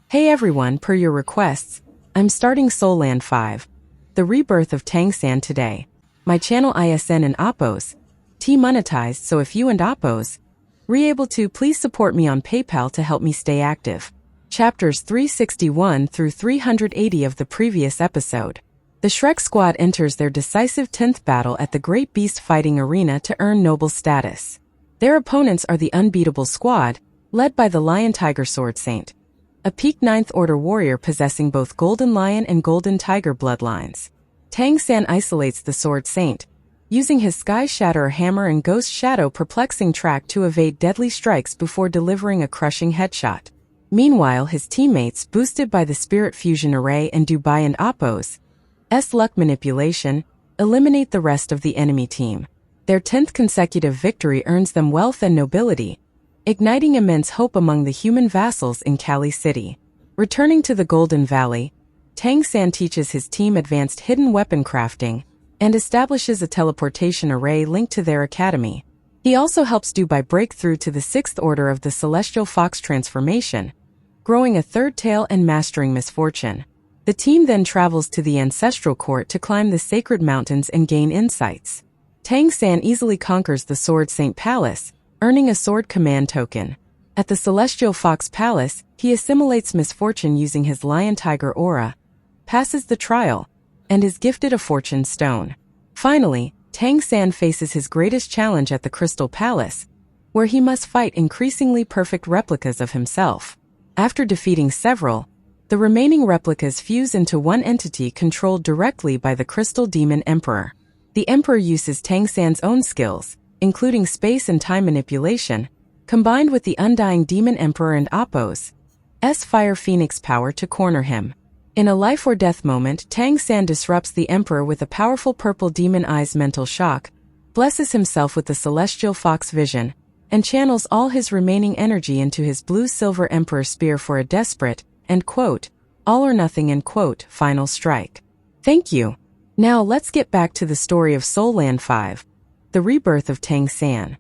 Hey everyone, per your requests, I'm starting Soul Land 5, the Rebirth of Tang San today. My channel ISN and Oppos, T monetized, so if you and Oppos able to, please support me on PayPal to help me stay active. Chapters 361 through 380 of the previous episode. The Shrek squad enters their decisive 10th battle at the Great Beast Fighting Arena to earn noble status. Their opponents are the Unbeatable Squad, led by the Lion Tiger Sword Saint, a peak 9th Order warrior possessing both Golden Lion and Golden Tiger bloodlines. Tang San isolates the Sword Saint, using his Sky Shatterer hammer and Ghost Shadow perplexing track to evade deadly strikes before delivering a crushing headshot. Meanwhile, his teammates, boosted by the Spirit Fusion Array and Dubai and Oppos' luck manipulation, eliminate the rest of the enemy team. Their 10th consecutive victory earns them wealth and nobility, igniting immense hope among the human vassals in Kali City. Returning to the Golden Valley, Tang San teaches his team advanced hidden weapon crafting and establishes a teleportation array linked to their academy. He also helps Dubai break through to the 6th Order of the Celestial Fox transformation, growing a third tail and mastering misfortune. The team then travels to the Ancestral Court to climb the sacred mountains and gain insights. Tang San easily conquers the Sword Saint Palace, earning a Sword Command token. At the Celestial Fox Palace, he assimilates misfortune using his Lion Tiger aura, passes the trial, and is gifted a Fortune Stone. Finally, Tang San faces his greatest challenge at the Crystal Palace, where he must fight increasingly perfect replicas of himself. After defeating several, the remaining replicas fuse into one entity controlled directly by the Crystal Demon Emperor. The Emperor uses Tang San's own skills, including space and time manipulation, combined with the Undying Demon Emperor and Oppos' Fire Phoenix power to corner him. In a life or death moment, Tang San disrupts the Emperor with a powerful purple demon eyes mental shock, blesses himself with the Celestial Fox vision, and channels all his remaining energy into his blue-silver Emperor spear for a desperate, end quote, all or nothing, end quote, final strike. Thank you. Now let's get back to the story of Soul Land 5, the Rebirth of Tang San.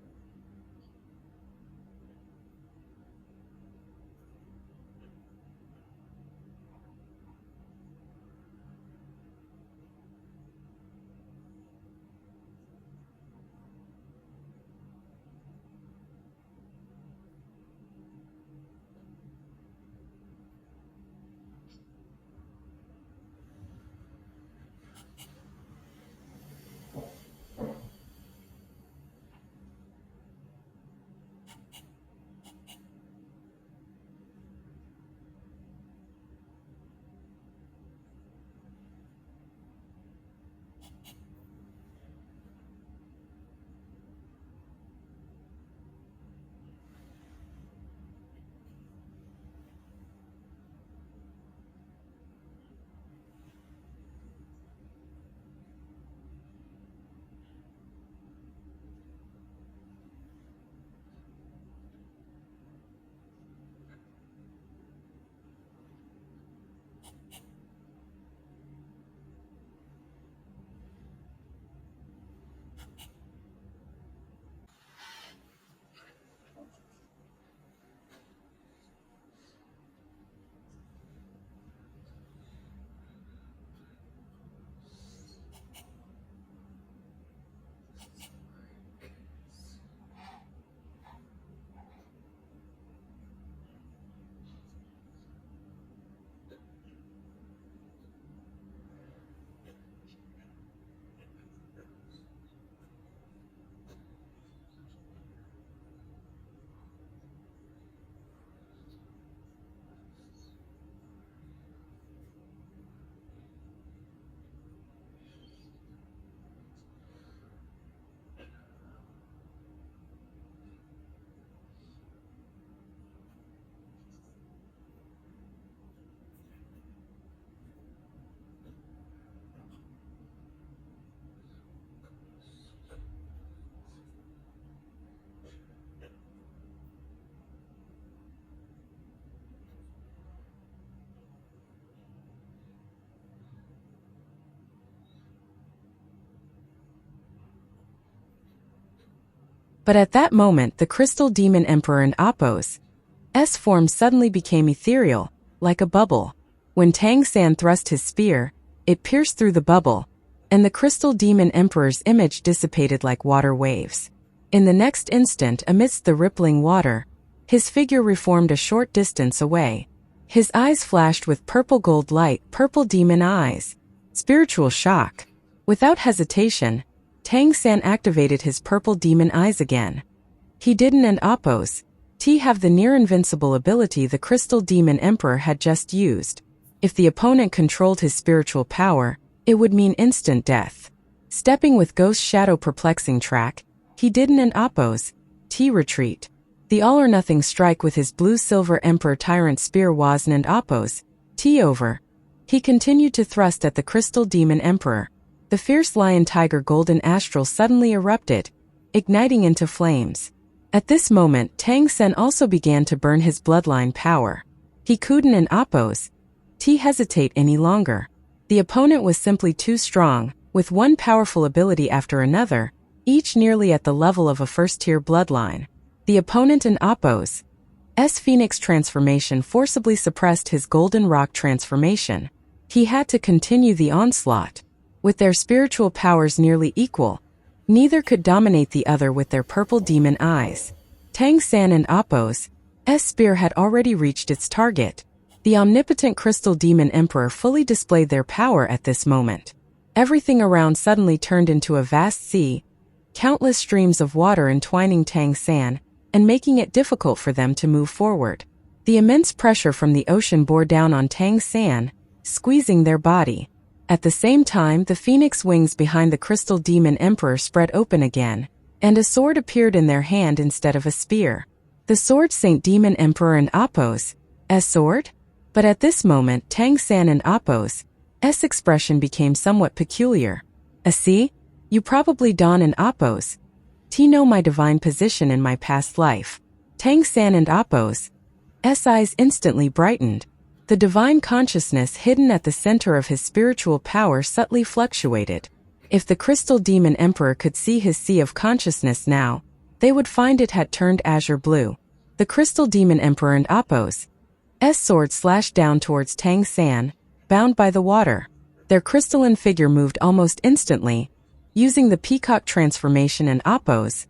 But at that moment, the Crystal Demon Emperor and Oppos' form suddenly became ethereal, like a bubble. When Tang San thrust his spear, it pierced through the bubble, and the Crystal Demon Emperor's image dissipated like water waves. In the next instant, amidst the rippling water, his figure reformed a short distance away. His eyes flashed with purple gold light, purple demon eyes. Spiritual shock. Without hesitation, Tang San activated his purple demon eyes again. He didn't and oppose. Have the near-invincible ability the Crystal Demon Emperor had just used. If the opponent controlled his spiritual power, it would mean instant death. Stepping with Ghost Shadow perplexing track, he didn't and oppose. Retreat. The all-or-nothing strike with his blue-silver Emperor Tyrant Spear wasn't and oppose. Over. He continued to thrust at the Crystal Demon Emperor. The fierce lion tiger golden astral suddenly erupted, igniting into flames. At this moment, Tang San also began to burn his bloodline power. He couldn't and oppose. Hesitate any longer. The opponent was simply too strong, with one powerful ability after another, each nearly at the level of a first-tier bloodline. The opponent and oppose. Phoenix transformation forcibly suppressed his golden rock transformation. He had to continue the onslaught. With their spiritual powers nearly equal, neither could dominate the other with their purple demon eyes. Tang San and Appo's spear had already reached its target. The omnipotent Crystal Demon Emperor fully displayed their power at this moment. Everything around suddenly turned into a vast sea, countless streams of water entwining Tang San, and making it difficult for them to move forward. The immense pressure from the ocean bore down on Tang San, squeezing their body. At the same time, the phoenix wings behind the Crystal Demon Emperor spread open again, and a sword appeared in their hand instead of a spear. The sword Saint Demon Emperor and Appo's sword? But at this moment, Tang San and Appo's expression became somewhat peculiar. See? You probably don and Appo's know my divine position in my past life. Tang San and Appo's eyes instantly brightened. The divine consciousness hidden at the center of his spiritual power subtly fluctuated. If the Crystal Demon Emperor could see his sea of consciousness now, they would find it had turned azure blue. The Crystal Demon Emperor and Appo's sword slashed down towards Tang San, bound by the water. Their crystalline figure moved almost instantly, using the peacock transformation and Appo's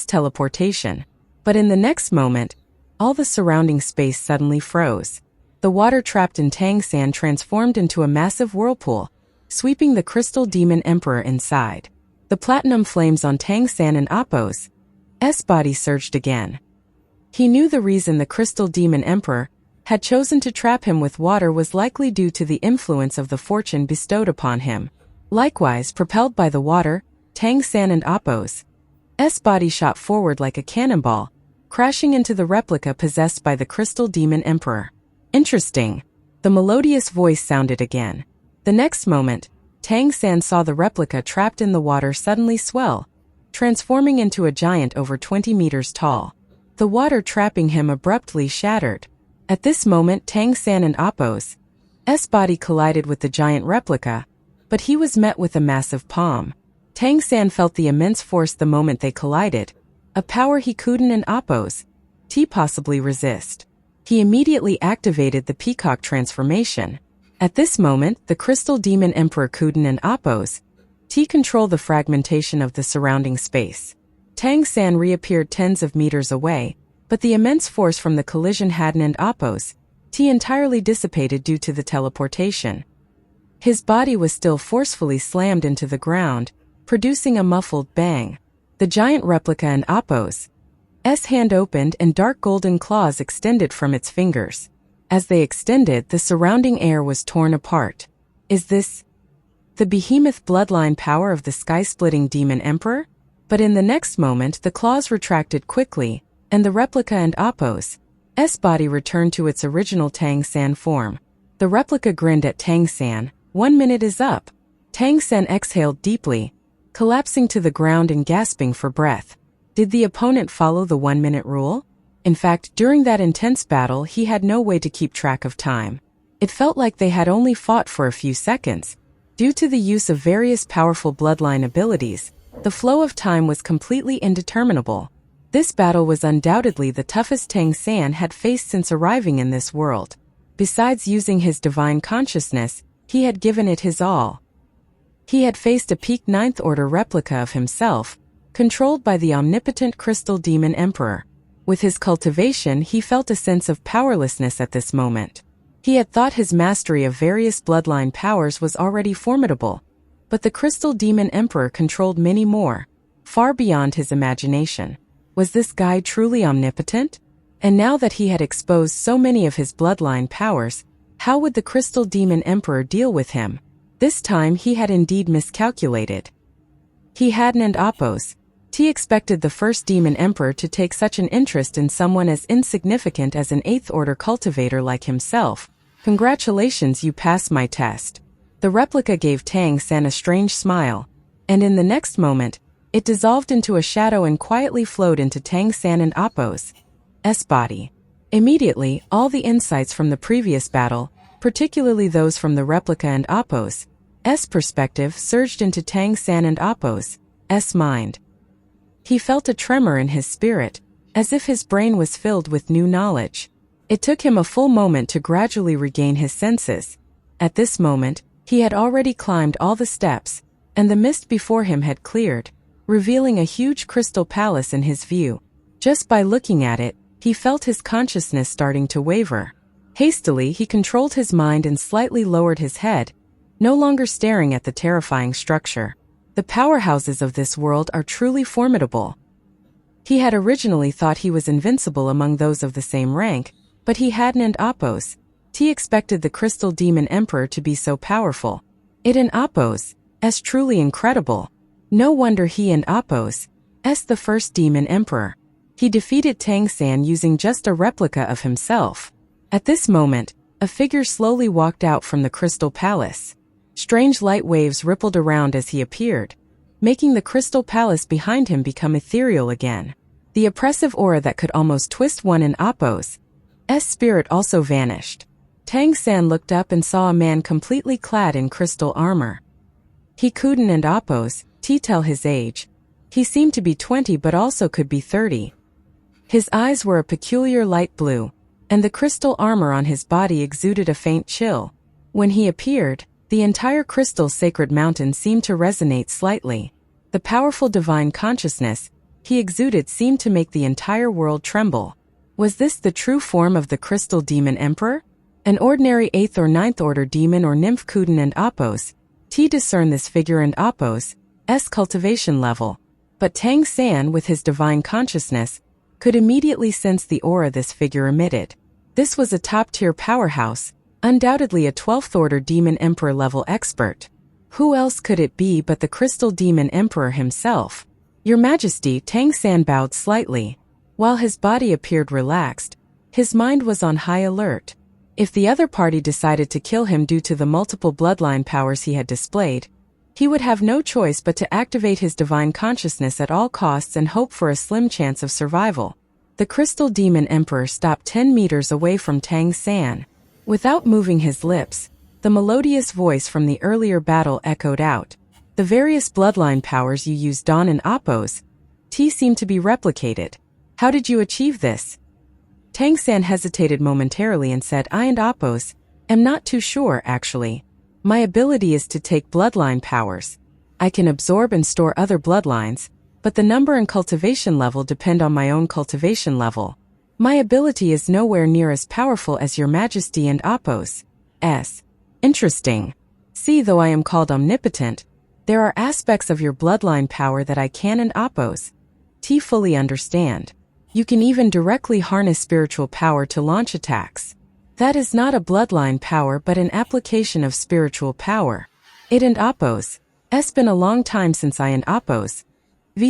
teleportation. But in the next moment, all the surrounding space suddenly froze. The water trapped in Tang San transformed into a massive whirlpool, sweeping the Crystal Demon Emperor inside. The platinum flames on Tang San and Appo's body surged again. He knew the reason the Crystal Demon Emperor had chosen to trap him with water was likely due to the influence of the fortune bestowed upon him. Likewise, propelled by the water, Tang San and Appo's body shot forward like a cannonball, crashing into the replica possessed by the Crystal Demon Emperor. Interesting. The melodious voice sounded again. The next moment, Tang San saw the replica trapped in the water suddenly swell, transforming into a giant over 20 meters tall. The water trapping him abruptly shattered. At this moment, Tang San and Appo's body collided with the giant replica, but he was met with a massive palm. Tang San felt the immense force the moment they collided, a power he couldn't and Appo's possibly resist. He immediately activated the peacock transformation. At this moment, the Crystal Demon Emperor couldn't and Appo's control the fragmentation of the surrounding space. Tang San reappeared tens of meters away, but the immense force from the collision hadn't and Appo's entirely dissipated due to the teleportation. His body was still forcefully slammed into the ground, producing a muffled bang. The giant replica and Appo's hand opened and dark golden claws extended from its fingers. As they extended, the surrounding air was torn apart. Is this the behemoth bloodline power of the sky-splitting Demon Emperor? But in the next moment, the claws retracted quickly, and the replica and Appo's body returned to its original Tang San form. The replica grinned at Tang San. 1 minute is up. Tang San exhaled deeply, collapsing to the ground and gasping for breath. Did the opponent follow the 1-minute rule? In fact, during that intense battle, he had no way to keep track of time. It felt like they had only fought for a few seconds. Due to the use of various powerful bloodline abilities, the flow of time was completely indeterminable. This battle was undoubtedly the toughest Tang San had faced since arriving in this world. Besides using his divine consciousness, he had given it his all. He had faced a peak 9th order replica of himself, controlled by the omnipotent crystal demon emperor. With his cultivation, he felt a sense of powerlessness at this moment. He had thought his mastery of various bloodline powers was already formidable, but the crystal demon emperor controlled many more, far beyond his imagination. Was this guy truly omnipotent? And now that he had exposed so many of his bloodline powers, how would the crystal demon emperor deal with him? This time he had indeed miscalculated. He hadn't opposed. He expected the first demon emperor to take such an interest in someone as insignificant as an 8th order cultivator like himself. Congratulations, you passed my test. The replica gave Tang San a strange smile, and in the next moment, it dissolved into a shadow and quietly flowed into Tang San and Appo's body. Immediately, all the insights from the previous battle, particularly those from the replica and Appo's perspective, surged into Tang San and Appo's mind. He felt a tremor in his spirit, as if his brain was filled with new knowledge. It took him a full moment to gradually regain his senses. At this moment, he had already climbed all the steps, and the mist before him had cleared, revealing a huge crystal palace in his view. Just by looking at it, he felt his consciousness starting to waver. Hastily, he controlled his mind and slightly lowered his head, no longer staring at the terrifying structure. The powerhouses of this world are truly formidable. He had originally thought he was invincible among those of the same rank, but he hadn't opposed. He expected the crystal demon emperor to be so powerful. It and Appo's truly incredible. No wonder he and Appo's the first demon emperor. He defeated Tang San using just a replica of himself. At this moment, a figure slowly walked out from the crystal palace. Strange light waves rippled around as he appeared, making the crystal palace behind him become ethereal again. The oppressive aura that could almost twist one in Appo's spirit also vanished. Tang San looked up and saw a man completely clad in crystal armor. He couldn't Appo's tell his age. He seemed to be 20 but also could be 30. His eyes were a peculiar light blue, and the crystal armor on his body exuded a faint chill. When he appeared, the entire crystal sacred mountain seemed to resonate slightly. The powerful divine consciousness he exuded seemed to make the entire world tremble. Was this the true form of the crystal demon emperor? An ordinary 8th or 9th order demon or nymph couldn't Appo's discern this figure and Appo's cultivation level, but Tang San, with his divine consciousness, could immediately sense the aura this figure emitted. This was a top-tier powerhouse, undoubtedly a 12th order demon emperor level expert. Who else could it be but the crystal demon emperor himself? Your Majesty, Tang San bowed slightly. While his body appeared relaxed, his mind was on high alert. If the other party decided to kill him due to the multiple bloodline powers he had displayed, he would have no choice but to activate his divine consciousness at all costs and hope for a slim chance of survival. The crystal demon emperor stopped 10 meters away from Tang San. Without moving his lips, the melodious voice from the earlier battle echoed out. The various bloodline powers you used on and Appo's seem to be replicated. How did you achieve this? Tang San hesitated momentarily and said, I and Appo's am not too sure, actually. My ability is to take bloodline powers. I can absorb and store other bloodlines, but the number and cultivation level depend on my own cultivation level. My ability is nowhere near as powerful as Your Majesty and Appo's. Interesting. See, though I am called omnipotent, there are aspects of your bloodline power that I can and Appo's fully understand. You can even directly harness spiritual power to launch attacks. That is not a bloodline power but an application of spiritual power. It and Appo's been a long time since I and Appo's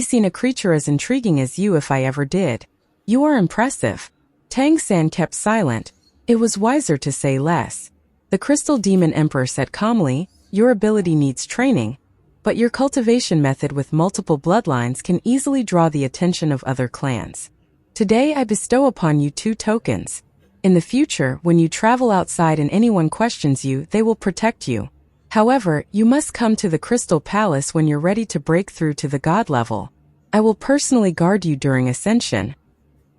seen a creature as intriguing as you if I ever did. You are impressive. Tang San kept silent. It was wiser to say less. The crystal demon emperor said calmly, your ability needs training, but your cultivation method with multiple bloodlines can easily draw the attention of other clans. Today I bestow upon you 2 tokens. In the future, when you travel outside and anyone questions you, they will protect you. However, you must come to the Crystal Palace when you're ready to break through to the God level. I will personally guard you during ascension.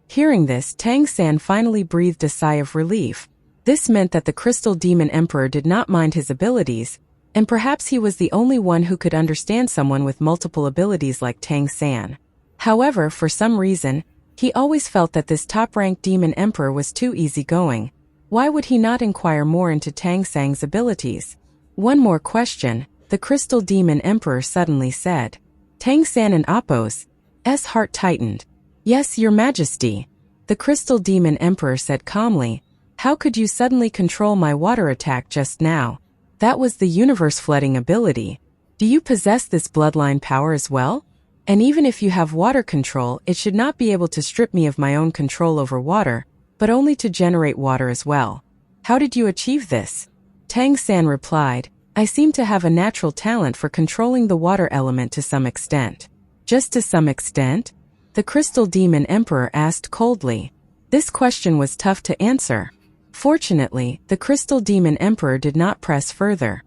Hearing this, Tang San finally breathed a sigh of relief. This meant that the Crystal Demon Emperor did not mind his abilities, and perhaps he was the only one who could understand someone with multiple abilities like Tang San. However, for some reason, he always felt that this top-ranked Demon Emperor was too easygoing. Why would he not inquire more into Tang San's abilities? One more question, the Crystal Demon Emperor suddenly said. Tang San and Appo's heart tightened. Yes, Your Majesty. The Crystal Demon Emperor said calmly. How could you suddenly control my water attack just now? That was the universe-flooding ability. Do you possess this bloodline power as well? And even if you have water control, it should not be able to strip me of my own control over water, but only to generate water as well. How did you achieve this? Tang San replied, I seem to have a natural talent for controlling the water element to some extent. Just to some extent? The Crystal Demon Emperor asked coldly. This question was tough to answer. Fortunately, the Crystal Demon Emperor did not press further.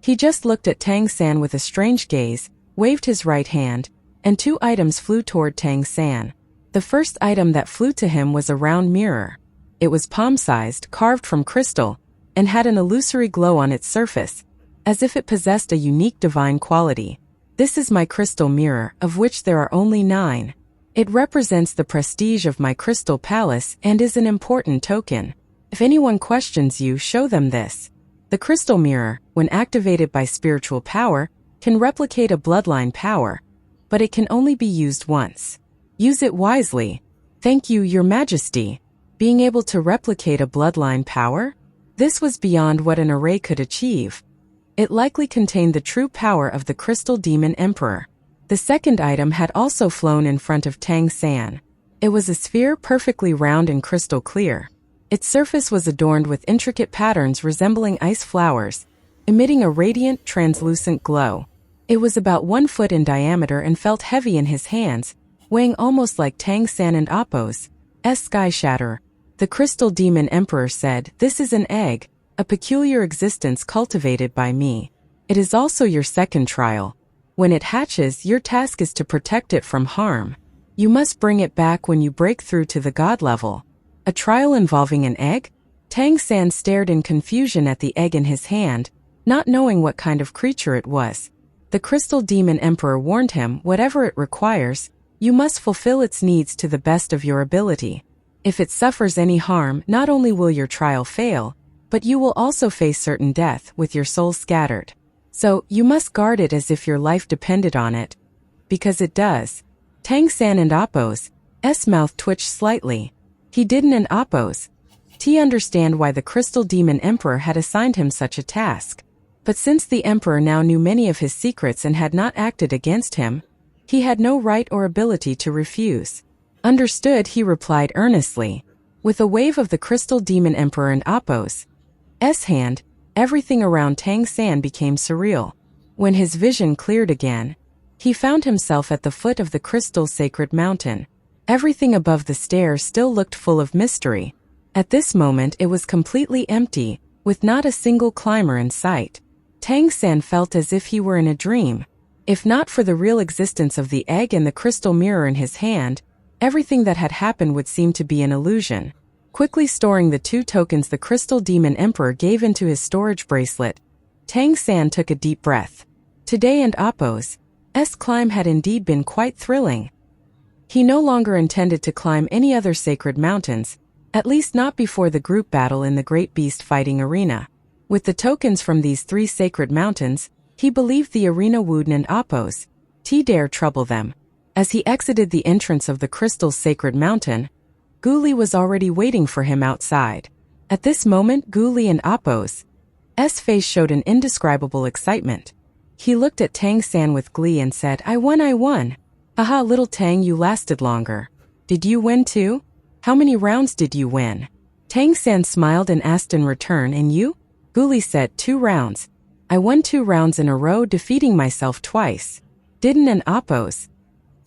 He just looked at Tang San with a strange gaze, waved his right hand, and two items flew toward Tang San. The first item that flew to him was a round mirror. It was palm-sized, carved from crystal, and had an illusory glow on its surface, as if it possessed a unique divine quality. This is my crystal mirror, of which there are only 9. It represents the prestige of my crystal palace and is an important token. If anyone questions you, show them this. The crystal mirror, when activated by spiritual power, can replicate a bloodline power, but it can only be used once. Use it wisely. Thank you, Your Majesty. Being able to replicate a bloodline power? This was beyond what an array could achieve. It likely contained the true power of the Crystal Demon Emperor. The second item had also flown in front of Tang San. It was a sphere perfectly round and crystal clear. Its surface was adorned with intricate patterns resembling ice flowers, emitting a radiant, translucent glow. It was about 1 foot in diameter and felt heavy in his hands, weighing almost like Tang San and Appo's sky shatter. The Crystal Demon Emperor said, This is an egg, a peculiar existence cultivated by me. It is also your second trial. When it hatches, your task is to protect it from harm. You must bring it back when you break through to the god level. A trial involving an egg? Tang San stared in confusion at the egg in his hand, not knowing what kind of creature it was. The Crystal Demon Emperor warned him, whatever it requires, you must fulfill its needs to the best of your ability. If it suffers any harm, not only will your trial fail, but you will also face certain death with your soul scattered. So, you must guard it as if your life depended on it. Because it does. Tang San and Appo's mouth twitched slightly. He didn't and Appo's understand why the Crystal Demon Emperor had assigned him such a task. But since the Emperor now knew many of his secrets and had not acted against him, he had no right or ability to refuse. Understood, he replied earnestly. With a wave of the Crystal Demon Emperor and Appo's hand, everything around Tang San became surreal. When his vision cleared again, he found himself at the foot of the crystal sacred mountain. Everything above the stairs still looked full of mystery. At this moment it was completely empty, with not a single climber in sight. Tang San felt as if he were in a dream. If not for the real existence of the egg and the crystal mirror in his hand, everything that had happened would seem to be an illusion. Quickly storing the 2 tokens the Crystal Demon Emperor gave into his storage bracelet, Tang San took a deep breath. Today and Appo's climb had indeed been quite thrilling. He no longer intended to climb any other sacred mountains, at least not before the group battle in the Great Beast Fighting Arena. With the tokens from these 3 sacred mountains, he believed the arena wouldn't and Appo's dare trouble them. As he exited the entrance of the Crystal Sacred Mountain, Guli was already waiting for him outside. At this moment, Guli and Appo's face showed an indescribable excitement. He looked at Tang San with glee and said, I won. Aha, little Tang, you lasted longer. Did you win too? How many rounds did you win? Tang San smiled and asked in return, and you? Guli said, 2 rounds. I won 2 rounds in a row, defeating myself twice. Didn't an Appo's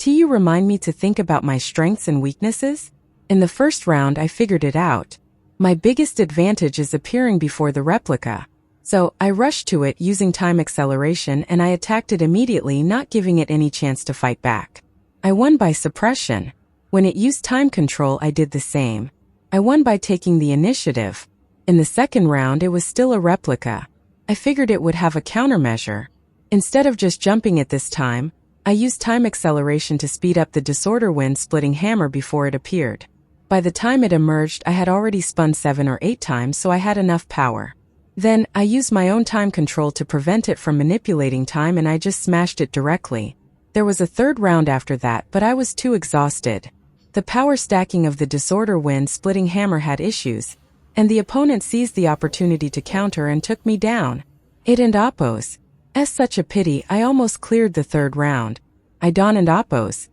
you remind me to think about my strengths and weaknesses? In the first round I figured it out. My biggest advantage is appearing before the replica. So, I rushed to it using time acceleration and I attacked it immediately, not giving it any chance to fight back. I won by suppression. When it used time control I did the same. I won by taking the initiative. In the second round it was still a replica. I figured it would have a countermeasure. Instead of just jumping it this time, I used time acceleration to speed up the disorder wind-splitting hammer before it appeared. By the time it emerged, I had already spun 7 or 8 times, so I had enough power. Then, I used my own time control to prevent it from manipulating time, and I just smashed it directly. There was a third round after that, but I was too exhausted. The power stacking of the disorder wind-splitting hammer had issues, and the opponent seized the opportunity to counter and took me down. It and Oppos. Such a pity, I almost cleared the third round. I Don and Oppos.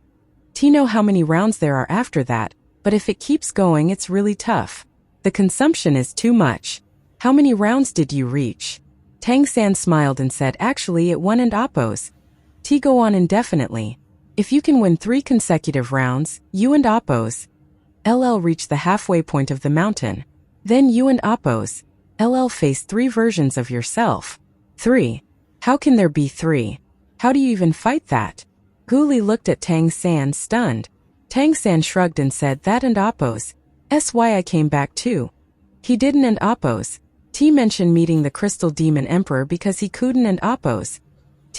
Know how many rounds there are after that, but if it keeps going it's really tough. The consumption is too much. How many rounds did you reach? Tang San smiled and said actually it won and Oppos. Go on indefinitely. If you can win 3 consecutive rounds, you and Oppos. Reach the halfway point of the mountain. Then you and Oppos. Face 3 versions of yourself. 3. How can there be 3? How do you even fight that? Guli looked at Tang San stunned. Tang San shrugged and said that and Oppos. Why I came back too. He didn't and Oppos. Mentioned meeting the Crystal Demon Emperor because he couldn't and Oppos.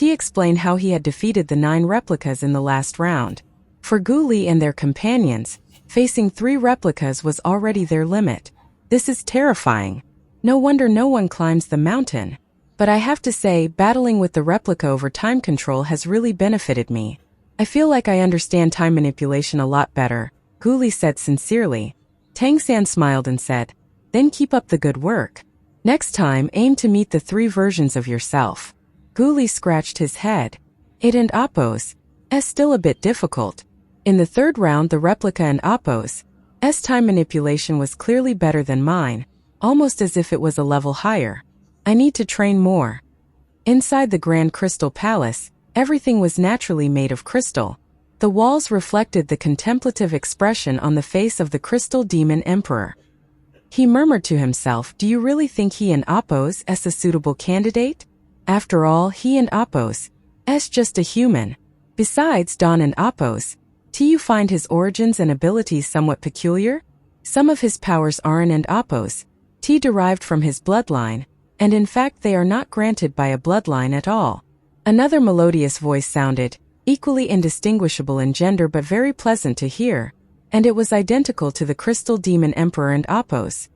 Explained how he had defeated the 9 replicas in the last round. For Guli and their companions, facing 3 replicas was already their limit. This is terrifying. No wonder no one climbs the mountain. But I have to say, battling with the replica over time control has really benefited me. I feel like I understand time manipulation a lot better, Guli said sincerely. Tang San smiled and said, then keep up the good work. Next time aim to meet the 3 versions of yourself. Guli scratched his head. It and Oppos. Still a bit difficult. In the third round the replica and Oppos. Time manipulation was clearly better than mine, almost as if it was a level higher. I need to train more. Inside the Grand Crystal Palace, everything was naturally made of crystal. The walls reflected the contemplative expression on the face of the Crystal Demon Emperor. He murmured to himself, do you really think he and Oppos is a suitable candidate? After all, he and Oppos is just a human. Besides Don and Oppos, you find his origins and abilities somewhat peculiar? Some of his powers aren't and Oppos. Derived from his bloodline, and in fact they are not granted by a bloodline at all. Another melodious voice sounded, equally indistinguishable in gender but very pleasant to hear, and it was identical to the Crystal Demon Emperor and Oppos'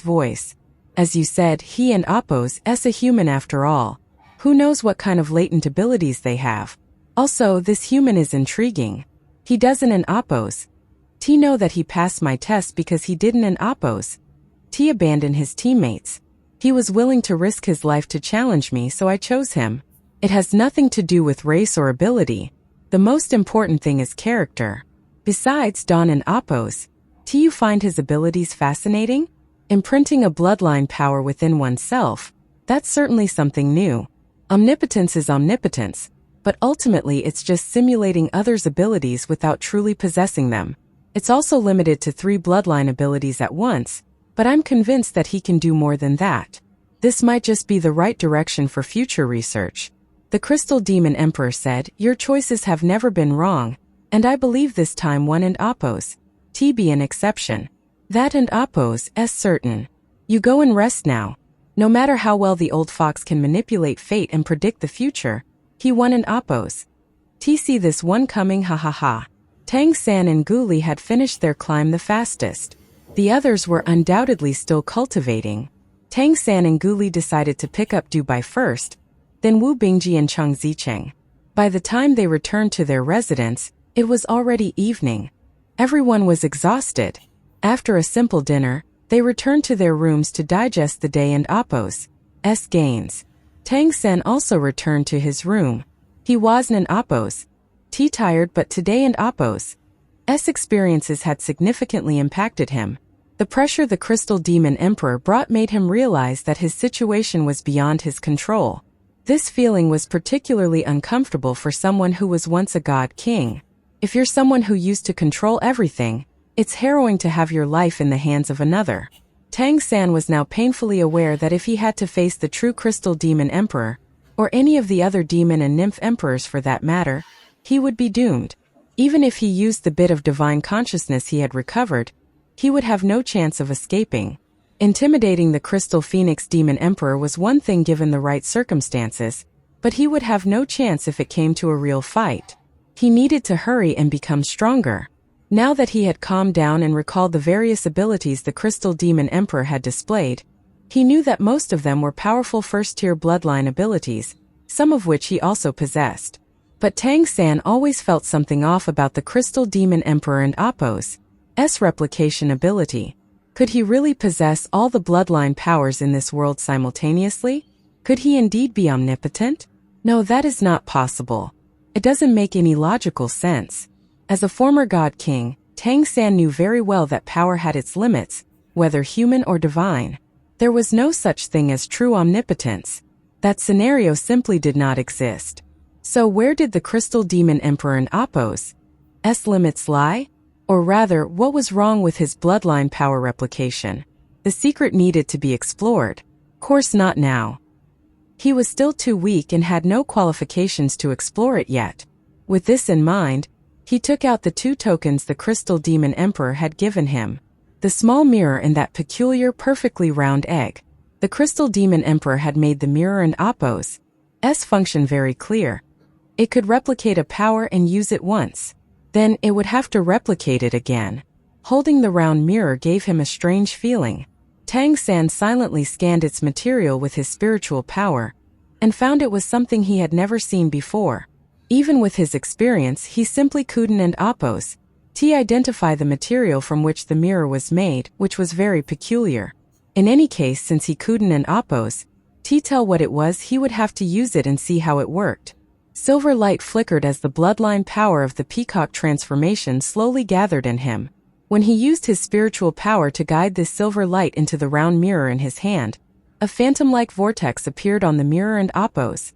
voice. As you said, he and Oppos is a human after all. Who knows what kind of latent abilities they have? Also, this human is intriguing. He doesn't and Oppos. Know that he passed my test because he didn't and Oppos. Abandoned his teammates. He was willing to risk his life to challenge me, so I chose him. It has nothing to do with race or ability. The most important thing is character. Besides Don and Oppos, you find his abilities fascinating? Imprinting a bloodline power within oneself, that's certainly something new. Omnipotence is omnipotence, but ultimately it's just simulating others' abilities without truly possessing them. It's also limited to 3 bloodline abilities at once, but I'm convinced that he can do more than that. This might just be the right direction for future research. The Crystal Demon Emperor said, your choices have never been wrong, and I believe this time one and Oppos. Be an exception. That and Oppos is certain. You go and rest now. No matter how well the old fox can manipulate fate and predict the future, he won and Oppos. See this one coming, ha ha ha. Tang San and Guli had finished their climb the fastest. The others were undoubtedly still cultivating. Tang San and Guli decided to pick up Dubai first, then Wu Bingji and Cheng Zicheng. By the time they returned to their residence, it was already evening. Everyone was exhausted. After a simple dinner, they returned to their rooms to digest the day and Oppos' gains. Tang San also returned to his room. He wasn't an Oppos. Tired, but today and Oppos' experiences had significantly impacted him. The pressure the Crystal Demon Emperor brought made him realize that his situation was beyond his control. This feeling was particularly uncomfortable for someone who was once a god king. If you're someone who used to control everything, it's harrowing to have your life in the hands of another. Tang San was now painfully aware that if he had to face the true Crystal Demon Emperor, or any of the other demon and nymph emperors for that matter, he would be doomed. Even if he used the bit of divine consciousness he had recovered, he would have no chance of escaping. Intimidating the Crystal Phoenix Demon Emperor was one thing given the right circumstances, but he would have no chance if it came to a real fight. He needed to hurry and become stronger. Now that he had calmed down and recalled the various abilities the Crystal Demon Emperor had displayed, he knew that most of them were powerful first-tier bloodline abilities, some of which he also possessed. But Tang San always felt something off about the Crystal Demon Emperor and Appo's replication ability. Could he really possess all the bloodline powers in this world simultaneously? Could he indeed be omnipotent? No, that is not possible. It doesn't make any logical sense. As a former God King, Tang San knew very well that power had its limits, whether human or divine. There was no such thing as true omnipotence. That scenario simply did not exist. So where did the Crystal Demon Emperor and Appo's limits lie? Or rather, what was wrong with his bloodline power replication? The secret needed to be explored. Course not now. He was still too weak and had no qualifications to explore it yet. With this in mind, he took out the 2 tokens the Crystal Demon Emperor had given him. The small mirror and that peculiar perfectly round egg. The Crystal Demon Emperor had made the mirror and Appo's function very clear. It could replicate a power and use it once. Then it would have to replicate it again. Holding the round mirror gave him a strange feeling. Tang San silently scanned its material with his spiritual power, and found it was something he had never seen before. Even with his experience, he simply couldn't and Appo's identify the material from which the mirror was made, which was very peculiar. In any case, since he couldn't and Appo's tell what it was, he would have to use it and see how it worked. Silver light flickered as the bloodline power of the peacock transformation slowly gathered in him. When he used his spiritual power to guide this silver light into the round mirror in his hand, a phantom-like vortex appeared on the mirror and Appo's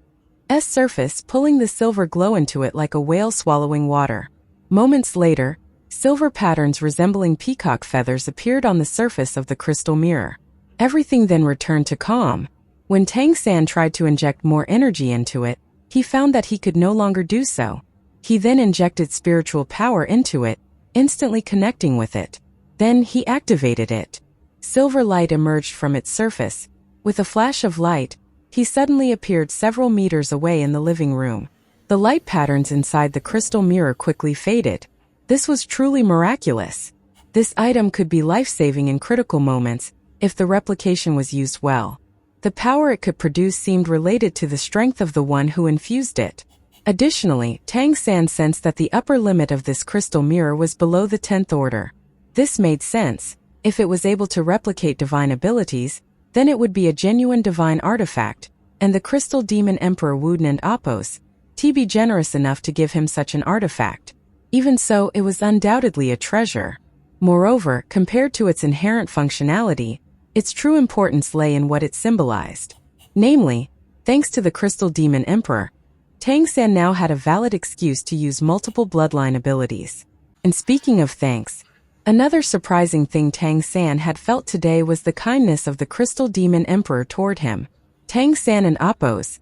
surface, pulling the silver glow into it like a whale swallowing water. Moments later, silver patterns resembling peacock feathers appeared on the surface of the crystal mirror. Everything then returned to calm. When Tang San tried to inject more energy into it, he found that he could no longer do so. He then injected spiritual power into it, instantly connecting with it. Then he activated it. Silver light emerged from its surface. With a flash of light, he suddenly appeared several meters away in the living room. The light patterns inside the crystal mirror quickly faded. This was truly miraculous. This item could be life-saving in critical moments if the replication was used well. The power it could produce seemed related to the strength of the one who infused it. Additionally, Tang San sensed that the upper limit of this crystal mirror was below the 10th order. This made sense. If it was able to replicate divine abilities, then it would be a genuine divine artifact, and the Crystal Demon Emperor Wuden and Appo's be generous enough to give him such an artifact. Even so, it was undoubtedly a treasure. Moreover, compared to its inherent functionality, its true importance lay in what it symbolized. Namely, thanks to the Crystal Demon Emperor, Tang San now had a valid excuse to use multiple bloodline abilities. And speaking of thanks, another surprising thing Tang San had felt today was the kindness of the Crystal Demon Emperor toward him. Tang San and Appo's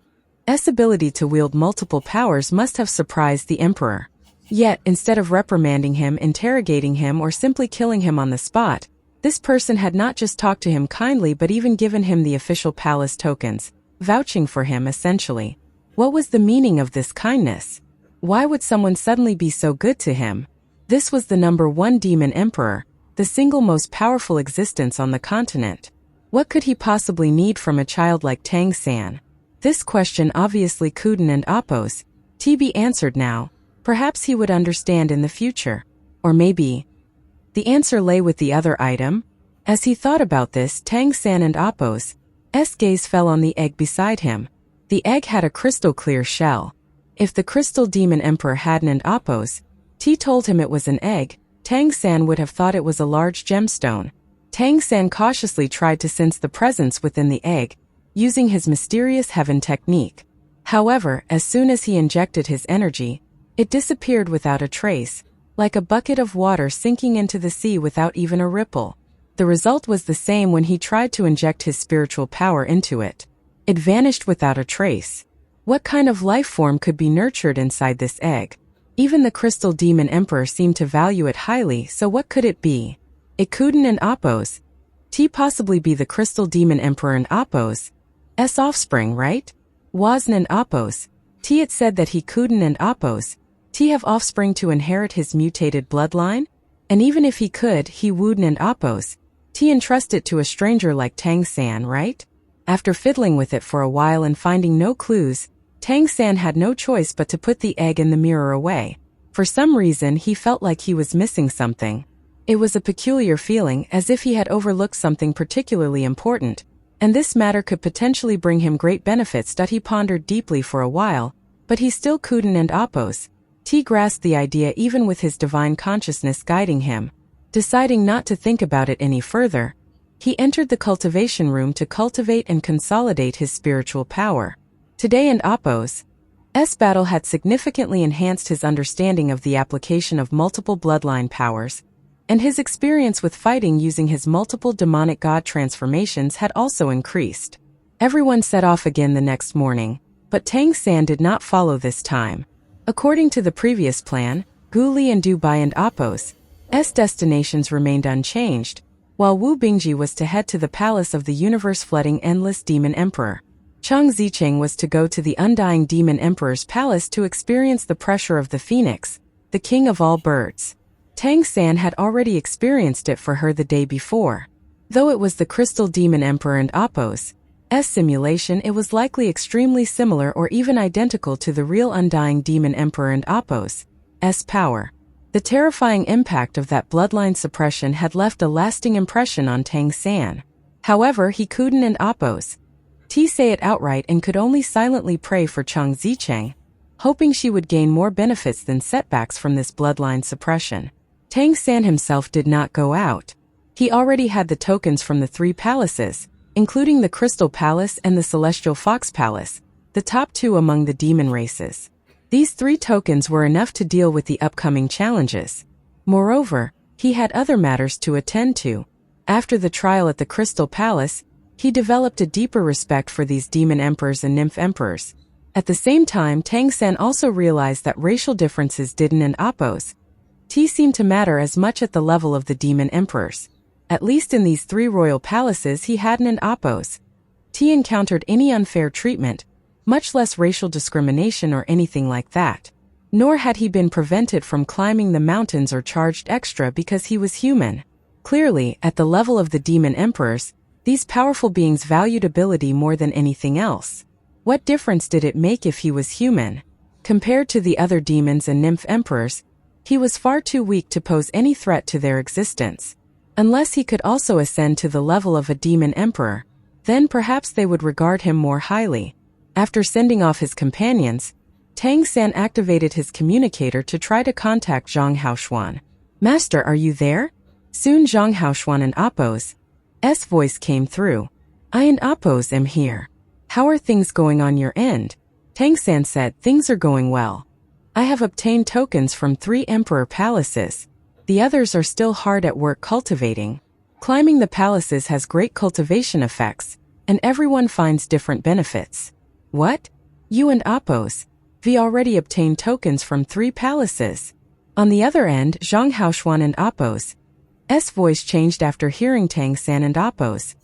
ability to wield multiple powers must have surprised the Emperor. Yet, instead of reprimanding him, interrogating him, or simply killing him on the spot, this person had not just talked to him kindly but even given him the official palace tokens, vouching for him essentially. What was the meaning of this kindness? Why would someone suddenly be so good to him? This was the #1 demon emperor, the single most powerful existence on the continent. What could he possibly need from a child like Tang San? This question obviously couldn't and Appo's be answered now. Perhaps he would understand in the future. Or maybe the answer lay with the other item. As he thought about this, Tang San and Appo's gaze fell on the egg beside him. The egg had a crystal clear shell. If the Crystal Demon Emperor hadn't and Appo's told him it was an egg, Tang San would have thought it was a large gemstone. Tang San cautiously tried to sense the presence within the egg, using his mysterious heaven technique. However, as soon as he injected his energy, it disappeared without a trace, like a bucket of water sinking into the sea without even a ripple. The result was the same when he tried to inject his spiritual power into it. It vanished without a trace. What kind of life form could be nurtured inside this egg? Even the Crystal Demon Emperor seemed to value it highly, so what could it be? It couldn't and Appo's T possibly be the Crystal Demon Emperor and Apos. S offspring, right? Wasn and Apos. T it said that he couldn't and Apos. T have offspring to inherit his mutated bloodline? And even if he could, he wouldn't and Apos. T entrust it to a stranger like Tang San, right? After fiddling with it for a while and finding no clues, Tang San had no choice but to put the egg and the mirror away. For some reason he felt like he was missing something. It was a peculiar feeling, as if he had overlooked something particularly important, and this matter could potentially bring him great benefits. He pondered deeply for a while, but he still couldn't and Apos. T grasped the idea even with his divine consciousness guiding him. Deciding not to think about it any further, he entered the cultivation room to cultivate and consolidate his spiritual power. Today and Apos' battle had significantly enhanced his understanding of the application of multiple bloodline powers, and his experience with fighting using his multiple demonic god transformations had also increased. Everyone set off again the next morning, but Tang San did not follow this time. According to the previous plan, Gu Li and Dubai and Apos' destinations remained unchanged, while Wu Bingji was to head to the palace of the universe-flooding endless demon emperor. Chang Zicheng was to go to the undying demon emperor's palace to experience the pressure of the phoenix, the king of all birds. Tang San had already experienced it for her the day before. Though it was the crystal demon emperor and Apos' simulation, it was likely extremely similar or even identical to the real undying demon emperor and Apos' power. The terrifying impact of that bloodline suppression had left a lasting impression on Tang San. However, he couldn't and Apos' say it outright and could only silently pray for Chang Zicheng, hoping she would gain more benefits than setbacks from this bloodline suppression. Tang San himself did not go out. He already had the tokens from the 3 palaces, including the Crystal Palace and the Celestial Fox Palace, the top 2 among the demon races. These 3 tokens were enough to deal with the upcoming challenges. Moreover, he had other matters to attend to. After the trial at the Crystal Palace, he developed a deeper respect for these demon emperors and nymph emperors. At the same time, Tang San also realized that racial differences didn't and Apos' seemed to matter as much at the level of the demon emperors. At least in these 3 royal palaces he hadn't and Apos' encountered any unfair treatment, much less racial discrimination or anything like that. Nor had he been prevented from climbing the mountains or charged extra because he was human. Clearly, at the level of the demon emperors, these powerful beings valued ability more than anything else. What difference did it make if he was human? Compared to the other demons and nymph emperors, he was far too weak to pose any threat to their existence. Unless he could also ascend to the level of a demon emperor, then perhaps they would regard him more highly. After sending off his companions, Tang San activated his communicator to try to contact Zhang Haoshuan. "Master, are you there?" Soon Zhang Haoshuan and Apos' voice came through. "I and Apos am here. How are things going on your end?" Tang San said, "Things are going well. I have obtained tokens from 3 emperor palaces. The others are still hard at work cultivating. Climbing the palaces has great cultivation effects, and everyone finds different benefits." "What? You and Apos' already obtained tokens from 3 palaces?" On the other end, Zhang Haoshuan and Apos' voice changed after hearing Tang San and Apos'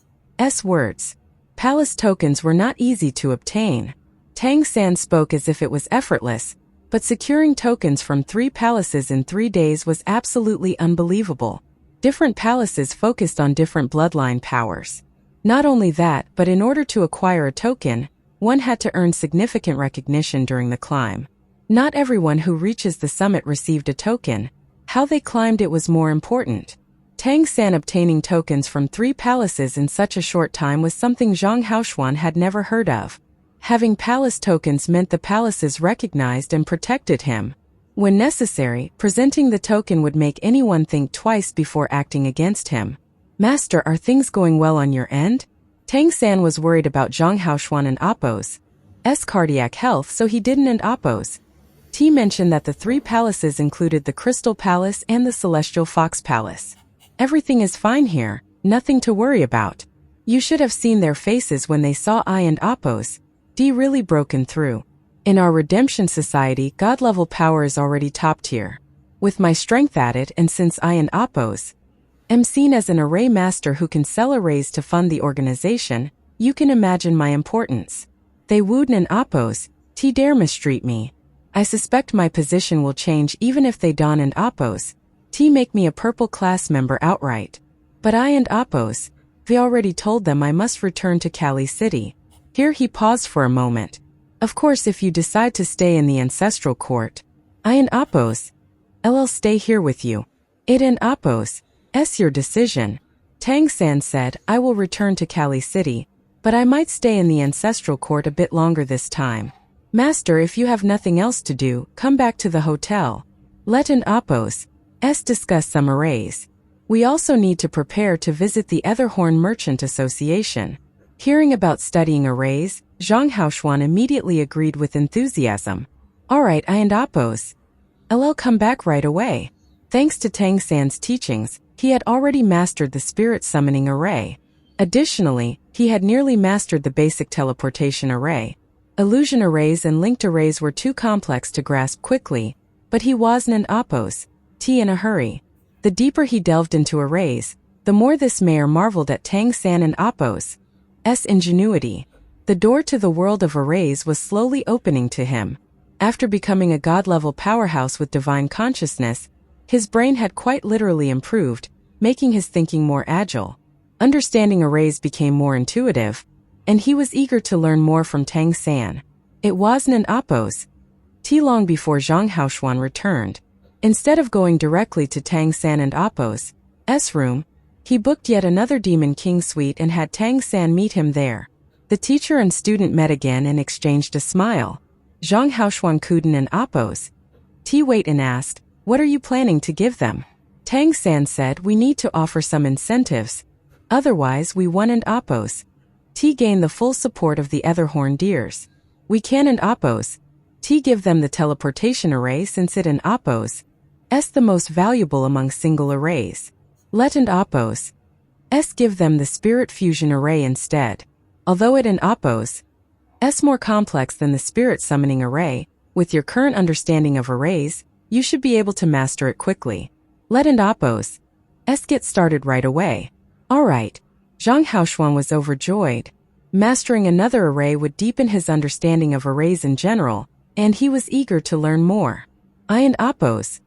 words. Palace tokens were not easy to obtain. Tang San spoke as if it was effortless, but securing tokens from 3 palaces in 3 days was absolutely unbelievable. Different palaces focused on different bloodline powers. Not only that, but in order to acquire a token, one had to earn significant recognition during the climb. Not everyone who reaches the summit received a token. How they climbed it was more important. Tang San obtaining tokens from 3 palaces in such a short time was something Zhang Haoshuan had never heard of. Having palace tokens meant the palaces recognized and protected him. When necessary, presenting the token would make anyone think twice before acting against him. "Master, are things going well on your end?" Tang San was worried about Zhang Haoshuan and Apos' cardiac health, so he didn't and Apos' mentioned that the 3 palaces included the Crystal Palace and the Celestial Fox Palace. "Everything is fine here, nothing to worry about. You should have seen their faces when they saw I and Apos' really broken through. In our redemption society, god-level power is already top tier. With my strength added, and since I and Apos' am seen as an array master who can sell arrays to fund the organization. You can imagine my importance. They wooed and oppose, T dare mistreat me. I suspect my position will change even if they don and oppose. T make me a purple class member outright. But I and oppose, they already told them I must return to Cali City. Here he paused for a moment. Of course if you decide to stay in the ancestral court, I and oppose, I'll stay here with you. It and oppose, your decision. Tang San said, I will return to Cali City, but I might stay in the ancestral court a bit longer this time. Master, if you have nothing else to do, come back to the hotel. Let and oppose, discuss some arrays. We also need to prepare to visit the Etherhorn Merchant Association. Hearing about studying arrays, Zhang Haoshuan immediately agreed with enthusiasm. Alright, I and oppose. I'll come back right away. Thanks to Tang San's teachings, he had already mastered the spirit summoning array. Additionally, he had nearly mastered the basic teleportation array. Illusion arrays and linked arrays were too complex to grasp quickly, but he wasn't an oppose, in a hurry. The deeper he delved into arrays, the more this mayor marveled at Tang San and oppose's ingenuity. The door to the world of arrays was slowly opening to him. After becoming a god-level powerhouse with divine consciousness, his brain had quite literally improved, making his thinking more agile. Understanding arrays became more intuitive, and he was eager to learn more from Tang San. It wasn't an oppose, long before Zhang Haoshuan returned. Instead of going directly to Tang San and oppose's room, he booked yet another Demon King suite and had Tang San meet him there. The teacher and student met again and exchanged a smile. Zhang Haoshuan couldn't and oppose. Wait and asked, what are you planning to give them? Tang San said, we need to offer some incentives. Otherwise we won and oppose. Gain the full support of the Etherhorn Deers. We can and oppose. Give them the teleportation array since it and oppose the most valuable among single arrays. Let and oppose give them the spirit fusion array instead. Although it and oppose more complex than the spirit summoning array, with your current understanding of arrays, you should be able to master it quickly. Let and oppose get started right away. Alright. Zhang Haoshuan was overjoyed. Mastering another array would deepen his understanding of arrays in general, and he was eager to learn more. I and oppose.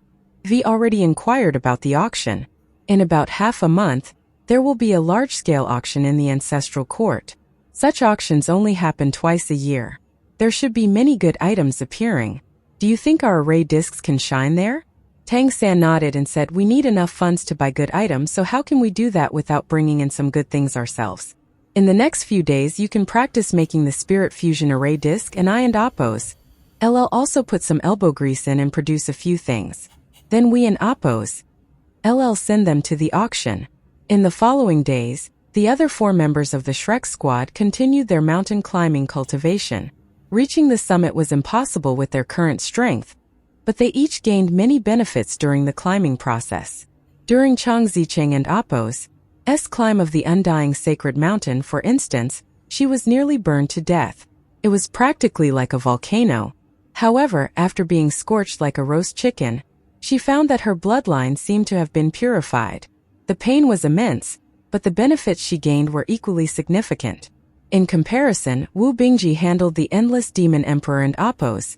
V already inquired about the auction. In about half a month, there will be a large-scale auction in the ancestral court. Such auctions only happen twice a year. There should be many good items appearing. Do you think our array discs can shine there? Tang San nodded and said, we need enough funds to buy good items, so how can we do that without bringing in some good things ourselves? In the next few days you can practice making the spirit fusion array disc and I and oppose. LL also put some elbow grease in and produce a few things. Then we and oppose. LL send them to the auction. In the following days, the other 4 members of the Shrek squad continued their mountain climbing cultivation. Reaching the summit was impossible with their current strength, but they each gained many benefits during the climbing process. During Chang Zicheng and oppose's climb of the undying sacred mountain, for instance, she was nearly burned to death. It was practically like a volcano. However, after being scorched like a roast chicken, she found that her bloodline seemed to have been purified. The pain was immense, but the benefits she gained were equally significant. In comparison, Wu Bingji handled the Endless Demon Emperor and oppose's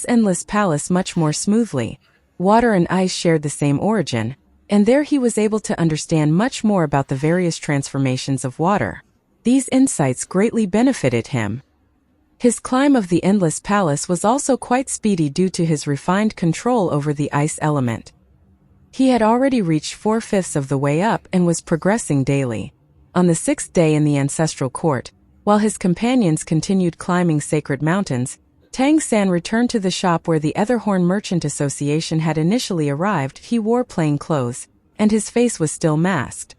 Endless Palace much more smoothly. Water and ice shared the same origin, and there he was able to understand much more about the various transformations of water. These insights greatly benefited him. His climb of the Endless Palace was also quite speedy due to his refined control over the ice element. He had already reached 4/5 of the way up and was progressing daily. On the 6th day in the ancestral court, while his companions continued climbing sacred mountains, Tang San returned to the shop where the Etherhorn Merchant Association had initially arrived. He wore plain clothes, and his face was still masked.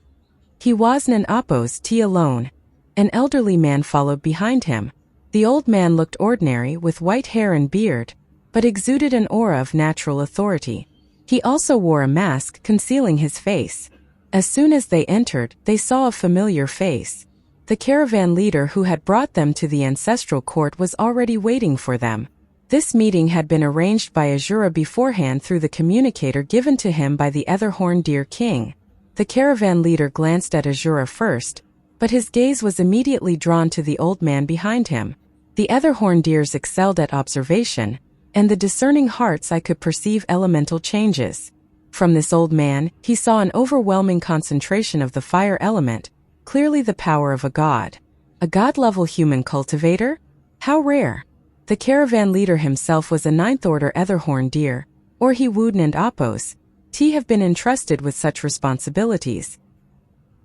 He wasn't an oppose alone. An elderly man followed behind him. The old man looked ordinary with white hair and beard, but exuded an aura of natural authority. He also wore a mask concealing his face. As soon as they entered, they saw a familiar face. The caravan leader who had brought them to the ancestral court was already waiting for them. This meeting had been arranged by Azura beforehand through the communicator given to him by the Etherhorn Deer King. The caravan leader glanced at Azura first, but his gaze was immediately drawn to the old man behind him. The other horned deers excelled at observation, and the discerning heart's eye could perceive elemental changes. From this old man, he saw an overwhelming concentration of the fire element, clearly the power of a god. A god-level human cultivator? How rare! The caravan leader himself was a 9th-order Etherhorn deer, or he Wooden and Appos. T have been entrusted with such responsibilities.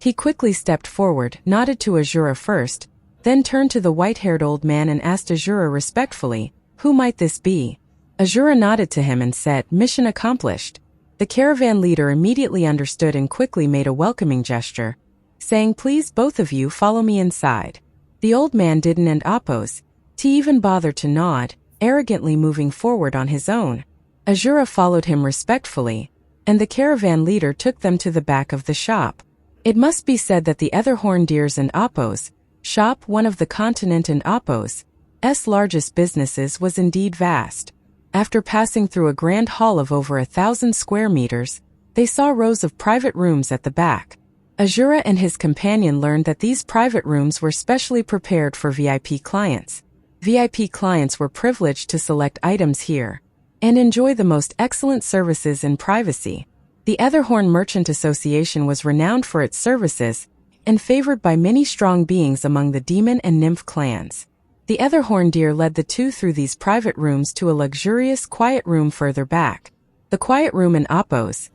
He quickly stepped forward, nodded to Azura first, then turned to the white-haired old man and asked Azura respectfully, "Who might this be?" Azura nodded to him and said, "Mission accomplished." The caravan leader immediately understood and quickly made a welcoming gesture, saying, "Please both of you follow me inside." The old man didn't and Appos. T even bothered to nod, arrogantly moving forward on his own. Azura followed him respectfully, and the caravan leader took them to the back of the shop. It must be said that the Etherhorn deers and Appos shop, one of the continent and Appos' largest businesses, was indeed vast. After passing through a grand hall of over 1,000 square meters, they saw rows of private rooms at the back. Azura and his companion learned that these private rooms were specially prepared for VIP clients. VIP clients were privileged to select items here and enjoy the most excellent services in privacy. The Etherhorn Merchant Association was renowned for its services and favored by many strong beings among the demon and nymph clans. The Etherhorn deer led the two through these private rooms to a luxurious, quiet room further back. The quiet room in Appos'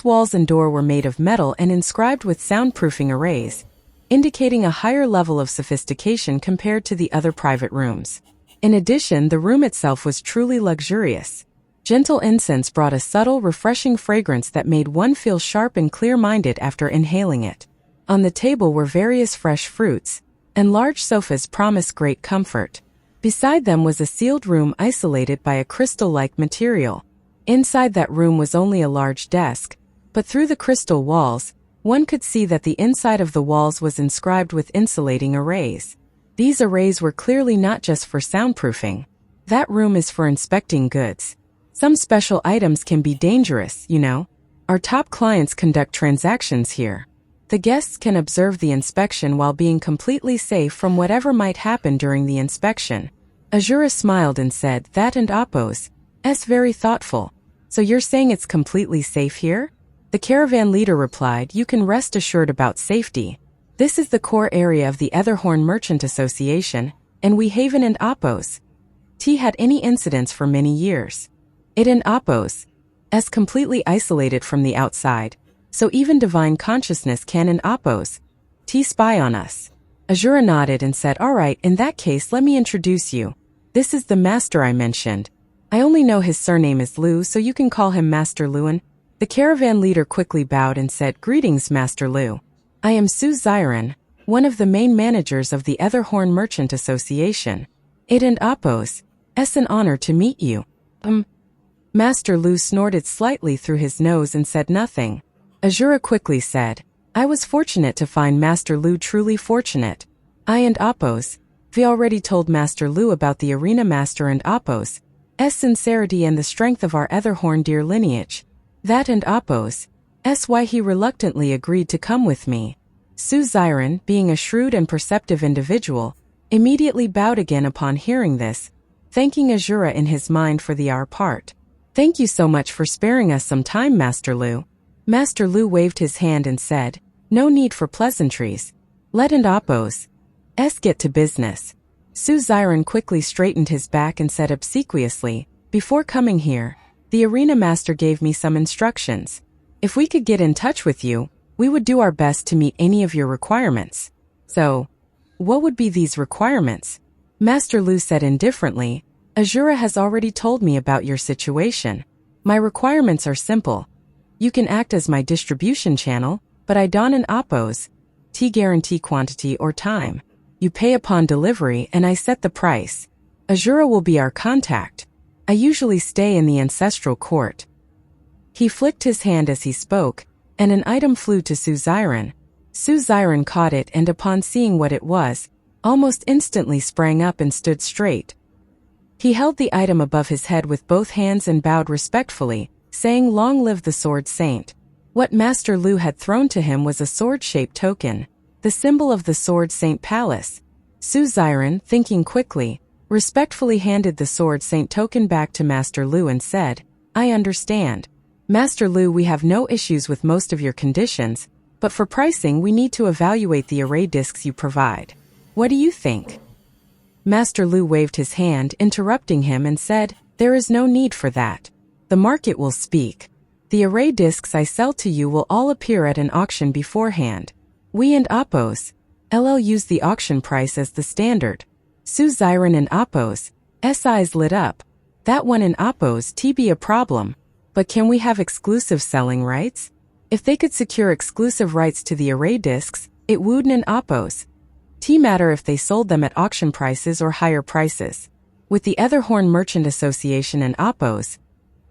walls and door were made of metal and inscribed with soundproofing arrays, indicating a higher level of sophistication compared to the other private rooms. In addition, the room itself was truly luxurious. Gentle incense brought a subtle, refreshing fragrance that made one feel sharp and clear-minded after inhaling it. On the table were various fresh fruits, and large sofas promised great comfort. Beside them was a sealed room isolated by a crystal-like material. Inside that room was only a large desk, but through the crystal walls, one could see that the inside of the walls was inscribed with insulating arrays. These arrays were clearly not just for soundproofing. That room is for inspecting goods. Some special items can be dangerous, you know. Our top clients conduct transactions here. The guests can observe the inspection while being completely safe from whatever might happen during the inspection. Azura smiled and said, "That and Appos' very thoughtful. So you're saying it's completely safe here?" The caravan leader replied, "You can rest assured about safety. This is the core area of the Etherhorn Merchant Association, and we Haven and Appos' had any incidents for many years. It and Appos' completely isolated from the outside, so even divine consciousness can and Appos' spy on us." Azura nodded and said, "All right, in that case let me introduce you. This is the master I mentioned. I only know his surname is Lu, so you can call him Master Luan." The caravan leader quickly bowed and said, "Greetings, Master Lu. I am Su Xiren, one of the main managers of the Etherhorn Merchant Association. It and Appos' an honor to meet you." Master Lu snorted slightly through his nose and said nothing. Azura quickly said, "I was fortunate to find Master Lu truly fortunate. I and Appos' already told Master Lu about the Arena Master and Appos' sincerity and the strength of our Etherhorn deer lineage. That and Appos' why he reluctantly agreed to come with me." Su Xiren, being a shrewd and perceptive individual, immediately bowed again upon hearing this, thanking Azura in his mind for the our part. "Thank you so much for sparing us some time, Master Lu." Master Lu waved his hand and said, "No need for pleasantries. Let and Appos' get to business." Su Xiren quickly straightened his back and said obsequiously, "Before coming here, the Arena Master gave me some instructions. If we could get in touch with you, we would do our best to meet any of your requirements." "So, what would be these requirements?" Master Lu said indifferently, "Azura has already told me about your situation. My requirements are simple. You can act as my distribution channel, but I don't and Appos' guarantee quantity or time. You pay upon delivery and I set the price. Azura will be our contact. I usually stay in the ancestral court." He flicked his hand as he spoke, and an item flew to Su Xiren. Su Xiren caught it and upon seeing what it was, almost instantly sprang up and stood straight. He held the item above his head with both hands and bowed respectfully, saying, "Long live the Sword Saint." What Master Lu had thrown to him was a sword-shaped token, the symbol of the Sword Saint Palace. Su Xiren, thinking quickly, respectfully handed the Sword Saint token back to Master Lu and said, "I understand. Master Lu, we have no issues with most of your conditions, but for pricing we need to evaluate the array discs you provide. What do you think?" Master Lu waved his hand, interrupting him, and said, "There is no need for that. The market will speak. The array discs I sell to you will all appear at an auction beforehand. We and Appos LL use the auction price as the standard." Su Xiren and Appos S eyes lit up. That one in Appos T be a problem. But can we have exclusive selling rights? If they could secure exclusive rights to the array discs, it wouldn't Appos T matter if they sold them at auction prices or higher prices. With the Etherhorn Merchant Association and Appos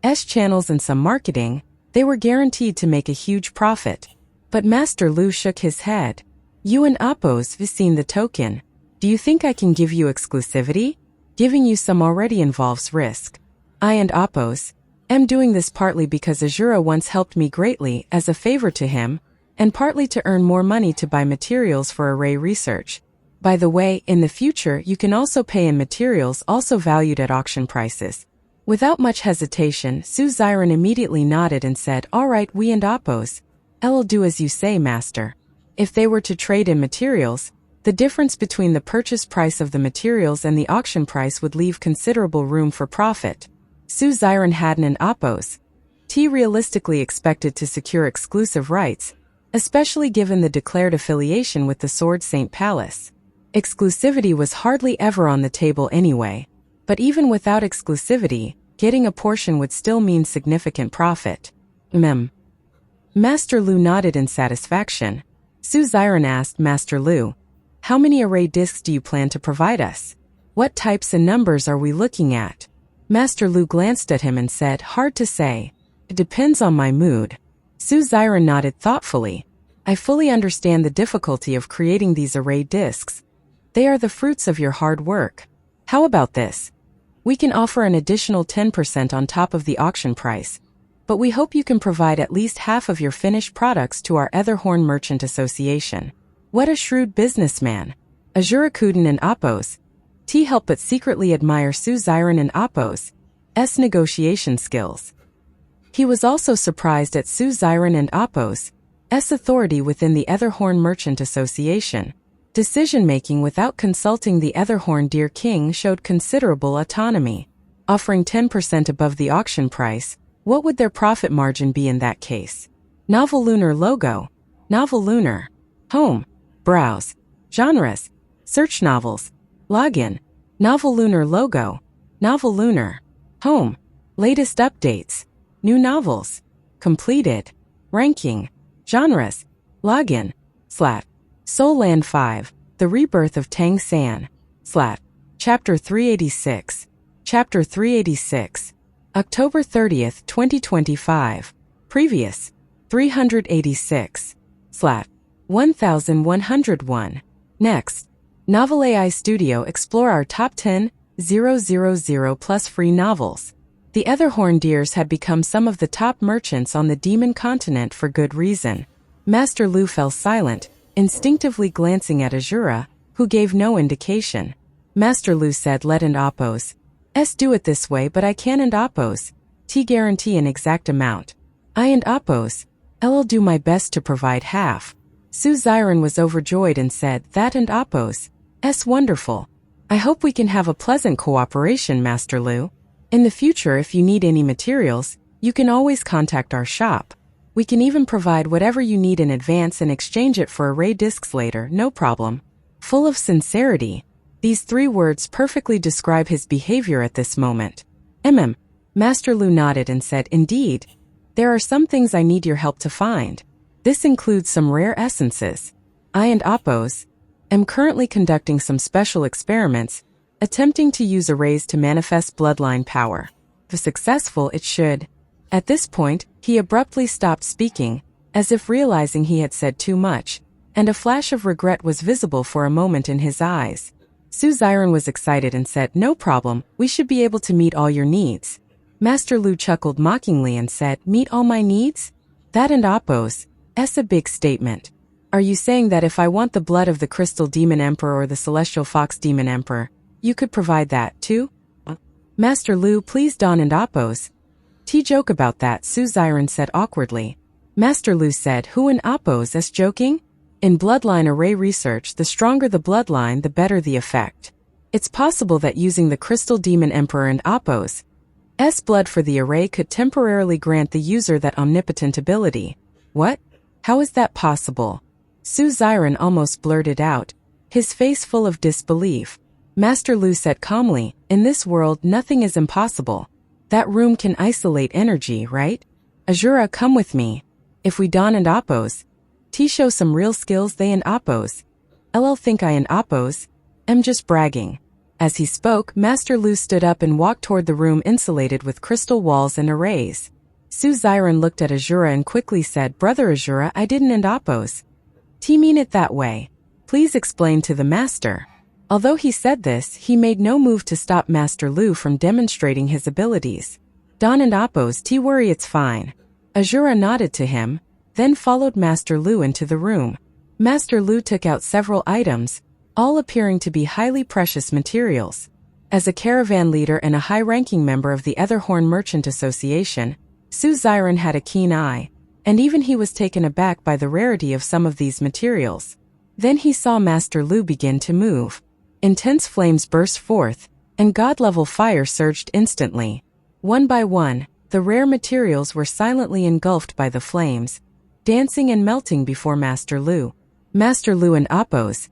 S channels and some marketing, they were guaranteed to make a huge profit. But Master Lu shook his head. "You and Appos have seen the token. Do you think I can give you exclusivity? Giving you some already involves risk. I and Appos am doing this partly because Azura once helped me greatly as a favor to him, and partly to earn more money to buy materials for array research. By the way, in the future you can also pay in materials also valued at auction prices." Without much hesitation, Su Xiren immediately nodded and said, "All right, we and Appos I'll do as you say, Master." If they were to trade in materials, the difference between the purchase price of the materials and the auction price would leave considerable room for profit. Su Xiren had an Appos T realistically expected to secure exclusive rights, especially given the declared affiliation with the Sword Saint Palace. Exclusivity was hardly ever on the table anyway, but even without exclusivity, getting a portion would still mean significant profit. Master Lu nodded in satisfaction. Su Xiren asked Master Lu, "How many array discs do you plan to provide us? What types and numbers are we looking at?" Master Lu glanced at him and said, "Hard to say. It depends on my mood." Su Xiren nodded thoughtfully. "I fully understand the difficulty of creating these array discs. They are the fruits of your hard work. How about this? We can offer an additional 10% on top of the auction price, but we hope you can provide at least half of your finished products to our Etherhorn Merchant Association." What a shrewd businessman. Azura Kuden and Appos T help but secretly admire Su Xiren and Appos S negotiation skills. He was also surprised at Su Xiren and Appos S authority within the Etherhorn Merchant Association. Decision-making without consulting the Etherhorn Deer King showed considerable autonomy. Offering 10% above the auction price, what would their profit margin be in that case? Novel Lunar logo. Novel Lunar. Home. Browse. Genres. Search novels. Login. Novel Lunar logo. Novel Lunar. Home. Latest updates. New novels. Completed. Ranking. Genres. Login. Soul Land 5. The Rebirth of Tang San. Chapter 386. Chapter 386. October 30th, 2025. Previous. 386. 1101. Next. Novel AI Studio explore our top 10,000 plus free novels. The Etherhorn Deers had become some of the top merchants on the Demon Continent for good reason. Master Lu fell silent, instinctively glancing at Azura, who gave no indication. Master Lu said, "Let and Appos S do it this way, but I can and Appos T guarantee an exact amount. I and Appos I'll do my best to provide half." Su Xiren was overjoyed and said, "That and Appos S wonderful. I hope we can have a pleasant cooperation, Master Lu. In the future, if you need any materials, you can always contact our shop. We can even provide whatever you need in advance and exchange it for array discs later, no problem." Full of sincerity, these 3 words perfectly describe his behavior at this moment. Master Lu nodded and said, "Indeed. There are some things I need your help to find. This includes some rare essences. I and Appos am currently conducting some special experiments, attempting to use arrays to manifest bloodline power. If successful, it should." At this point, he abruptly stopped speaking, as if realizing he had said too much, and a flash of regret was visible for a moment in his eyes. Su Xiren was excited and said, "No problem, we should be able to meet all your needs." Master Lu chuckled mockingly and said, "Meet all my needs? That and Appos, a big statement. Are you saying that if I want the blood of the Crystal Demon Emperor or the Celestial Fox Demon Emperor, you could provide that too? Master Lu, please Don and Appos. Joke about that, Su Xiren said awkwardly. Master Lu said, who in Appos is joking? In bloodline array research, the stronger the bloodline, the better the effect. It's possible that using the Crystal Demon Emperor and Appos' blood for the array could temporarily grant the user that omnipotent ability. What? How is that possible? Su Xiren almost blurted out, his face full of disbelief. Master Lu said calmly, in this world nothing is impossible. That room can isolate energy, right? Azura, come with me. If we don and Appos, show some real skills they and Appos. Think I and Appos? I'm just bragging. As he spoke, Master Lu stood up and walked toward the room insulated with crystal walls and arrays. Su Xiren looked at Azura and quickly said, Brother Azura, I didn't and Appos. Mean it that way. Please explain to the master. Although he said this, he made no move to stop Master Lu from demonstrating his abilities. Don and Appos, worry, it's fine. Azura nodded to him, then followed Master Lu into the room. Master Lu took out several items, all appearing to be highly precious materials. As a caravan leader and a high-ranking member of the Etherhorn Merchant Association, Su Xiren had a keen eye, and even he was taken aback by the rarity of some of these materials. Then he saw Master Lu begin to move. Intense flames burst forth, and god-level fire surged instantly. One by one, the rare materials were silently engulfed by the flames, dancing and melting before Master Lu. Master Lu and Appos'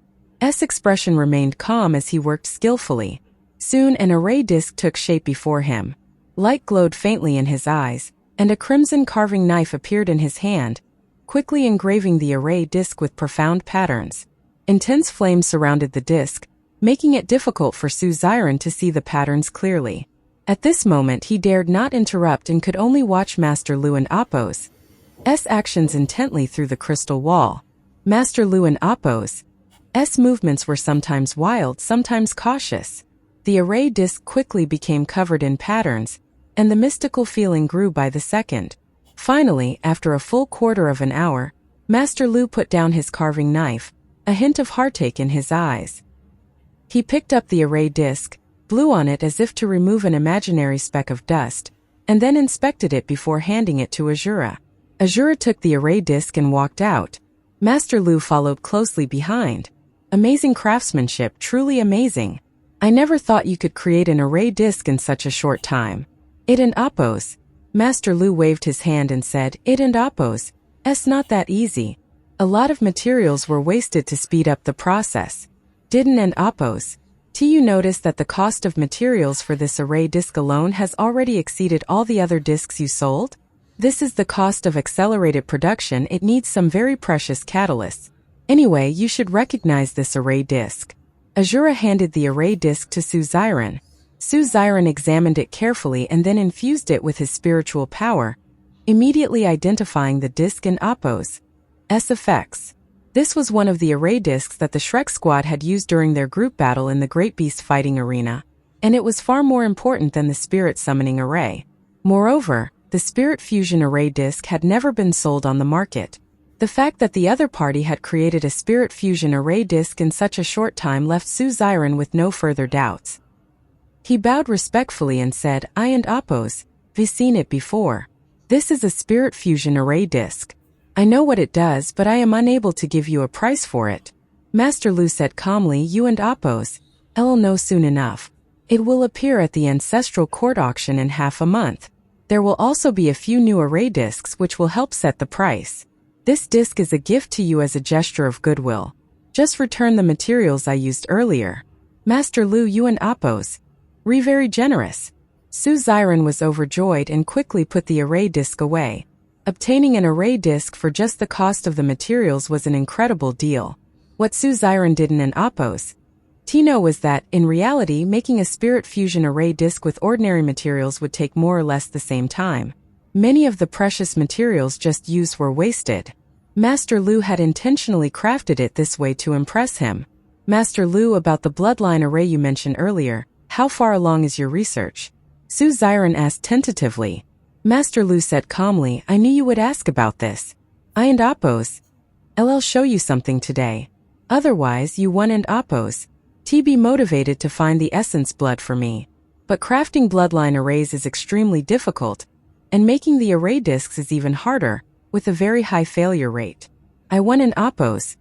expression remained calm as he worked skillfully. Soon an array disc took shape before him. Light glowed faintly in his eyes, and a crimson carving knife appeared in his hand, quickly engraving the array disc with profound patterns. Intense flames surrounded the disc, making it difficult for Su Xiren to see the patterns clearly. At this moment he dared not interrupt and could only watch Master Lu and Appos' actions intently through the crystal wall. Master Lu and Appos' movements were sometimes wild, sometimes cautious. The array disc quickly became covered in patterns, and the mystical feeling grew by the second. Finally, after a full quarter of an hour, Master Lu put down his carving knife, a hint of heartache in his eyes. He picked up the array disc, blew on it as if to remove an imaginary speck of dust, and then inspected it before handing it to Azura. Azura took the array disc and walked out. Master Lu followed closely behind. Amazing craftsmanship, truly amazing. I never thought you could create an array disc in such a short time. It and Appos. Master Lu waved his hand and said, it and Appos. Not that easy. A lot of materials were wasted to speed up the process. Didn't and Appos. You notice that the cost of materials for this array disc alone has already exceeded all the other discs you sold? This is the cost of accelerated production. It needs some very precious catalysts. Anyway, you should recognize this array disc. Azura handed the array disc to Su Xiren. Su Xiren examined it carefully and then infused it with his spiritual power, immediately identifying the disc in Appos' effects. This was one of the array discs that the Shrek squad had used during their group battle in the Great Beast fighting arena, and it was far more important than the spirit summoning array. Moreover, the spirit fusion array disc had never been sold on the market. The fact that the other party had created a spirit fusion array disc in such a short time left Su Xiren with no further doubts. He bowed respectfully and said, I and Appos, we've seen it before. This is a spirit fusion array disc. I know what it does, but I am unable to give you a price for it. Master Lu said calmly, you and Appos, I'll know soon enough. It will appear at the Ancestral Court auction in half a month. There will also be a few new array discs which will help set the price. This disc is a gift to you as a gesture of goodwill. Just return the materials I used earlier. Master Lu, you and Appos. Very generous. Su Xiren was overjoyed and quickly put the array disc away. Obtaining an array disc for just the cost of the materials was an incredible deal. What Su Xiren did in Appos' know was that, in reality, making a spirit fusion array disc with ordinary materials would take more or less the same time. Many of the precious materials just used were wasted. Master Lu had intentionally crafted it this way to impress him. Master Lu, about the bloodline array you mentioned earlier, how far along is your research? Su Xiren asked tentatively. Master Lu said calmly, I knew you would ask about this. I and Appos. I'll show you something today. Otherwise, you one and Appos. Be motivated to find the essence blood for me. But crafting bloodline arrays is extremely difficult, and making the array discs is even harder, with a very high failure rate. I won in Appos.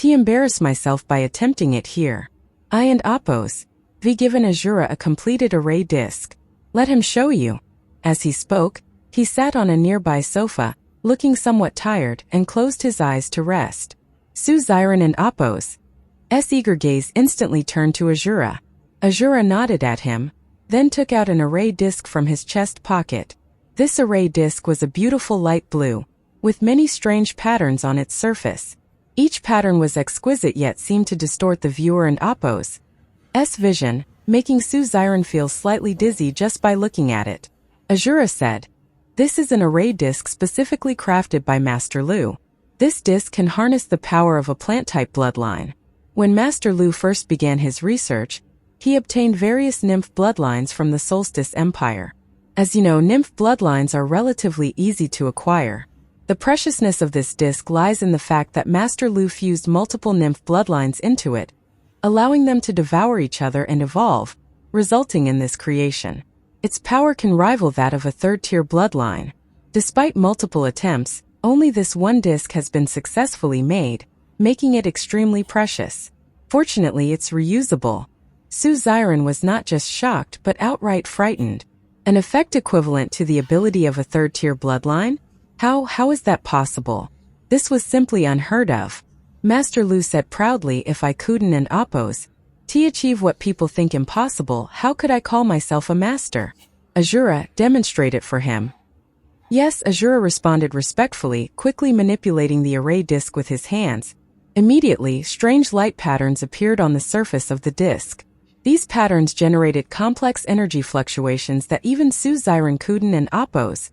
Embarrass myself by attempting it here. I and Appos. Given Azura a completed array disc. Let him show you. As he spoke, he sat on a nearby sofa, looking somewhat tired, and closed his eyes to rest. Su Xiren and Appos' eager gaze instantly turned to Azura. Azura nodded at him, then took out an array disc from his chest pocket. This array disc was a beautiful light blue, with many strange patterns on its surface. Each pattern was exquisite yet seemed to distort the viewer and Appos' vision, making Su Xiren feel slightly dizzy just by looking at it. Azura said, This is an array disc specifically crafted by Master Lu. This disc can harness the power of a plant-type bloodline. When Master Lu first began his research, he obtained various nymph bloodlines from the Solstice Empire. As you know, nymph bloodlines are relatively easy to acquire. The preciousness of this disc lies in the fact that Master Lu fused multiple nymph bloodlines into it, allowing them to devour each other and evolve, resulting in this creation. Its power can rival that of a third-tier bloodline. Despite multiple attempts, only this one disc has been successfully made, making it extremely precious. Fortunately, it's reusable. Su Xiren was not just shocked but outright frightened. An effect equivalent to the ability of a third-tier bloodline? How is that possible? This was simply unheard of. Master Lu said proudly, if I couldn't and Appos achieve what people think impossible, how could I call myself a master? Azura, demonstrate it for him. Yes, Azura responded respectfully, quickly manipulating the array disc with his hands. Immediately, strange light patterns appeared on the surface of the disc. These patterns generated complex energy fluctuations that even Su Xiren couldn't and Appos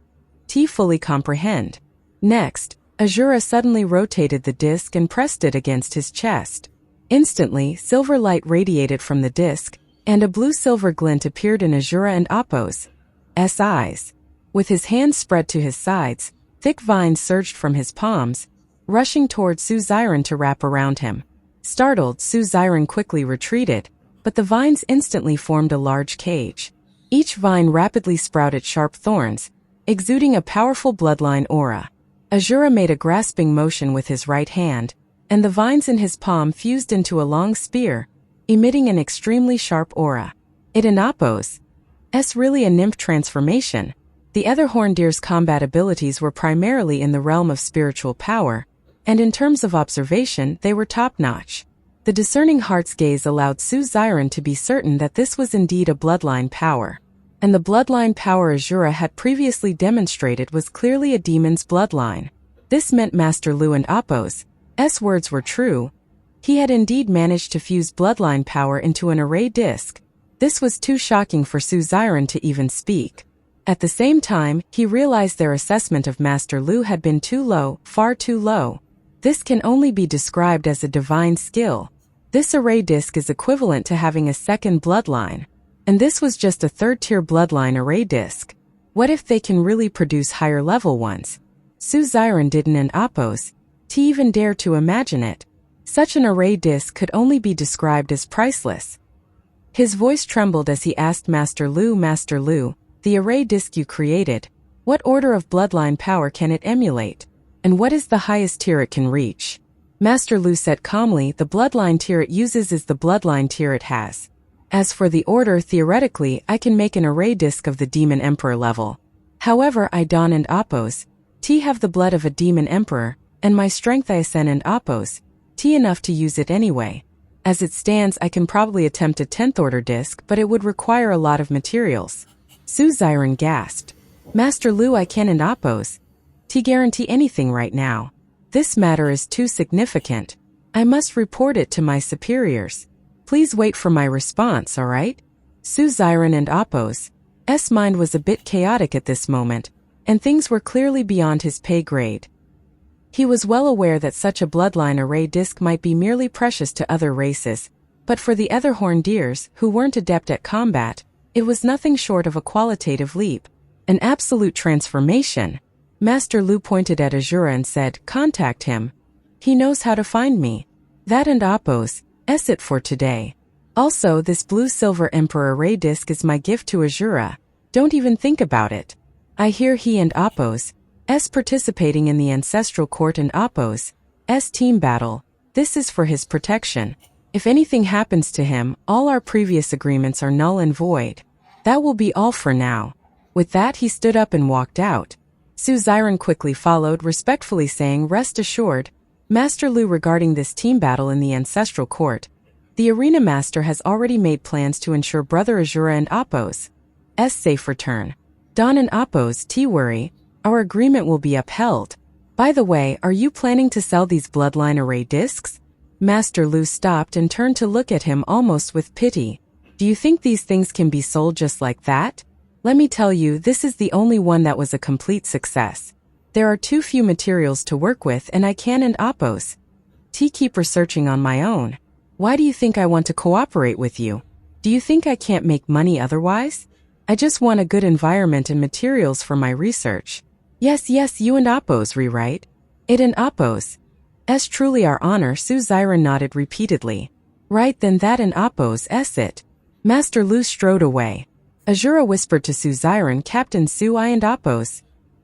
fully comprehend. Next, Azura suddenly rotated the disc and pressed it against his chest. Instantly, silver light radiated from the disc, and a blue-silver glint appeared in Azura and Appos' eyes. With his hands spread to his sides, thick vines surged from his palms, rushing toward Su Xiren to wrap around him. Startled, Su Xiren quickly retreated, but the vines instantly formed a large cage. Each vine rapidly sprouted sharp thorns, exuding a powerful bloodline aura. Azura made a grasping motion with his right hand, and the vines in his palm fused into a long spear, emitting an extremely sharp aura. It and Appos' really a nymph transformation. The other Horndeer's combat abilities were primarily in the realm of spiritual power, and in terms of observation, they were top-notch. The discerning heart's gaze allowed Su Xiren to be certain that this was indeed a bloodline power. And the bloodline power Azura had previously demonstrated was clearly a demon's bloodline. This meant Master Lu and Appos' words were true. He had indeed managed to fuse bloodline power into an array disc. This was too shocking for Su Xiren to even speak. At the same time, he realized their assessment of Master Lu had been too low, far too low. This can only be described as a divine skill. This array disc is equivalent to having a second bloodline. And this was just a third-tier bloodline array disc. What if they can really produce higher-level ones? Su Xiren didn't and Appos even dare to imagine it. Such an array disc could only be described as priceless. His voice trembled as he asked Master Lu, the array disc you created, what order of bloodline power can it emulate? And what is the highest tier it can reach? Master Lu said calmly, the bloodline tier it uses is the bloodline tier it has. As for the order, theoretically, I can make an array disc of the Demon Emperor level. However, I Don and Appos have the blood of a Demon Emperor, and my strength Isen and Appos enough to use it anyway. As it stands, I can probably attempt a 10th order disc, but it would require a lot of materials. Su Xiren gasped. Master Lu, I can and Appos guarantee anything right now. This matter is too significant. I must report it to my superiors. Please wait for my response, alright? Su Xiren and Appos' mind was a bit chaotic at this moment, and things were clearly beyond his pay grade. He was well aware that such a bloodline array disc might be merely precious to other races, but for the other Horndeers, who weren't adept at combat, it was nothing short of a qualitative leap. An absolute transformation. Master Lu pointed at Azura and said, "Contact him. He knows how to find me. That and Appos, it for today. Also, this blue-silver Emperor Ray disc is my gift to Azura. Don't even think about it. I hear he and Appos, participating in the Ancestral Court and Appos, team battle. This is for his protection. If anything happens to him, all our previous agreements are null and void. That will be all for now." With that, he stood up and walked out. Su Xiren quickly followed, respectfully saying, "Rest assured, Master Lu, regarding this team battle in the Ancestral Court, the Arena Master has already made plans to ensure Brother Azura and Appos' safe return. Don and Appos, worry, our agreement will be upheld. By the way, are you planning to sell these bloodline array discs?" Master Lu stopped and turned to look at him almost with pity. "Do you think these things can be sold just like that? Let me tell you, this is the only one that was a complete success. There are too few materials to work with, and I can and Appos keep researching on my own. Why do you think I want to cooperate with you? Do you think I can't make money otherwise? I just want a good environment and materials for my research." Yes, you and Appos rewrite. It and Appos. Truly our honor, Su Xiren nodded repeatedly. Right then, that and Appos it. Master Lu strode away. Azura whispered to Su Xiren, "Captain Su, I and Appos,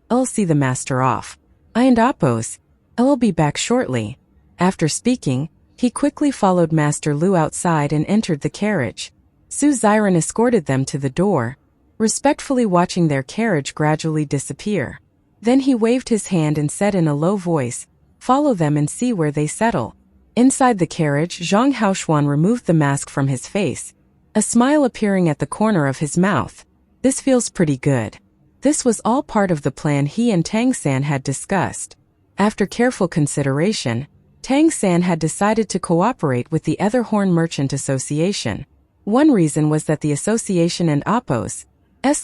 I'll see the master off. I and Appos, I'll be back shortly." After speaking, he quickly followed Master Lu outside and entered the carriage. Su Xiren escorted them to the door, respectfully watching their carriage gradually disappear. Then he waved his hand and said in a low voice, "Follow them and see where they settle." Inside the carriage, Zhang Haoshuan removed the mask from his face, a smile appearing at the corner of his mouth. "This feels pretty good." This was all part of the plan he and Tang San had discussed. After careful consideration, Tang San had decided to cooperate with the Etherhorn Merchant Association. One reason was that the association and Appos'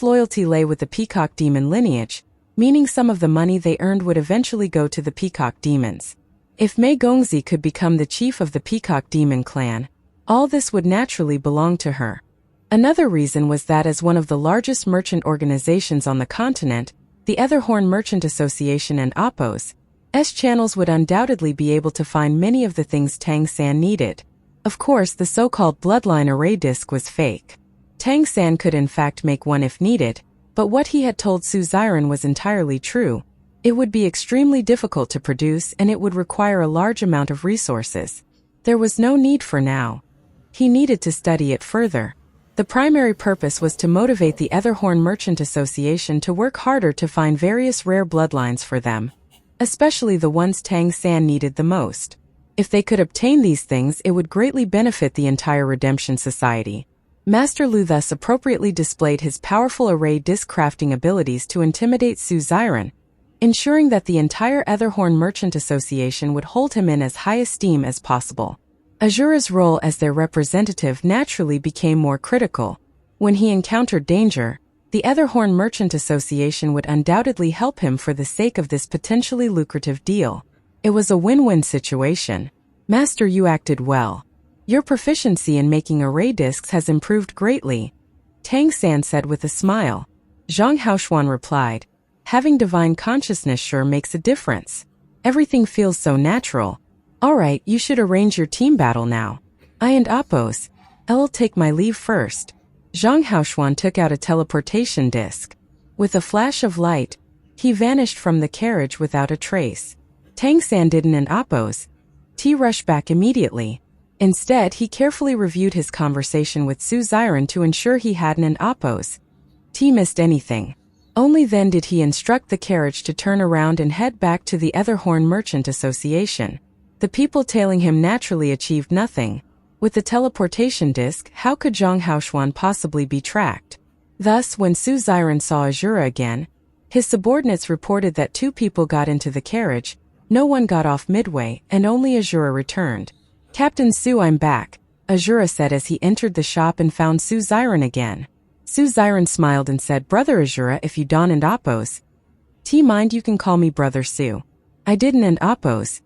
loyalty lay with the Peacock Demon lineage, meaning some of the money they earned would eventually go to the Peacock Demons. If Mei Gongzi could become the chief of the Peacock Demon clan, all this would naturally belong to her. Another reason was that as one of the largest merchant organizations on the continent, the Etherhorn Merchant Association and Appos' channels would undoubtedly be able to find many of the things Tang San needed. Of course, the so-called bloodline array disc was fake. Tang San could in fact make one if needed, but what he had told Su Xiren was entirely true. It would be extremely difficult to produce, and it would require a large amount of resources. There was no need for now. He needed to study it further. The primary purpose was to motivate the Etherhorn Merchant Association to work harder to find various rare bloodlines for them, especially the ones Tang San needed the most. If they could obtain these things, it would greatly benefit the entire Redemption Society. Master Lu thus appropriately displayed his powerful array disc crafting abilities to intimidate Su Xiren, ensuring that the entire Etherhorn Merchant Association would hold him in as high esteem as possible. Azura's role as their representative naturally became more critical. When he encountered danger, the Etherhorn Merchant Association would undoubtedly help him for the sake of this potentially lucrative deal. It was a win-win situation. "Master, you acted well. Your proficiency in making array discs has improved greatly," Tang San said with a smile. Zhang Haoshuan replied, "Having divine consciousness sure makes a difference. Everything feels so natural. All right, you should arrange your team battle now. I and Appos, I'll take my leave first." Zhang Haoshuan took out a teleportation disc. With a flash of light, he vanished from the carriage without a trace. Tang San didn't and Appos rushed back immediately. Instead, he carefully reviewed his conversation with Su Xiren to ensure he hadn't and Appos missed anything. Only then did he instruct the carriage to turn around and head back to the Etherhorn Merchant Association. The people tailing him naturally achieved nothing. With the teleportation disc, how could Zhang Haoshuan possibly be tracked? Thus, when Su Xiren saw Azura again, his subordinates reported that 2 people got into the carriage, no one got off midway, and only Azura returned. "Captain Su, I'm back," Azura said as he entered the shop and found Su Xiren again. Su Xiren smiled and said, "Brother Azura, if you don and Appos, mind you can call me Brother Su. I didn't and Appos,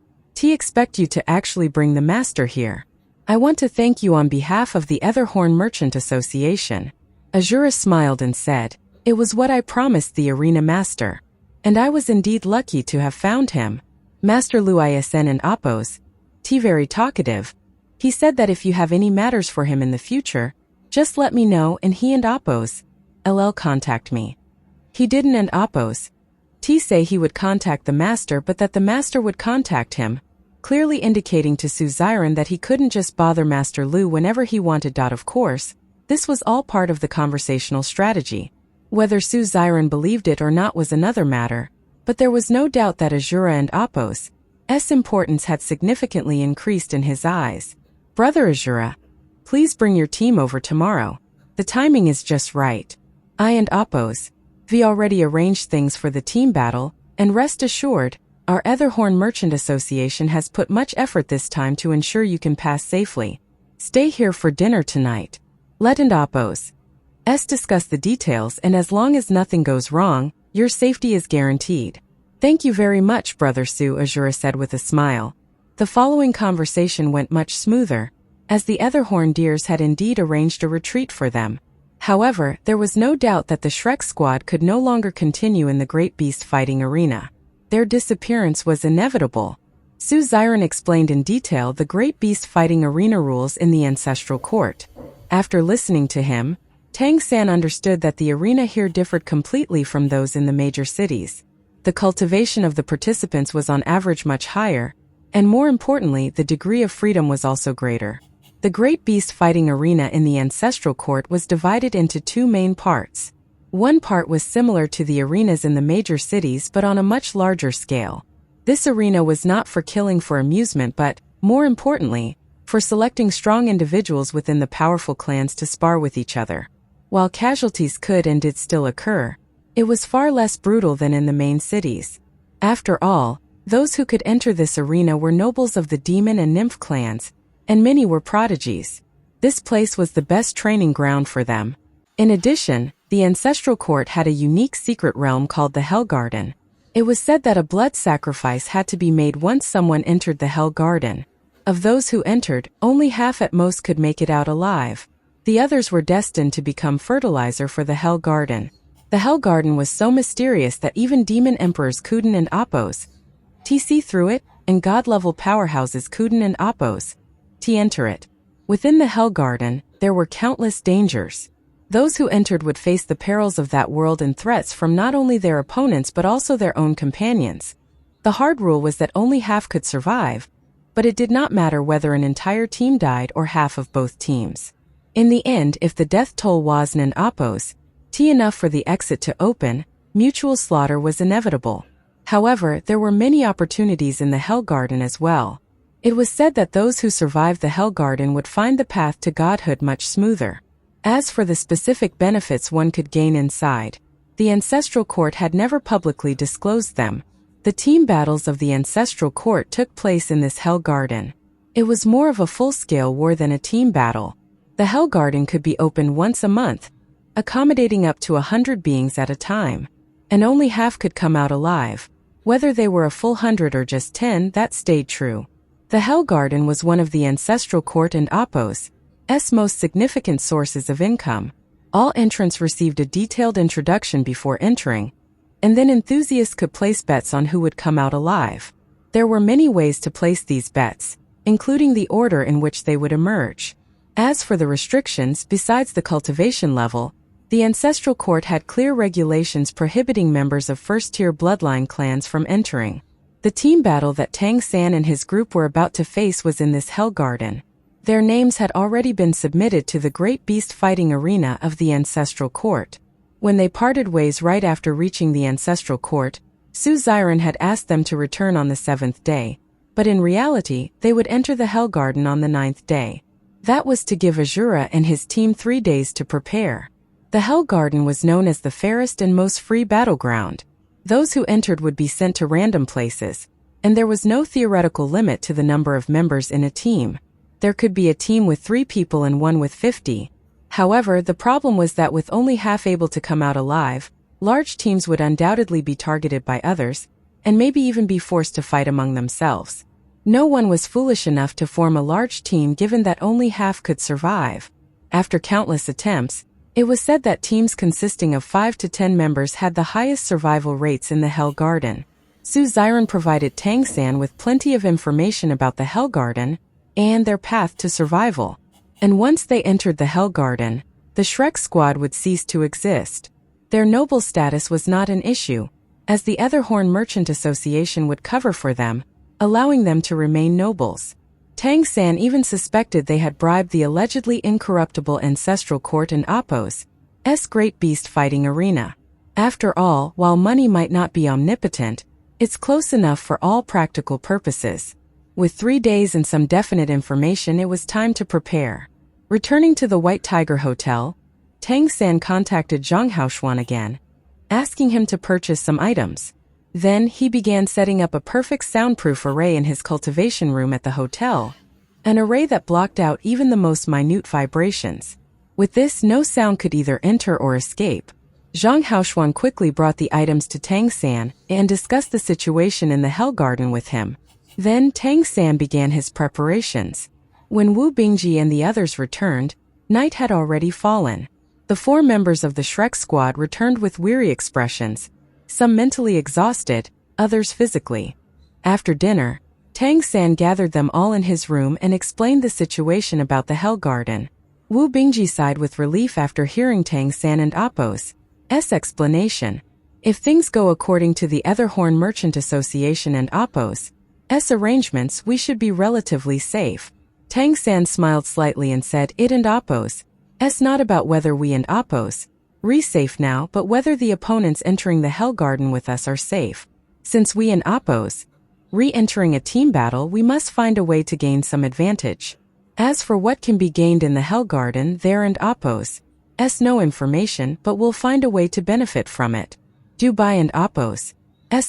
expect you to actually bring the master here. I want to thank you on behalf of the Etherhorn Merchant Association." Azura smiled and said, It was what I promised the arena master. And I was indeed lucky to have found him. Master Lu Isen and Appos. T very talkative. He said that if you have any matters for him in the future, just let me know and he and Appos LL contact me. He didn't and Appos T say he would contact the master but that the master would contact him, clearly indicating to Su Xiren that he couldn't just bother Master Lu whenever he wanted. Of course, this was all part of the conversational strategy. Whether Su Xiren believed it or not was another matter, but there was no doubt that Azura and Appos' importance had significantly increased in his eyes. Brother Azura, please bring your team over tomorrow. The timing is just right. I and Appos, we already arranged things for the team battle, and rest assured, our Etherhorn Merchant Association has put much effort this time to ensure you can pass safely. Stay here for dinner tonight. Let and Appos discuss the details, and as long as nothing goes wrong, your safety is guaranteed. Thank you very much, Brother Su, Azura said with a smile. The following conversation went much smoother, as the Etherhorn Deers had indeed arranged a retreat for them. However, there was no doubt that the Shrek squad could no longer continue in the Great Beast fighting arena. Their disappearance was inevitable. Su Xiren explained in detail the Great Beast fighting arena rules in the Ancestral Court. After listening to him, Tang San understood that the arena here differed completely from those in the major cities. The cultivation of the participants was on average much higher, and more importantly, the degree of freedom was also greater. The Great Beast fighting arena in the Ancestral Court was divided into two main parts. One part was similar to the arenas in the major cities but on a much larger scale. This arena was not for killing for amusement but, more importantly, for selecting strong individuals within the powerful clans to spar with each other. While casualties could and did still occur, it was far less brutal than in the main cities. After all, those who could enter this arena were nobles of the demon and nymph clans, and many were prodigies. This place was the best training ground for them. In addition, the Ancestral Court had a unique secret realm called the Hell Garden. It was said that a blood sacrifice had to be made once someone entered the Hell Garden. Of those who entered, only half at most could make it out alive. The others were destined to become fertilizer for the Hell Garden. The Hell Garden was so mysterious that even demon emperors Kuden and Appos see through it, and god-level powerhouses Kuden and Appos enter it. Within the Hell Garden, there were countless dangers. Those who entered would face the perils of that world and threats from not only their opponents but also their own companions. The hard rule was that only half could survive, but it did not matter whether an entire team died or half of both teams. In the end, if the death toll was an Appos enough for the exit to open, mutual slaughter was inevitable. However, there were many opportunities in the Hell Garden as well. It was said that those who survived the Hell Garden would find the path to godhood much smoother. As for the specific benefits one could gain inside, the Ancestral Court had never publicly disclosed them. The team battles of the Ancestral Court took place in this Hell Garden. It was more of a full-scale war than a team battle. The Hell Garden could be opened once a month, accommodating up to 100 beings at a time, and only half could come out alive. Whether they were a full 100 or just 10, that stayed true. The Hell Garden was one of the Ancestral Court and Appos' most significant sources of income. All entrants received a detailed introduction before entering, and then enthusiasts could place bets on who would come out alive. There were many ways to place these bets, including the order in which they would emerge. As for the restrictions, besides the cultivation level, the Ancestral Court had clear regulations prohibiting members of first-tier bloodline clans from entering. The team battle that Tang San and his group were about to face was in this Hell Garden. Their names had already been submitted to the Great Beast fighting arena of the Ancestral Court. When they parted ways right after reaching the Ancestral Court, Su Xiren had asked them to return on the 7th day, but in reality, they would enter the Hell Garden on the 9th day. That was to give Azura and his team 3 days to prepare. The Hell Garden was known as the fairest and most free battleground. Those who entered would be sent to random places, and there was no theoretical limit to the number of members in a team. There could be a team with 3 people and one with 50. However, the problem was that with only half able to come out alive, large teams would undoubtedly be targeted by others, and maybe even be forced to fight among themselves. No one was foolish enough to form a large team given that only half could survive. After countless attempts, It was said that teams consisting of 5 to 10 members had the highest survival rates in the Hell Garden. Su Xiren provided Tang San with plenty of information about the Hell Garden and their path to survival. And once they entered the Hell Garden, the Shrek squad would cease to exist. Their noble status was not an issue, as the Etherhorn Merchant Association would cover for them, allowing them to remain nobles. Tang San even suspected they had bribed the allegedly incorruptible ancestral court in Appo's great beast fighting arena. After all, while money might not be omnipotent, it's close enough for all practical purposes. With 3 days and some definite information, it was time to prepare. Returning to the White Tiger Hotel, Tang San contacted Zhang Haoxuan again, asking him to purchase some items. Then he began setting up a perfect soundproof array in his cultivation room at the hotel, an array that blocked out even the most minute vibrations. With this, no sound could either enter or escape. Zhang Haoxuan quickly brought the items to Tang San and discussed the situation in the Hell Garden with him. Then Tang San began his preparations. When Wu Bingji and the others returned, night had already fallen. The 4 members of the Shrek squad returned with weary expressions, some mentally exhausted, others physically. After dinner, Tang San gathered them all in his room and explained the situation about the Hell Garden. Wu Bingji sighed with relief after hearing Tang San and Appo's explanation. If things go according to the Etherhorn Merchant Association and Appo's arrangements, we should be relatively safe. Tang San smiled slightly and said, "It and Appo's not about whether we and Appo's safe now, but whether the opponents entering the Hell Garden with us are safe. Since we and Appo's re-entering a team battle, we must find a way to gain some advantage. As for what can be gained in the Hell Garden, there and Appo's no information, but we'll find a way to benefit from it." Dubai and Appo's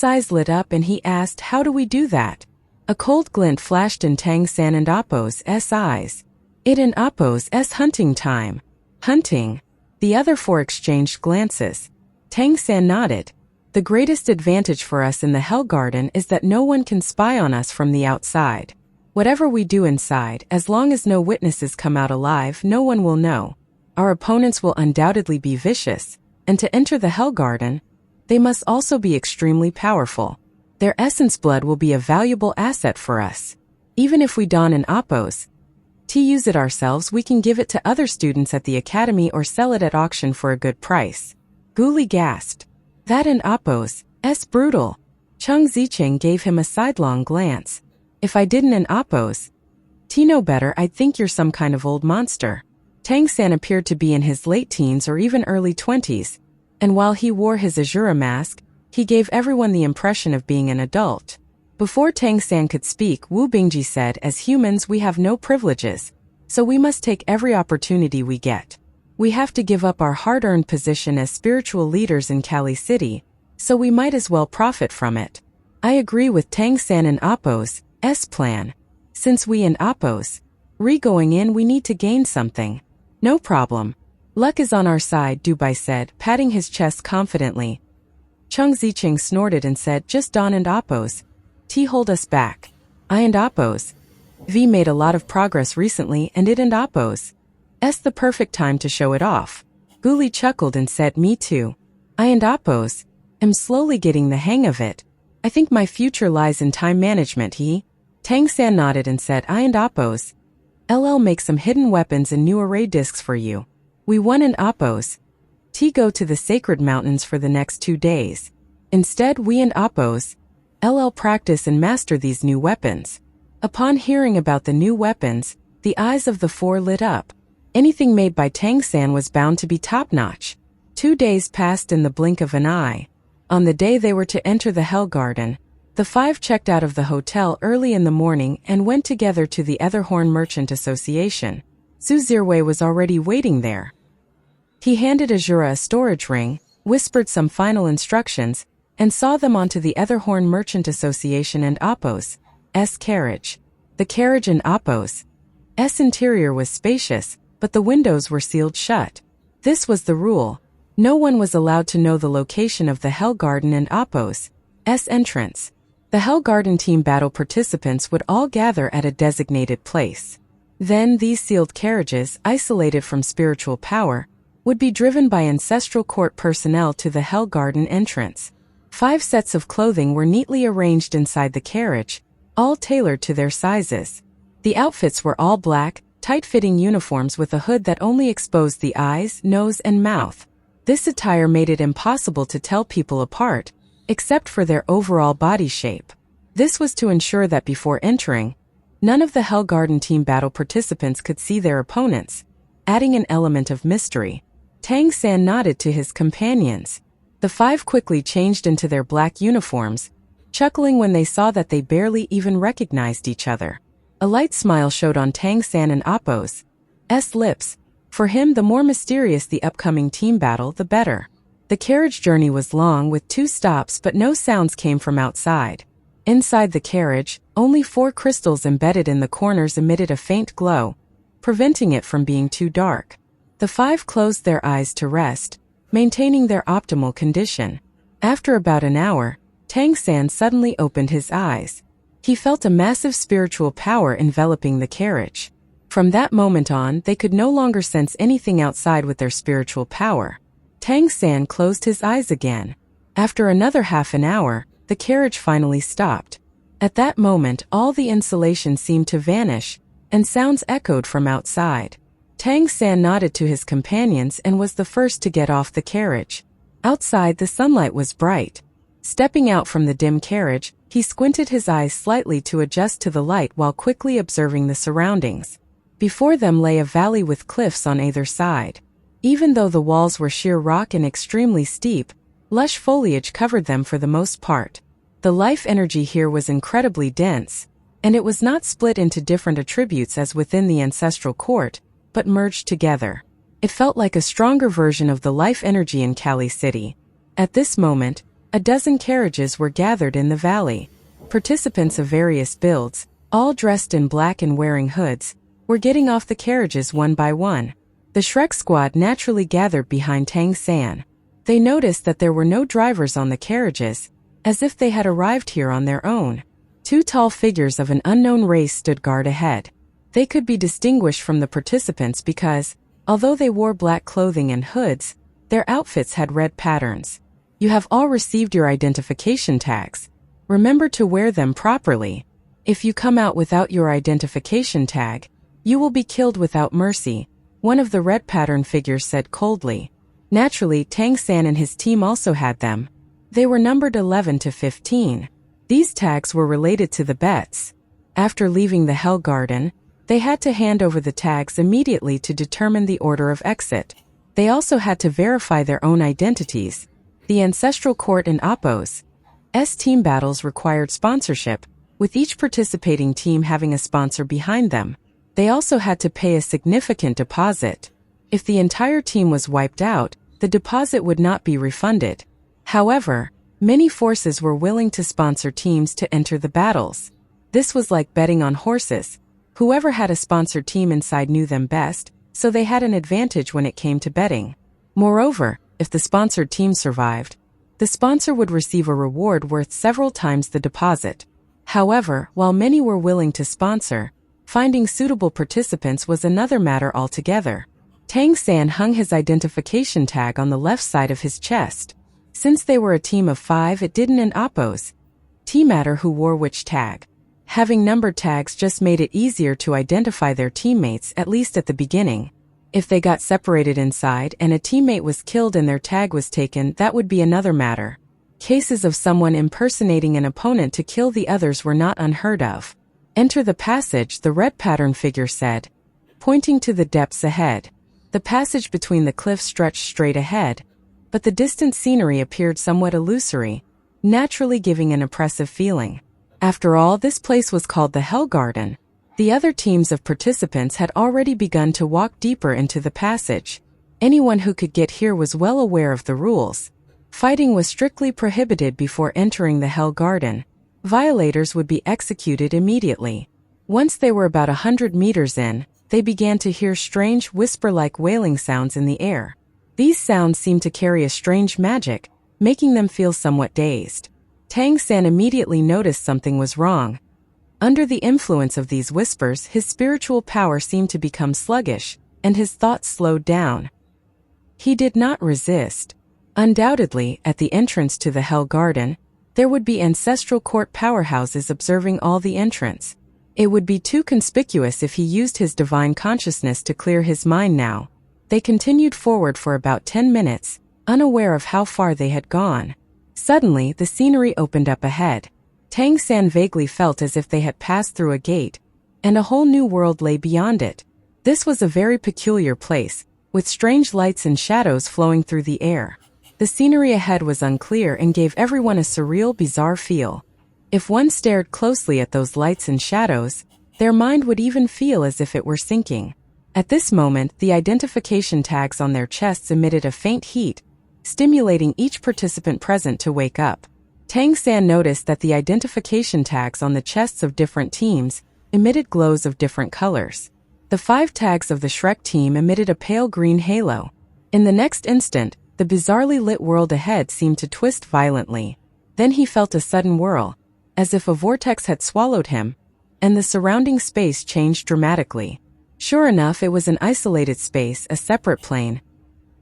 eyes lit up and he asked, "How do we do that?" A cold glint flashed in Tang San and Appo's eyes. "It and Appo's hunting time." "Hunting?" The other 4 exchanged glances. Tang San nodded. "The greatest advantage for us in the Hell Garden is that no one can spy on us from the outside. Whatever we do inside, as long as no witnesses come out alive, no one will know. Our opponents will undoubtedly be vicious, and to enter the Hell Garden, they must also be extremely powerful. Their essence blood will be a valuable asset for us. Even if we don an Appo's use it ourselves, we can give it to other students at the academy or sell it at auction for a good price." Guli gasped. "That and Appo's brutal." Cheng Zicheng gave him a sidelong glance. "If I didn't an Appo's know better, I'd think you're some kind of old monster." Tang San appeared to be in his late teens or even early 20s, and while he wore his Azura mask, he gave everyone the impression of being an adult. Before Tang San could speak, Wu Bingji said, "As humans, we have no privileges, so we must take every opportunity we get. We have to give up our hard-earned position as spiritual leaders in Kali City, so we might as well profit from it." I agree with Tang San and Appo's plan. Since we and Appo's going in, we need to gain something. "No problem. Luck is on our side," Dubai said, patting his chest confidently. Cheng Zicheng snorted and said, "Just don and Appo's hold us back. I and Appo's made a lot of progress recently, and it and Appo's the perfect time to show it off." Guli chuckled and said, "Me too. I and Appo's am slowly getting the hang of it. I think my future lies in time management." Tang San nodded and said, "I and Appo's LL make some hidden weapons and new array discs for you. We won and Appo's go to the Sacred Mountains for the next 2 days. Instead, we and Appo's LL practice and master these new weapons." Upon hearing about the new weapons, the eyes of the 4 lit up. Anything made by Tang San was bound to be top-notch. 2 days passed in the blink of an eye. On the day they were to enter the Hell Garden, the 5 checked out of the hotel early in the morning and went together to the Etherhorn Merchant Association. Su Zirwei was already waiting there. He handed Azura a storage ring, whispered some final instructions, and saw them onto the Etherhorn Merchant Association and Appo's carriage. The carriage in Appo's interior was spacious, but the windows were sealed shut. This was the rule. No one was allowed to know the location of the Hell Garden and Appo's entrance. The Hell Garden team battle participants would all gather at a designated place. Then these sealed carriages, isolated from spiritual power, would be driven by ancestral court personnel to the Hell Garden entrance. 5 sets of clothing were neatly arranged inside the carriage, all tailored to their sizes. The outfits were all black, tight-fitting uniforms with a hood that only exposed the eyes, nose, and mouth. This attire made it impossible to tell people apart, except for their overall body shape. This was to ensure that before entering, none of the Hell Garden team battle participants could see their opponents, adding an element of mystery. Tang San nodded to his companions. The 5 quickly changed into their black uniforms, chuckling when they saw that they barely even recognized each other. A light smile showed on Tang San and Appo's lips. For him, the more mysterious the upcoming team battle, the better. The carriage journey was long with 2 stops, but no sounds came from outside. Inside the carriage, only 4 crystals embedded in the corners emitted a faint glow, preventing it from being too dark. The 5 closed their eyes to rest, maintaining their optimal condition. After about an hour, Tang San suddenly opened his eyes. He felt a massive spiritual power enveloping the carriage. From that moment on, they could no longer sense anything outside with their spiritual power. Tang San closed his eyes again. After another half an hour, the carriage finally stopped. At that moment, all the insulation seemed to vanish, and sounds echoed from outside. Tang San nodded to his companions and was the first to get off the carriage. Outside, the sunlight was bright. Stepping out from the dim carriage, he squinted his eyes slightly to adjust to the light while quickly observing the surroundings. Before them lay a valley with cliffs on either side. Even though the walls were sheer rock and extremely steep, lush foliage covered them for the most part. The life energy here was incredibly dense, and it was not split into different attributes as within the ancestral court, but merged together. It felt like a stronger version of the life energy in Kali City. At this moment, a dozen carriages were gathered in the valley. Participants of various builds, all dressed in black and wearing hoods, were getting off the carriages one by one. The Shrek squad naturally gathered behind Tang San. They noticed that there were no drivers on the carriages, as if they had arrived here on their own. 2 tall figures of an unknown race stood guard ahead. They could be distinguished from the participants because, although they wore black clothing and hoods, their outfits had red patterns. You have all received your identification tags. Remember to wear them properly. If you come out without your identification tag, you will be killed without mercy, one of the red pattern figures said coldly. Naturally, Tang San and his team also had them. They were numbered 11 to 15. These tags were related to the bets. After leaving the Hell Garden, they had to hand over the tags immediately to determine the order of exit. They also had to verify their own identities. The Ancestral Court and Appo's team battles required sponsorship, with each participating team having a sponsor behind them. They also had to pay a significant deposit. If the entire team was wiped out, the deposit would not be refunded. However, many forces were willing to sponsor teams to enter the battles. This was like betting on horses. Whoever had a sponsored team inside knew them best, so they had an advantage when it came to betting. Moreover, if the sponsored team survived, the sponsor would receive a reward worth several times the deposit. However, while many were willing to sponsor, finding suitable participants was another matter altogether. Tang San hung his identification tag on the left side of his chest. Since they were a team of 5, it didn't and Appo's team matter who wore which tag. Having numbered tags just made it easier to identify their teammates, at least at the beginning. If they got separated inside and a teammate was killed and their tag was taken, that would be another matter. Cases of someone impersonating an opponent to kill the others were not unheard of. Enter the passage, the red pattern figure said, pointing to the depths ahead. The passage between the cliffs stretched straight ahead, but the distant scenery appeared somewhat illusory, naturally giving an oppressive feeling. After all, this place was called the Hell Garden. The other teams of participants had already begun to walk deeper into the passage. Anyone who could get here was well aware of the rules. Fighting was strictly prohibited before entering the Hell Garden. Violators would be executed immediately. Once they were about 100 meters in, they began to hear strange whisper-like wailing sounds in the air. These sounds seemed to carry a strange magic, making them feel somewhat dazed. Tang San immediately noticed something was wrong. Under the influence of these whispers, his spiritual power seemed to become sluggish, and his thoughts slowed down. He did not resist. Undoubtedly, at the entrance to the Hell Garden, there would be ancestral court powerhouses observing all the entrance. It would be too conspicuous if he used his divine consciousness to clear his mind now. They continued forward for about 10 minutes, unaware of how far they had gone. Suddenly, the scenery opened up ahead. Tang San vaguely felt as if they had passed through a gate, and a whole new world lay beyond it. This was a very peculiar place, with strange lights and shadows flowing through the air. The scenery ahead was unclear and gave everyone a surreal, bizarre feel. If one stared closely at those lights and shadows, their mind would even feel as if it were sinking. At this moment, the identification tags on their chests emitted a faint heat, stimulating each participant present to wake up. Tang San noticed that the identification tags on the chests of different teams emitted glows of different colors. The 5 tags of the Shrek team emitted a pale green halo. In the next instant, the bizarrely lit world ahead seemed to twist violently. Then he felt a sudden whirl, as if a vortex had swallowed him, and the surrounding space changed dramatically. Sure enough, it was an isolated space, a separate plane.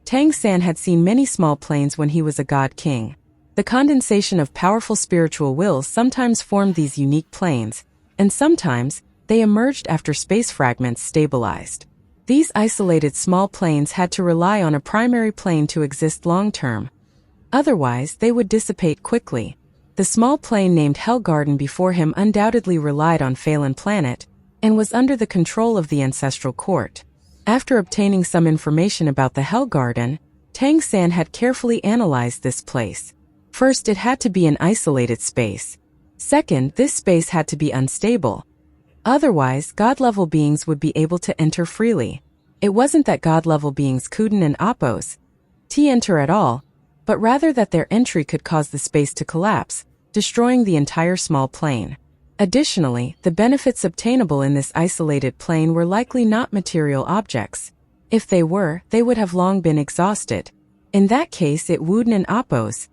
Tang San had seen many small planes when he was a god king. The condensation of powerful spiritual wills sometimes formed these unique planes, and sometimes they emerged after space fragments stabilized. These isolated small planes had to rely on a primary plane to exist long-term. Otherwise, they would dissipate quickly. The small plane named Hell Garden before him undoubtedly relied on Phelan Planet, and was under the control of the Ancestral Court. After obtaining some information about the Hell Garden, Tang San had carefully analyzed this place. First, it had to be an isolated space. Second, this space had to be unstable. Otherwise, God-level beings would be able to enter freely. It wasn't that God-level beings couldn't and oppose to enter at all, but rather that their entry could cause the space to collapse, destroying the entire small plane. Additionally, the benefits obtainable in this isolated plane were likely not material objects. If they were, they would have long been exhausted. In that case, it wouldn't and oppose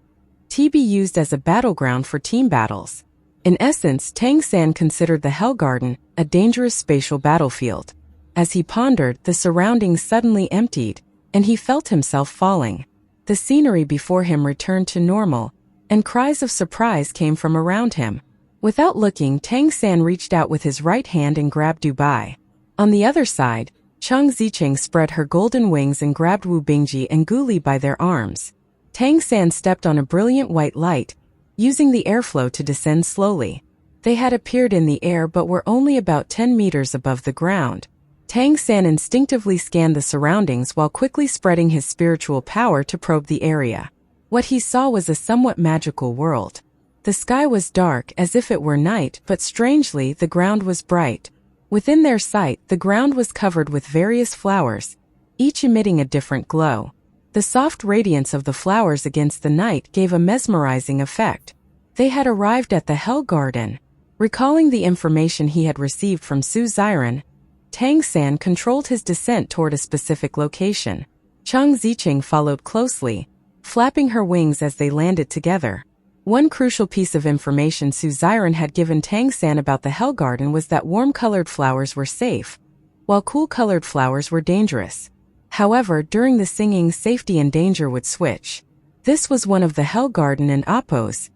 to be used as a battleground for team battles. In essence, Tang San considered the Hell Garden a dangerous spatial battlefield. As he pondered, the surroundings suddenly emptied, and he felt himself falling. The scenery before him returned to normal, and cries of surprise came from around him. Without looking, Tang San reached out with his right hand and grabbed Dubai. On the other side, Chang Ziqing spread her golden wings and grabbed Wu Bingji and Guli by their arms. Tang San stepped on a brilliant white light, using the airflow to descend slowly. They had appeared in the air but were only about 10 meters above the ground. Tang San instinctively scanned the surroundings while quickly spreading his spiritual power to probe the area. What he saw was a somewhat magical world. The sky was dark as if it were night, but strangely, the ground was bright. Within their sight, the ground was covered with various flowers, each emitting a different glow. The soft radiance of the flowers against the night gave a mesmerizing effect. They had arrived at the Hell Garden. Recalling the information he had received from Su Xiren, Tang San controlled his descent toward a specific location. Chang Ziqing followed closely, flapping her wings as they landed together. One crucial piece of information Su Xiren had given Tang San about the Hell Garden was that warm-colored flowers were safe, while cool-colored flowers were dangerous. However, during the singing, safety and danger would switch. This was one of the Hell Garden and Appo's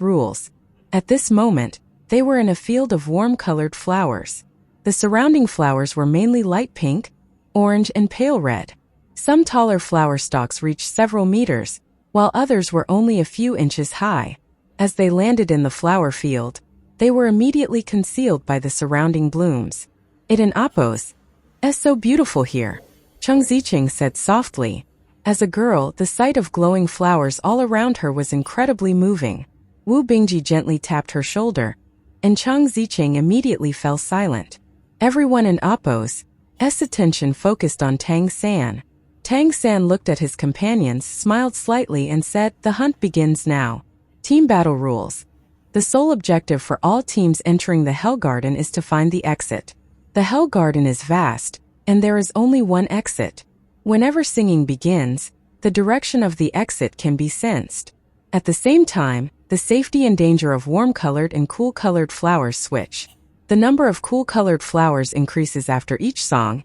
rules. At this moment, they were in a field of warm-colored flowers. The surrounding flowers were mainly light pink, orange, and pale red. Some taller flower stalks reached several meters, while others were only a few inches high. As they landed in the flower field, they were immediately concealed by the surrounding blooms. "It and Appo's so beautiful here," Chang Ziqing said softly. As a girl, the sight of glowing flowers all around her was incredibly moving. Wu Bingji gently tapped her shoulder, and Chang Ziqing immediately fell silent. Everyone in Appo's attention focused on Tang San. Tang San looked at his companions, smiled slightly and said, "The hunt begins now. Team battle rules. The sole objective for all teams entering the Hell Garden is to find the exit. The Hell Garden is vast, and there is only one exit. Whenever singing begins, the direction of the exit can be sensed. At the same time, the safety and danger of warm-colored and cool-colored flowers switch. The number of cool-colored flowers increases after each song,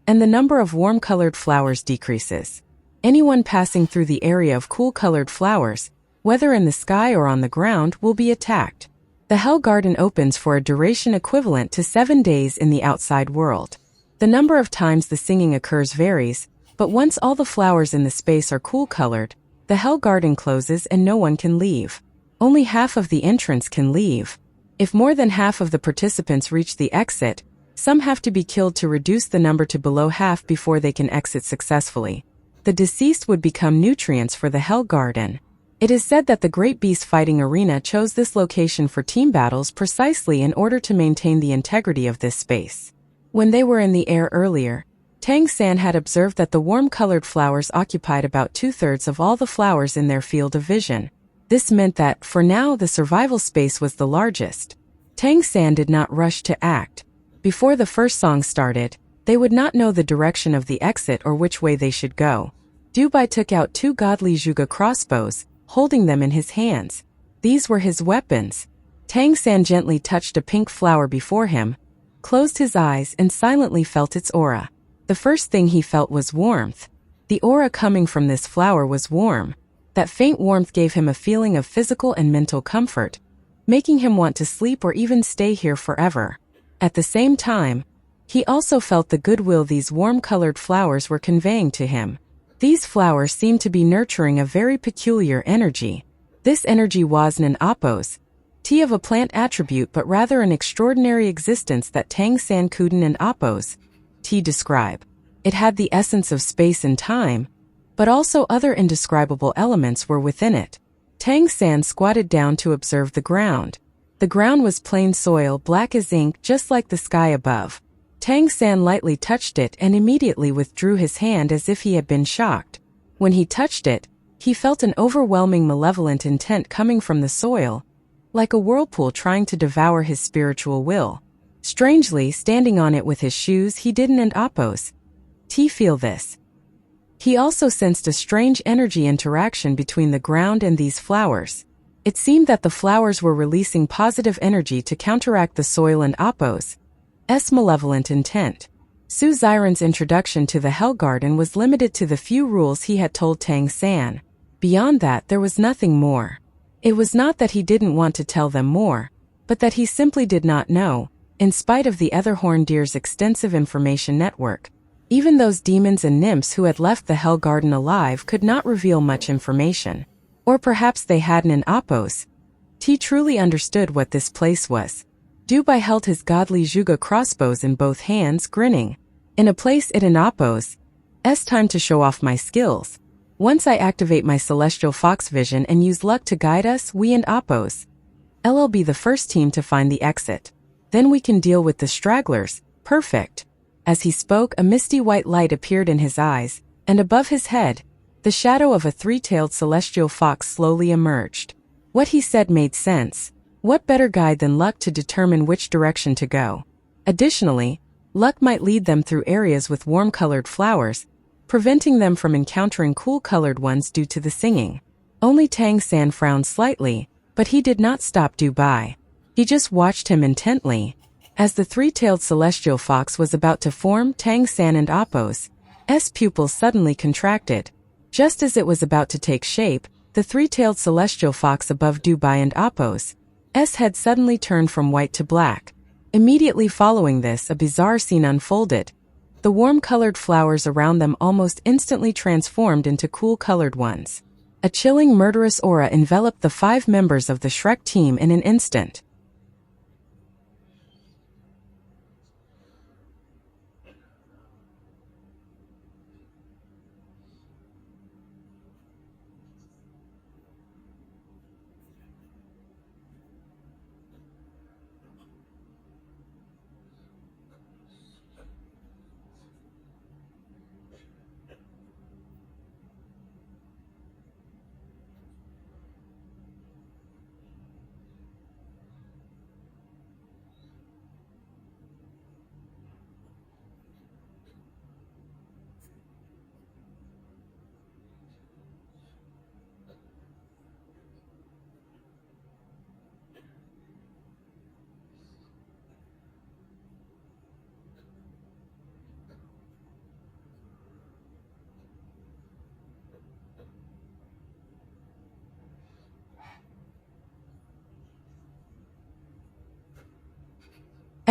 and the number of warm-colored flowers decreases. Anyone passing through the area of cool-colored flowers, whether in the sky or on the ground, will be attacked. The Hell Garden opens for a duration equivalent to 7 days in the outside world. The number of times the singing occurs varies, but once all the flowers in the space are cool-colored, the Hell Garden closes and no one can leave. Only half of the entrants can leave. If more than half of the participants reach the exit, some have to be killed to reduce the number to below half before they can exit successfully. The deceased would become nutrients for the Hell Garden. It is said that the Great Beast Fighting Arena chose this location for team battles precisely in order to maintain the integrity of this space. When they were in the air earlier, Tang San had observed that the warm-colored flowers occupied about 2/3 of all the flowers in their field of vision. This meant that, for now, the survival space was the largest. Tang San did not rush to act. Before the first song started, they would not know the direction of the exit or which way they should go. Dubai took out 2 godly Zhuge crossbows, holding them in his hands. These were his weapons. Tang San gently touched a pink flower before him, closed his eyes and silently felt its aura. The first thing he felt was warmth. The aura coming from this flower was warm. That faint warmth gave him a feeling of physical and mental comfort, making him want to sleep or even stay here forever. At the same time, he also felt the goodwill these warm-colored flowers were conveying to him. These flowers seemed to be nurturing a very peculiar energy. This energy wasn't an oppose T of a plant attribute but rather an extraordinary existence that Tang San couldn't and oppose T describe. It had the essence of space and time, but also other indescribable elements were within it. Tang San squatted down to observe the ground. The ground was plain soil, black as ink, just like the sky above. Tang San lightly touched it and immediately withdrew his hand as if he had been shocked. When he touched it, he felt an overwhelming malevolent intent coming from the soil, like a whirlpool trying to devour his spiritual will. Strangely, standing on it with his shoes, he didn't and oppose T feel this. He also sensed a strange energy interaction between the ground and these flowers. It seemed that the flowers were releasing positive energy to counteract the soil and oppose S malevolent intent. Su Xiren's introduction to the Hell Garden was limited to the few rules he had told Tang San. Beyond that, there was nothing more. It was not that he didn't want to tell them more, but that he simply did not know, in spite of the other Horndeer's extensive information network. Even those demons and nymphs who had left the Hell Garden alive could not reveal much information. Or perhaps they hadn't an oppose T truly understood what this place was. Dubai held his godly Zhuge crossbows in both hands, grinning. In a place it an oppose S time to show off my skills. Once I activate my celestial fox vision and use luck to guide us, we and oppose LL be the first team to find the exit. Then we can deal with the stragglers. Perfect. As he spoke, a misty white light appeared in his eyes, and above his head, the shadow of a 3-tailed celestial fox slowly emerged. What he said made sense. What better guide than luck to determine which direction to go? Additionally, luck might lead them through areas with warm-colored flowers, preventing them from encountering cool-colored ones due to the singing. Only Tang San frowned slightly, but he did not stop Dubai. He just watched him intently. As the 3-tailed celestial fox was about to form, Tang San and oppose S pupils suddenly contracted. Just as it was about to take shape, the 3-tailed celestial fox above Dubai and oppose S head suddenly turned from white to black. Immediately following this, a bizarre scene unfolded. The warm-colored flowers around them almost instantly transformed into cool-colored ones. A chilling, murderous aura enveloped the 5 members of the Shrek team in an instant.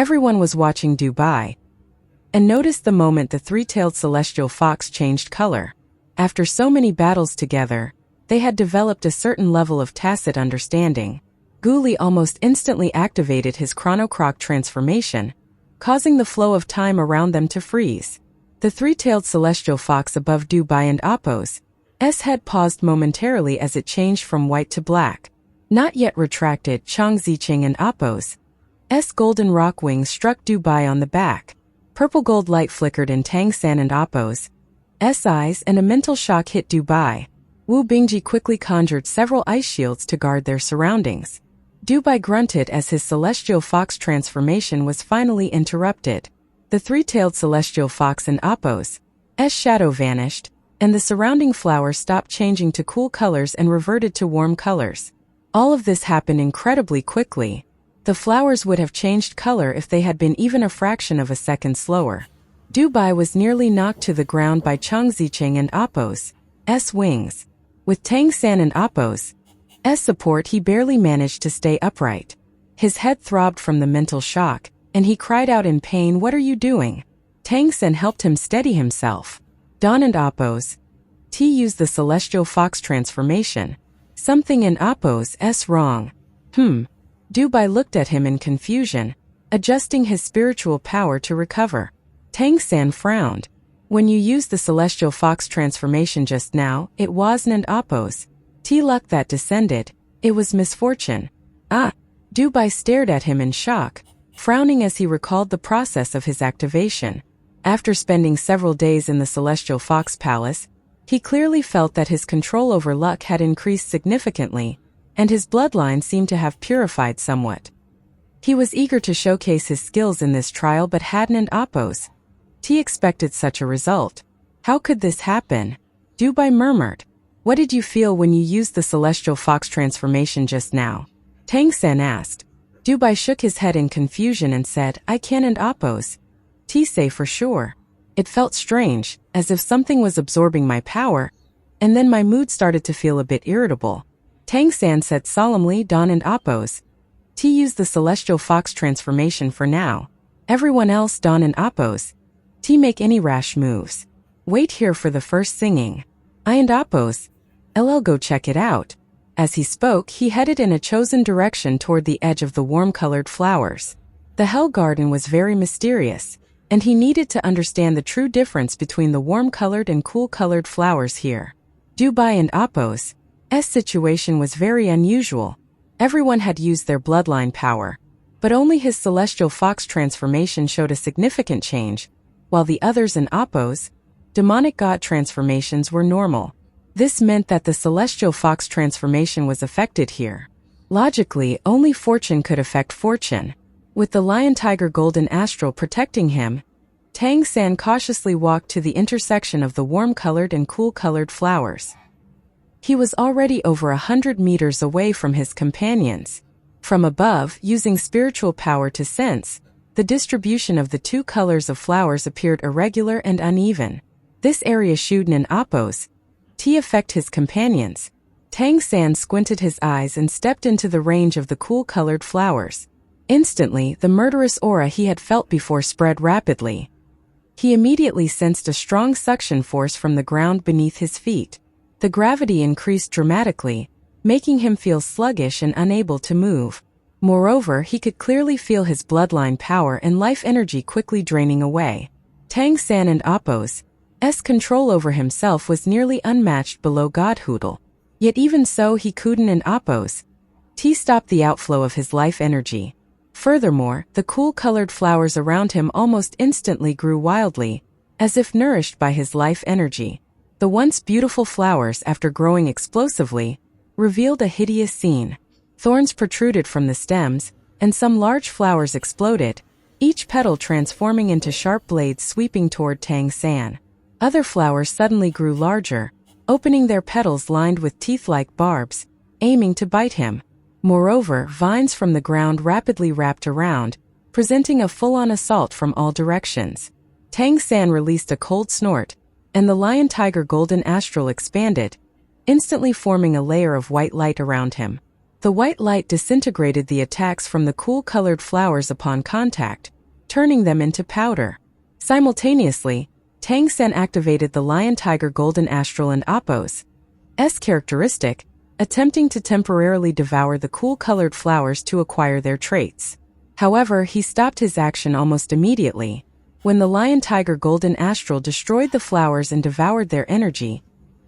Everyone was watching Dubai, and noticed the moment the three-tailed celestial fox changed color. After so many battles together, they had developed a certain level of tacit understanding. Guli almost instantly activated his chronocroc transformation, causing the flow of time around them to freeze. The three-tailed celestial fox above Dubai and Appo's head paused momentarily as it changed from white to black. Not yet retracted, Chang Ziqing and Appo's golden rock wings struck Dubai on the back. Purple gold light flickered in Tang San and Appo's eyes, and a mental shock hit Dubai. Wu Bingji quickly conjured several ice shields to guard their surroundings. Dubai grunted as his celestial fox transformation was finally interrupted. The three-tailed celestial fox in Appo's shadow vanished, and the surrounding flowers stopped changing to cool colors and reverted to warm colors. All of this happened incredibly quickly. The flowers would have changed color if they had been even a fraction of a second slower. Dubai was nearly knocked to the ground by Chang Ziqing and Appo's wings. With Tang San and Appo's support, he barely managed to stay upright. His head throbbed from the mental shock, and he cried out in pain, "What are you doing?" Tang San helped him steady himself. Don and Appo's used the celestial fox transformation. Something in Appo's wrong. Dubai looked at him in confusion, adjusting his spiritual power to recover. Tang San frowned. "When you used the celestial fox transformation just now, it wasn't Appo's luck that descended, it was misfortune." Dubai stared at him in shock, frowning as he recalled the process of his activation. After spending several days in the Celestial Fox Palace, he clearly felt that his control over luck had increased significantly, and his bloodline seemed to have purified somewhat. He was eager to showcase his skills in this trial but hadn't Appo's expected such a result. How could this happen? Dubai murmured. "What did you feel when you used the Celestial Fox transformation just now?" Tang San asked. Dubai shook his head in confusion and said, "I can't Appo's say for sure. It felt strange, as if something was absorbing my power, and then my mood started to feel a bit irritable." Tang San said solemnly, "Don and Appo's used the Celestial Fox transformation for now. Everyone else, Don and Appo's make any rash moves. Wait here for the first singing. I and Appo's go check it out." As he spoke, he headed in a chosen direction toward the edge of the warm-colored flowers. The Hell Garden was very mysterious, and he needed to understand the true difference between the warm-colored and cool-colored flowers here. Dubai and Appo's situation was very unusual. Everyone had used their bloodline power, but only his Celestial Fox transformation showed a significant change, while the others in Appo's demonic god transformations were normal. This meant that the Celestial Fox transformation was affected here. Logically, only fortune could affect fortune. With the Lion Tiger Golden Astral protecting him, Tang San cautiously walked to the intersection of the warm-colored and cool-colored flowers. He was already over 100 meters away from his companions. From above, using spiritual power to sense, the distribution of the two colors of flowers appeared irregular and uneven. This area shouldn't Appo's affect his companions. Tang San squinted his eyes and stepped into the range of the cool-colored flowers. Instantly, the murderous aura he had felt before spread rapidly. He immediately sensed a strong suction force from the ground beneath his feet. The gravity increased dramatically, making him feel sluggish and unable to move. Moreover, he could clearly feel his bloodline power and life energy quickly draining away. Tang San and Appo's control over himself was nearly unmatched below Godhoodle. Yet even so, he couldn't Appo's stop the outflow of his life energy. Furthermore, the cool-colored flowers around him almost instantly grew wildly, as if nourished by his life energy. The once beautiful flowers, after growing explosively, revealed a hideous scene. Thorns protruded from the stems, and some large flowers exploded, each petal transforming into sharp blades sweeping toward Tang San. Other flowers suddenly grew larger, opening their petals lined with teeth-like barbs, aiming to bite him. Moreover, vines from the ground rapidly wrapped around, presenting a full-on assault from all directions. Tang San released a cold snort, and the Lion Tiger Golden Astral expanded, instantly forming a layer of white light around him. The white light disintegrated the attacks from the cool-colored flowers upon contact, turning them into powder. Simultaneously, Tang San activated the Lion Tiger Golden Astral and Apos S characteristic, attempting to temporarily devour the cool-colored flowers to acquire their traits. However, he stopped his action almost immediately. When the Lion Tiger Golden Astral destroyed the flowers and devoured their energy,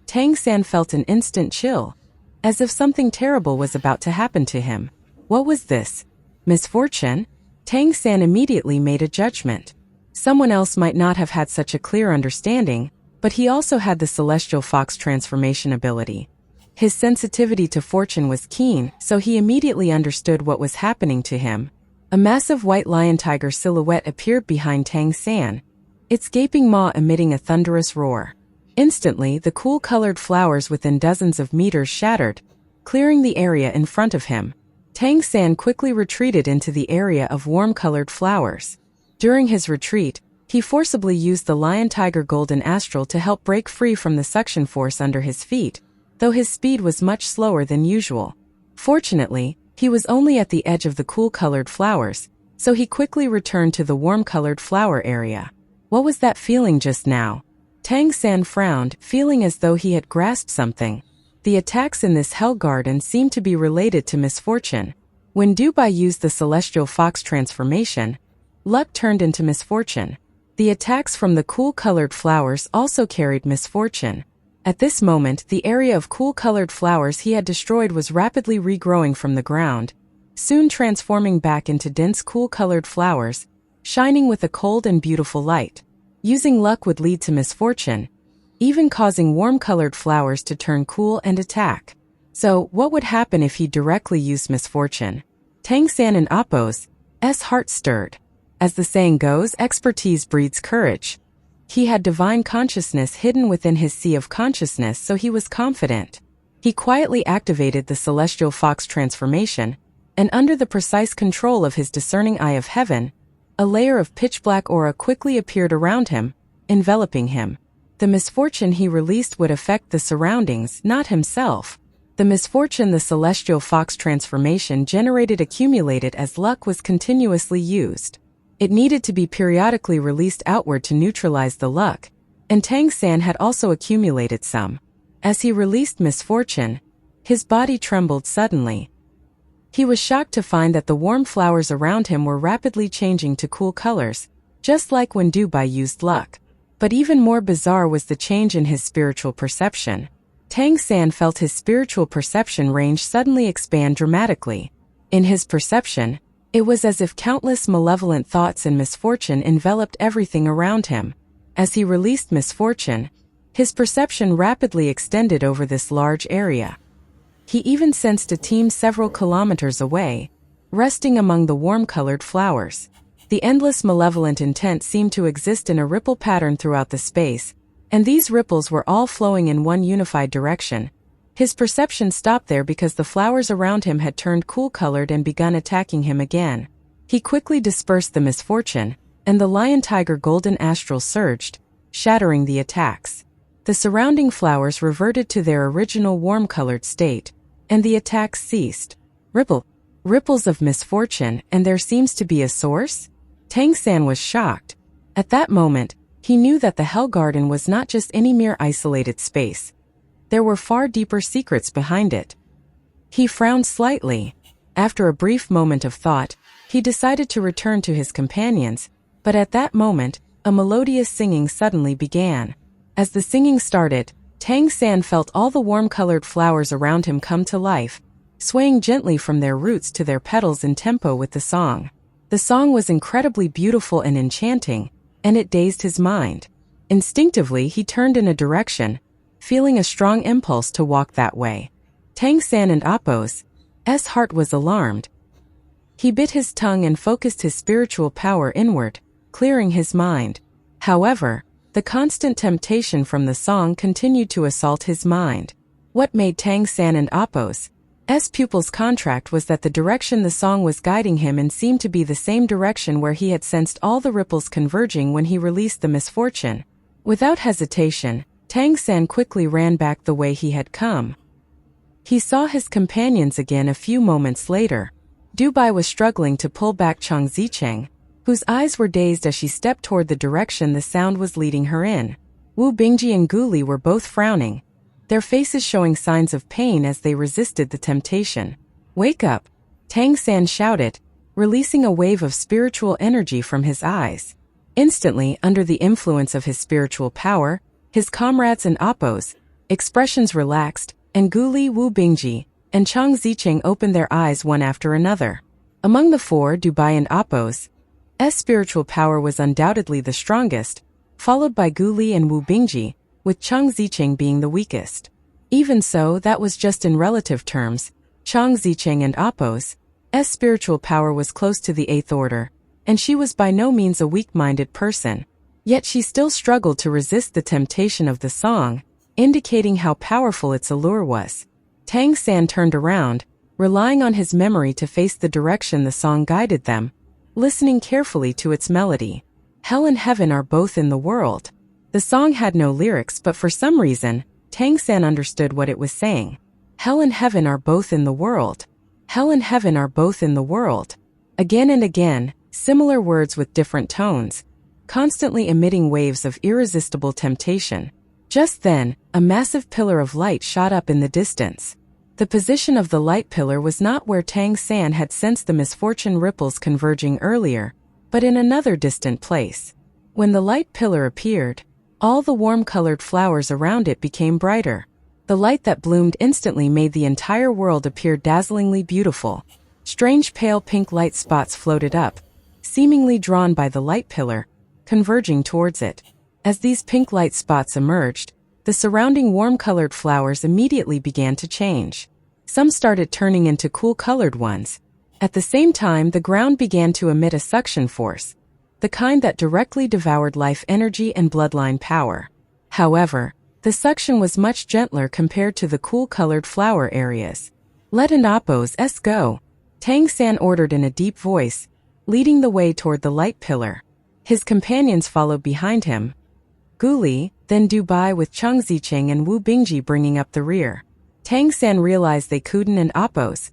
Tang San felt an instant chill, as if something terrible was about to happen to him. What was this? Misfortune? Tang San immediately made a judgment. Someone else might not have had such a clear understanding, but he also had the Celestial Fox transformation ability. His sensitivity to fortune was keen, so he immediately understood what was happening to him. A massive white lion tiger silhouette appeared behind Tang San, its gaping maw emitting a thunderous roar. Instantly, the cool-colored flowers within dozens of meters shattered, clearing the area in front of him. Tang San quickly retreated into the area of warm-colored flowers. During his retreat, he forcibly used the Lion Tiger Golden Astral to help break free from the suction force under his feet, though his speed was much slower than usual. Fortunately, he was only at the edge of the cool-colored flowers, so he quickly returned to the warm-colored flower area. What was that feeling just now? Tang San frowned, feeling as though he had grasped something. The attacks in this hell garden seemed to be related to misfortune. When Dubai used the Celestial Fox transformation, luck turned into misfortune. The attacks from the cool-colored flowers also carried misfortune. At this moment, the area of cool-colored flowers he had destroyed was rapidly regrowing from the ground, soon transforming back into dense cool-colored flowers, shining with a cold and beautiful light. Using luck would lead to misfortune, even causing warm-colored flowers to turn cool and attack. So, what would happen if he directly used misfortune? Tang San and Apos S heart stirred. As the saying goes, expertise breeds courage. He had divine consciousness hidden within his sea of consciousness, so he was confident. He quietly activated the Celestial Fox transformation, and under the precise control of his discerning eye of heaven, a layer of pitch-black aura quickly appeared around him, enveloping him. The misfortune he released would affect the surroundings, not himself. The misfortune the Celestial Fox transformation generated accumulated as luck was continuously used. It needed to be periodically released outward to neutralize the luck, and Tang San had also accumulated some. As he released misfortune, his body trembled suddenly. He was shocked to find that the warm flowers around him were rapidly changing to cool colors, just like when Dubai used luck. But even more bizarre was the change in his spiritual perception. Tang San felt his spiritual perception range suddenly expand dramatically. In his perception, it was as if countless malevolent thoughts and misfortune enveloped everything around him. As he released misfortune, his perception rapidly extended over this large area. He even sensed a team several kilometers away, resting among the warm-colored flowers. The endless malevolent intent seemed to exist in a ripple pattern throughout the space, and these ripples were all flowing in one unified direction. His perception stopped there because the flowers around him had turned cool-colored and begun attacking him again. He quickly dispersed the misfortune, and the Lion Tiger Golden Astral surged, shattering the attacks. The surrounding flowers reverted to their original warm-colored state, and the attacks ceased. Ripples of misfortune, and there seems to be a source? Tang San was shocked. At that moment, he knew that the Hell Garden was not just any mere isolated space. There were far deeper secrets behind it. He frowned slightly. After a brief moment of thought, he decided to return to his companions, but at that moment, a melodious singing suddenly began. As the singing started, Tang San felt all the warm-colored flowers around him come to life, swaying gently from their roots to their petals in tempo with the song. The song was incredibly beautiful and enchanting, and it dazed his mind. Instinctively, he turned in a direction, feeling a strong impulse to walk that way. Tang San and Apos S heart was alarmed. He bit his tongue and focused his spiritual power inward, clearing his mind. However, the constant temptation from the song continued to assault his mind. What made Tang San and Apos S pupils contract was that the direction the song was guiding him in seemed to be the same direction where he had sensed all the ripples converging when he released the misfortune. Without hesitation, Tang San quickly ran back the way he had come. He saw his companions again a few moments later. Dubai was struggling to pull back Chang Zicheng, whose eyes were dazed as she stepped toward the direction the sound was leading her in. Wu Bingji and Gu Li were both frowning, their faces showing signs of pain as they resisted the temptation. "Wake up!" Tang San shouted, releasing a wave of spiritual energy from his eyes. Instantly, under the influence of his spiritual power, his comrades and Appos' expressions relaxed, and Gu Li, Wu Bingji, and Chang Zicheng opened their eyes one after another. Among the four, Dubai and Appos' spiritual power was undoubtedly the strongest, followed by Gu Li and Wu Bingji, with Chang Zicheng being the weakest. Even so, that was just in relative terms. Chang Zicheng and Appos' spiritual power was close to the eighth order, and she was by no means a weak-minded person. Yet she still struggled to resist the temptation of the song, indicating how powerful its allure was. Tang San turned around, relying on his memory to face the direction the song guided them, listening carefully to its melody. Hell and heaven are both in the world. The song had no lyrics, but for some reason, Tang San understood what it was saying. Hell and heaven are both in the world. Hell and heaven are both in the world. Again and again, similar words with different tones, constantly emitting waves of irresistible temptation. Just then, a massive pillar of light shot up in the distance. The position of the light pillar was not where Tang San had sensed the misfortune ripples converging earlier, but in another distant place. When the light pillar appeared, all the warm-colored flowers around it became brighter. The light that bloomed instantly made the entire world appear dazzlingly beautiful. Strange pale pink light spots floated up, seemingly drawn by the light pillar, converging towards it. As these pink light spots emerged, the surrounding warm-colored flowers immediately began to change. Some started turning into cool-colored ones. At the same time, the ground began to emit a suction force, the kind that directly devoured life energy and bloodline power. However, the suction was much gentler compared to the cool-colored flower areas. "Let an Appos' go," Tang San ordered in a deep voice, leading the way toward the light pillar. His companions followed behind him. Gu Li, then Dubai with Chang Zicheng and Wu Bingji bringing up the rear. Tang San realized they couldn't and Appos'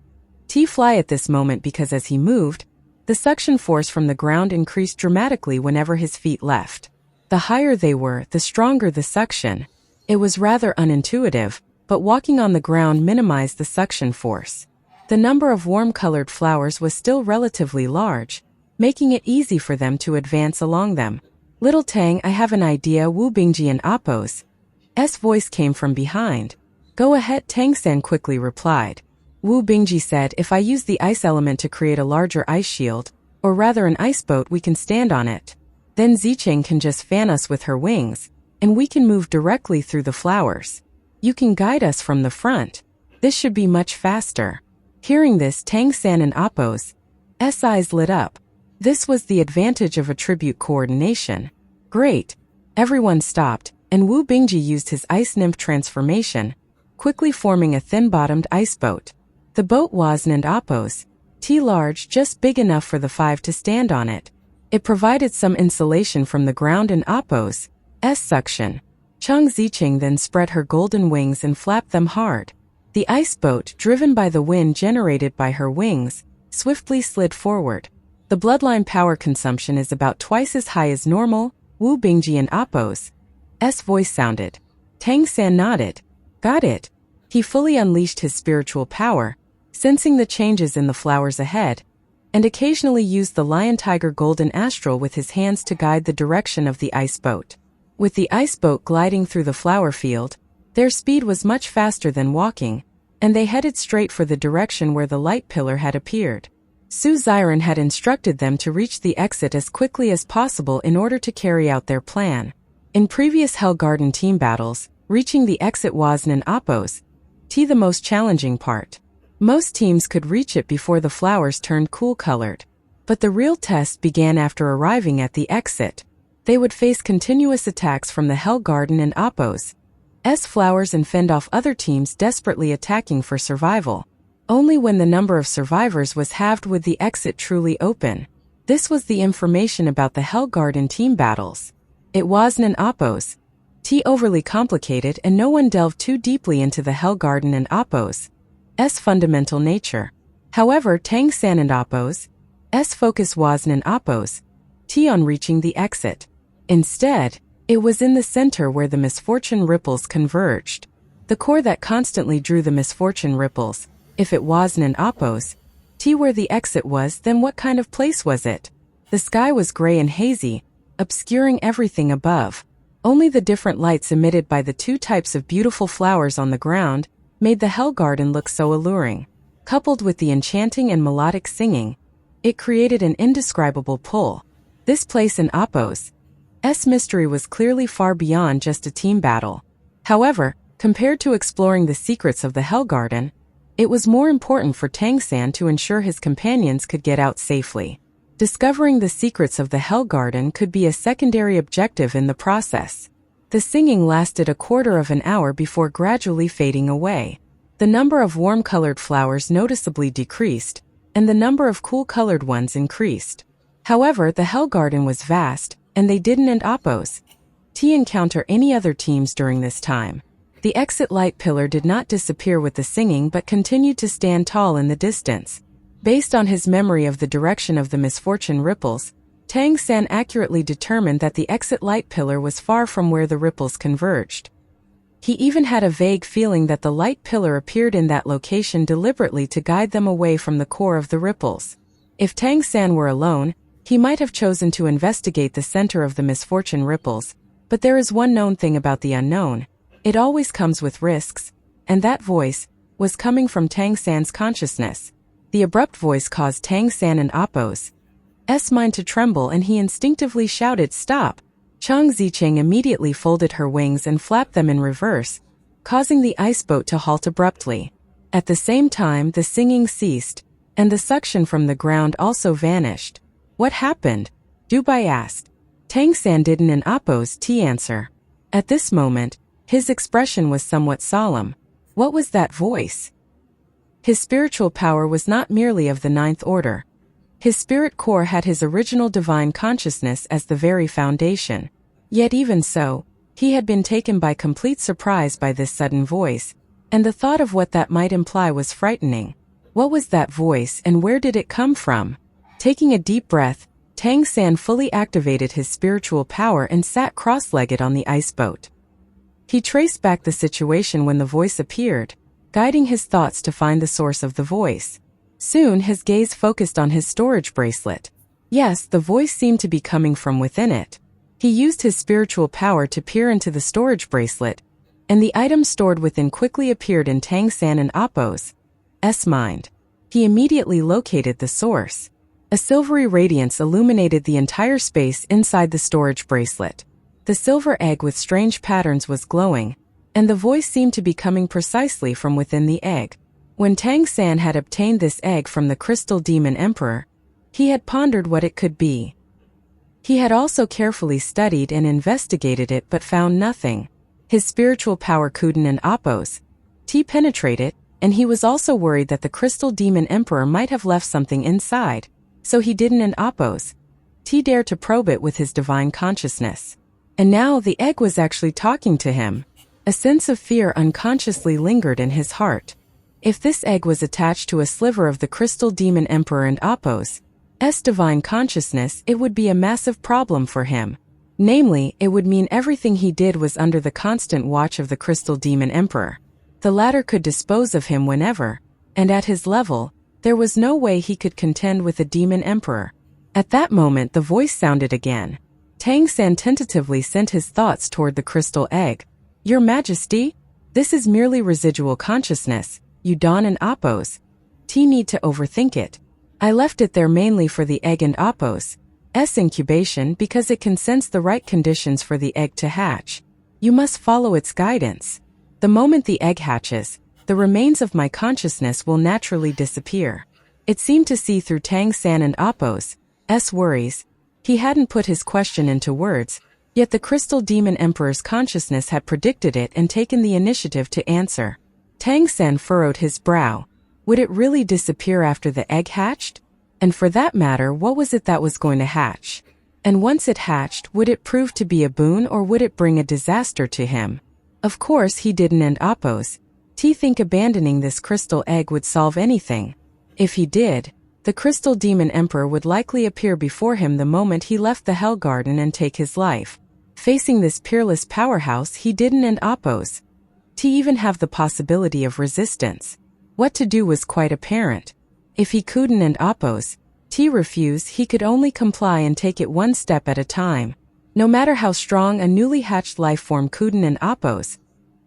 fly at this moment because as he moved, the suction force from the ground increased dramatically whenever his feet left. The higher they were, the stronger the suction. It was rather unintuitive, but walking on the ground minimized the suction force. The number of warm-colored flowers was still relatively large, making it easy for them to advance along them. "Little Tang, I have an idea," Wu Bingji and Appos' voice came from behind. "Go ahead," Tang San quickly replied. Wu Bingji said, "If I use the ice element to create a larger ice shield, or rather an ice boat, we can stand on it. Then Zicheng can just fan us with her wings, and we can move directly through the flowers. You can guide us from the front. This should be much faster." Hearing this, Tang San and Appos' eyes lit up. This was the advantage of attribute coordination. "Great." Everyone stopped, and Wu Bingji used his ice nymph transformation, quickly forming a thin-bottomed ice boat. The boat was and Appos' large, just big enough for the five to stand on it. It provided some insulation from the ground and Appos' suction. Chang Zicheng then spread her golden wings and flapped them hard. The ice boat, driven by the wind generated by her wings, swiftly slid forward. "The bloodline power consumption is about twice as high as normal," Wu Bingji and Appos' voice sounded. Tang San nodded. "Got it." He fully unleashed his spiritual power, sensing the changes in the flowers ahead, and occasionally used the lion-tiger golden astral with his hands to guide the direction of the ice boat. With the ice boat gliding through the flower field, their speed was much faster than walking, and they headed straight for the direction where the light pillar had appeared. Su Xiren had instructed them to reach the exit as quickly as possible in order to carry out their plan. In previous Hell Garden team battles, reaching the exit was in Appos' the most challenging part. Most teams could reach it before the flowers turned cool-colored. But the real test began after arriving at the exit. They would face continuous attacks from the Hell Garden and Appos' flowers and fend off other teams desperately attacking for survival. Only when the number of survivors was halved would the exit truly open. This was the information about the Hell Garden team battles. It wasn't an Appos' overly complicated, and no one delved too deeply into the Hell Garden and Appos' fundamental nature. However, Tang San and Appos' focus wasn't in Appos' T on reaching the exit. Instead, it was in the center where the misfortune ripples converged. The core that constantly drew the misfortune ripples. If it wasn't an oppose, T where the exit was, then what kind of place was it? The sky was gray and hazy, obscuring everything above. Only the different lights emitted by the two types of beautiful flowers on the ground made the Hell Garden look so alluring. Coupled with the enchanting and melodic singing, it created an indescribable pull. This place in Appo's mystery was clearly far beyond just a team battle. However, compared to exploring the secrets of the Hell Garden, it was more important for Tang San to ensure his companions could get out safely. Discovering the secrets of the Hell Garden could be a secondary objective in the process. The singing lasted a quarter of an hour before gradually fading away. The number of warm-colored flowers noticeably decreased, and the number of cool-colored ones increased. However, the Hell Garden was vast, and they didn't oppose T encounter any other teams during this time. The exit light pillar did not disappear with the singing but continued to stand tall in the distance. Based on his memory of the direction of the misfortune ripples, Tang San accurately determined that the exit light pillar was far from where the ripples converged. He even had a vague feeling that the light pillar appeared in that location deliberately to guide them away from the core of the ripples. If Tang San were alone, he might have chosen to investigate the center of the misfortune ripples, but there is one known thing about the unknown. It always comes with risks, and that voice was coming from Tang San's consciousness. The abrupt voice caused Tang San and Appo's mind to tremble, and he instinctively shouted, "Stop!" Chang Zicheng immediately folded her wings and flapped them in reverse, causing the ice boat to halt abruptly. At the same time, the singing ceased, and the suction from the ground also vanished. "What happened?" Dubai asked. Tang San didn't oppose T answer. At this moment, his expression was somewhat solemn. What was that voice? His spiritual power was not merely of the ninth order. His spirit core had his original divine consciousness as the very foundation. Yet even so, he had been taken by complete surprise by this sudden voice, and the thought of what that might imply was frightening. What was that voice, and where did it come from? Taking a deep breath, Tang San fully activated his spiritual power and sat cross-legged on the ice boat. He traced back the situation when the voice appeared, guiding his thoughts to find the source of the voice. Soon his gaze focused on his storage bracelet. Yes, the voice seemed to be coming from within it. He used his spiritual power to peer into the storage bracelet, and the item stored within quickly appeared in Tang San and Appo's mind. He immediately located the source. A silvery radiance illuminated the entire space inside the storage bracelet. The silver egg with strange patterns was glowing, and the voice seemed to be coming precisely from within the egg. When Tang San had obtained this egg from the Crystal Demon Emperor, he had pondered what it could be. He had also carefully studied and investigated it but found nothing. His spiritual power couldn't oppose T penetrate it, and he was also worried that the Crystal Demon Emperor might have left something inside, so he didn't oppose T dare to probe it with his divine consciousness. And now the egg was actually talking to him. A sense of fear unconsciously lingered in his heart. If this egg was attached to a sliver of the Crystal Demon Emperor and Appo's divine consciousness, it would be a massive problem for him. Namely, it would mean everything he did was under the constant watch of the Crystal Demon Emperor. The latter could dispose of him whenever, and at his level, there was no way he could contend with the Demon Emperor. At that moment the voice sounded again. Tang San tentatively sent his thoughts toward the crystal egg. "Your Majesty, this is merely residual consciousness. You don and oppose T need to overthink it. I left it there mainly for the egg and Appo's incubation because it can sense the right conditions for the egg to hatch. You must follow its guidance. The moment the egg hatches, the remains of my consciousness will naturally disappear." It seemed to see through Tang San and Appo's worries. He hadn't put his question into words, yet the Crystal Demon Emperor's consciousness had predicted it and taken the initiative to answer. Tang San furrowed his brow. Would it really disappear after the egg hatched? And for that matter, what was it that was going to hatch? And once it hatched, would it prove to be a boon or would it bring a disaster to him? Of course he didn't oppose T think abandoning this crystal egg would solve anything. If he did, The Crystal Demon Emperor would likely appear before him the moment he left the Hell Garden and take his life. Facing this peerless powerhouse, he didn't oppose. To even have the possibility of resistance. What to do was quite apparent. If he couldn't oppose, to refuse, he could only comply and take it one step at a time. No matter how strong a newly hatched life form couldn't oppose,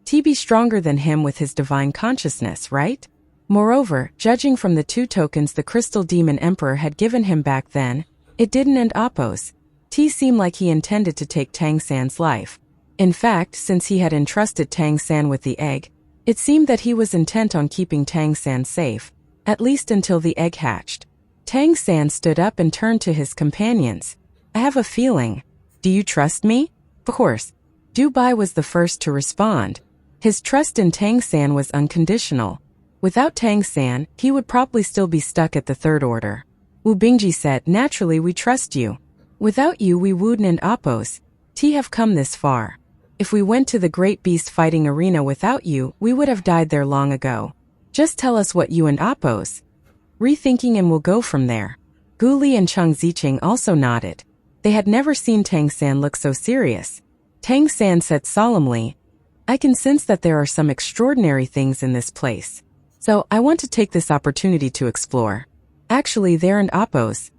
to be stronger than him with his divine consciousness, right? Moreover, judging from the 2 tokens the Crystal Demon Emperor had given him back then, it didn't oppose. T seemed like he intended to take Tang San's life. In fact, since he had entrusted Tang San with the egg, it seemed that he was intent on keeping Tang San safe, at least until the egg hatched. Tang San stood up and turned to his companions. I have a feeling. Do you trust me? Of course. Dubai was the first to respond. His trust in Tang San was unconditional. Without Tang San, he would probably still be stuck at the Third Order. Wu Bingji said, naturally we trust you. Without you we wouldn't oppose. To have come this far. If we went to the great beast fighting arena without you, we would have died there long ago. Just tell us what you oppose. Rethinking and we'll go from there. Gu Li and Cheng Ziqing also nodded. They had never seen Tang San look so serious. Tang San said solemnly, I can sense that there are some extraordinary things in this place. So, I want to take this opportunity to explore. Actually, there oppose.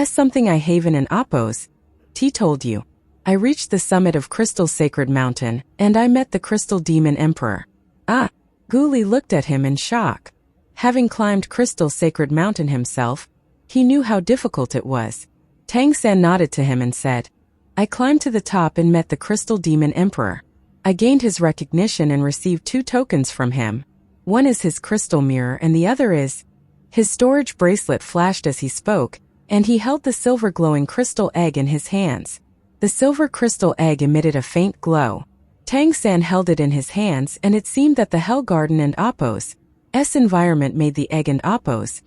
Something I haven oppose. T told you. I reached the summit of Crystal Sacred Mountain, and I met the Crystal Demon Emperor. Ah! Gu Li looked at him in shock. Having climbed Crystal Sacred Mountain himself, he knew how difficult it was. Tang San nodded to him and said, I climbed to the top and met the Crystal Demon Emperor. I gained his recognition and received 2 tokens from him. One is his crystal mirror and the other is... His storage bracelet flashed as he spoke, and he held the silver glowing crystal egg in his hands. The silver crystal egg emitted a faint glow. Tang San held it in his hands and it seemed that the Hell Garden Oppo's environment made the egg Oppo's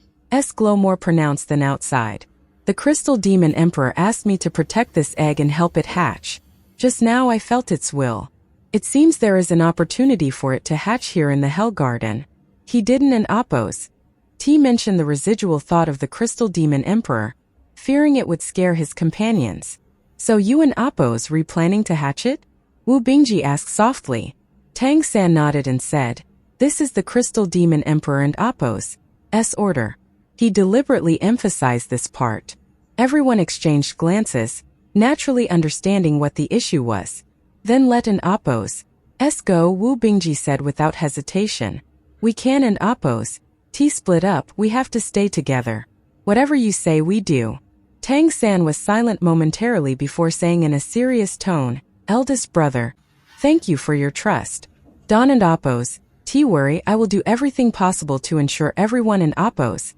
glow more pronounced than outside. The Crystal Demon Emperor asked me to protect this egg and help it hatch. Just now I felt its will. It seems there is an opportunity for it to hatch here in the Hell Garden. He didn't oppose. T mentioned the residual thought of the Crystal Demon Emperor, fearing it would scare his companions. So you oppose planning to hatch it? Wu Bingji asked softly. Tang San nodded and said, This is the Crystal Demon Emperor oppo's order. He deliberately emphasized this part. Everyone exchanged glances, naturally understanding what the issue was. Then let oppose go, Wu Bingji said without hesitation. We can oppose. T split up, we have to stay together. Whatever you say we do. Tang San was silent momentarily before saying in a serious tone, Eldest brother, thank you for your trust. Don oppose, T worry, I will do everything possible to ensure everyone oppo's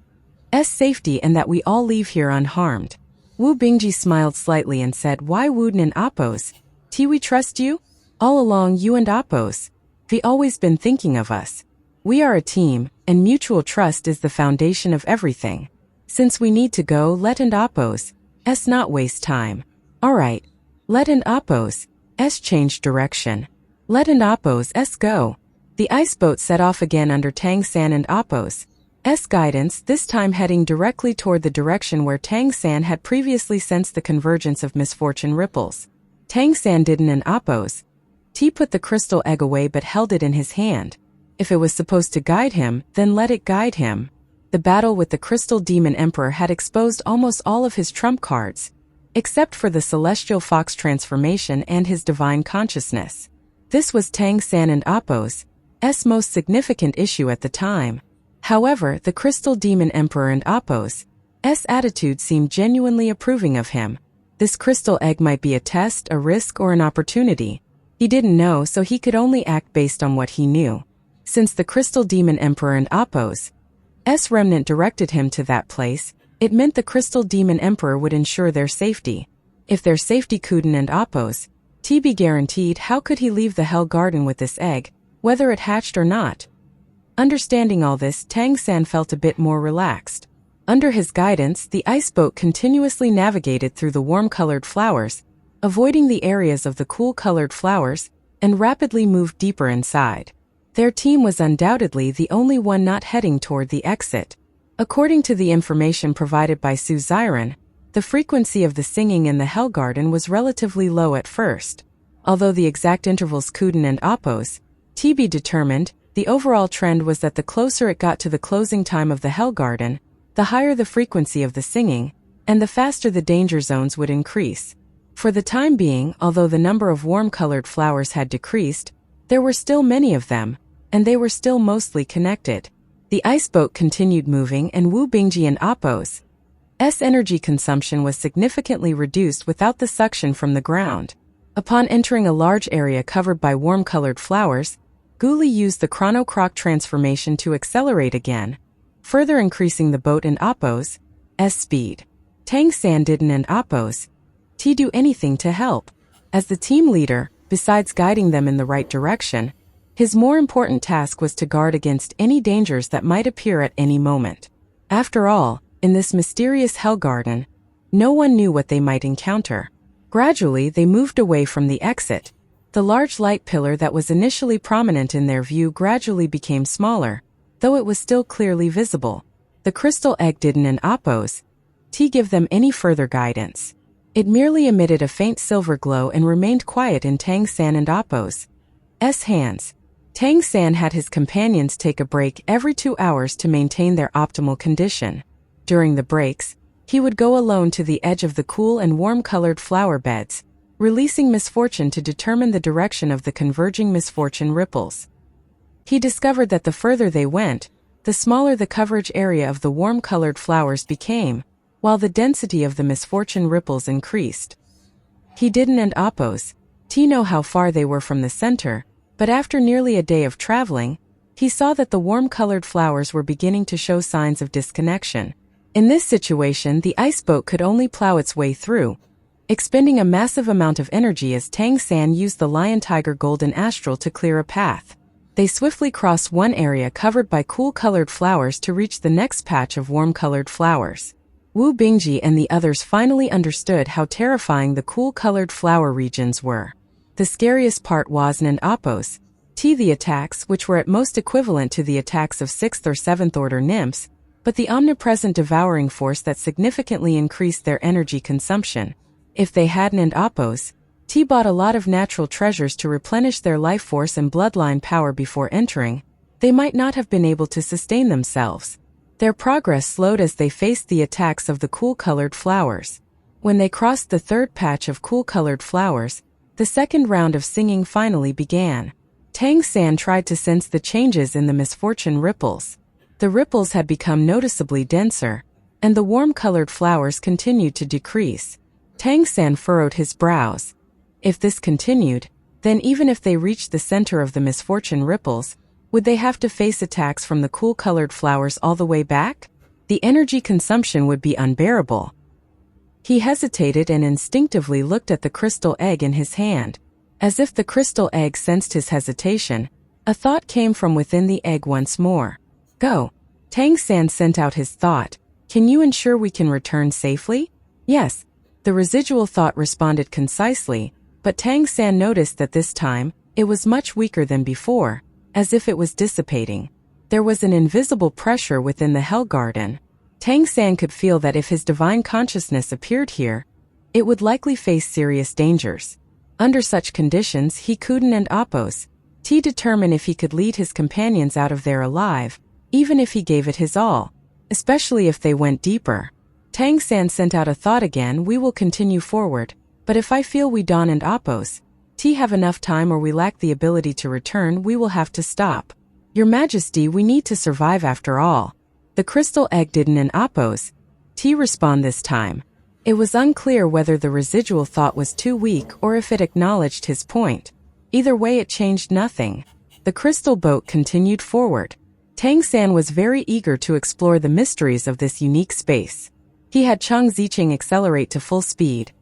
safety and that we all leave here unharmed. Wu Bingji smiled slightly and said, Why wouldn't oppose? T we trust you? All along you oppose. We always been thinking of us. We are a team, and mutual trust is the foundation of everything. Since we need to go, let oppose not waste time. Alright. Let oppose change direction. Let oppose go. The ice boat set off again under Tang San oppo's guidance, this time heading directly toward the direction where Tang San had previously sensed the convergence of misfortune ripples. Tang San didn't oppose. T put the crystal egg away but held it in his hand. If it was supposed to guide him, then let it guide him. The battle with the Crystal Demon Emperor had exposed almost all of his trump cards, except for the Celestial Fox transformation and his divine consciousness. This was Tang San oppo's most significant issue at the time. However, the Crystal Demon Emperor oppo's attitude seemed genuinely approving of him. This crystal egg might be a test, a risk, or an opportunity. He didn't know, so he could only act based on what he knew. Since the Crystal Demon Emperor oppo's remnant directed him to that place, it meant the Crystal Demon Emperor would ensure their safety. If their safety couldn't oppose, to be guaranteed, how could he leave the Hell Garden with this egg, whether it hatched or not? Understanding all this, Tang San felt a bit more relaxed. Under his guidance, the ice boat continuously navigated through the warm-colored flowers, avoiding the areas of the cool-colored flowers, and rapidly moved deeper inside. Their team was undoubtedly the only one not heading toward the exit. According to the information provided by Su Xiren, the frequency of the singing in the Hell Garden was relatively low at first. Although the exact intervals couldn't and oppose to be determined, the overall trend was that the closer it got to the closing time of the Hell Garden, the higher the frequency of the singing, and the faster the danger zones would increase. For the time being, although the number of warm-colored flowers had decreased, there were still many of them, and they were still mostly connected. The ice boat continued moving, and Wu Bingji and Appo's energy consumption was significantly reduced without the suction from the ground. Upon entering a large area covered by warm-colored flowers, Guli used the Chrono Croc transformation to accelerate again, further increasing the boat and Appo's speed. Tang San didn't and Appo's do anything to help. As the team leader, besides guiding them in the right direction, his more important task was to guard against any dangers that might appear at any moment. After all, in this mysterious Hell Garden, no one knew what they might encounter. Gradually, they moved away from the exit. The large light pillar that was initially prominent in their view gradually became smaller, though it was still clearly visible. The crystal egg didn't and Appo's give them any further guidance. It merely emitted a faint silver glow and remained quiet in Tang San and Appo's hands. Tang San had his companions take a break every 2 hours to maintain their optimal condition. During the breaks, he would go alone to the edge of the cool and warm-colored flower beds, releasing misfortune to determine the direction of the converging misfortune ripples. He discovered that the further they went, the smaller the coverage area of the warm-colored flowers became, while the density of the misfortune ripples increased. He didn't and Appo's know how far they were from the center, but after nearly a day of traveling, he saw that the warm-colored flowers were beginning to show signs of disconnection. In this situation, the ice boat could only plow its way through, expending a massive amount of energy as Tang San used the Lion Tiger Golden Astral to clear a path. They swiftly crossed one area covered by cool-colored flowers to reach the next patch of warm-colored flowers. Wu Bingji and the others finally understood how terrifying the cool-colored flower regions were. The scariest part wasn't and Appo's the attacks, which were at most equivalent to the attacks of 6th or 7th order nymphs, but the omnipresent devouring force that significantly increased their energy consumption. If they hadn't and Appo's bought a lot of natural treasures to replenish their life force and bloodline power before entering, they might not have been able to sustain themselves. Their progress slowed as they faced the attacks of the cool-colored flowers. When they crossed the third patch of cool-colored flowers, the second round of singing finally began. Tang San tried to sense the changes in the misfortune ripples. The ripples had become noticeably denser, and the warm-colored flowers continued to decrease. Tang San furrowed his brows. If this continued, then even if they reached the center of the misfortune ripples, would they have to face attacks from the cool-colored flowers all the way back? The energy consumption would be unbearable. He hesitated and instinctively looked at the crystal egg in his hand. As if the crystal egg sensed his hesitation, a thought came from within the egg once more. Go. Tang San sent out his thought. Can you ensure we can return safely? Yes. The residual thought responded concisely, but Tang San noticed that this time, it was much weaker than before, as if it was dissipating. There was an invisible pressure within the Hell Garden. Tang San could feel that if his divine consciousness appeared here, it would likely face serious dangers. Under such conditions, he couldn't and Appo's determine if he could lead his companions out of there alive, even if he gave it his all, especially if they went deeper. Tang San sent out a thought again. We will continue forward, but if I feel we Don and Appo's have enough time or we lack the ability to return, we will have to stop. Your Majesty, we need to survive after all. The crystal egg didn't and Appo's respond this time. It was unclear whether the residual thought was too weak or if it acknowledged his point. Either way, it changed nothing. The crystal boat continued forward. Tang San was very eager to explore the mysteries of this unique space. He had Cheng Ziqing accelerate to full speed,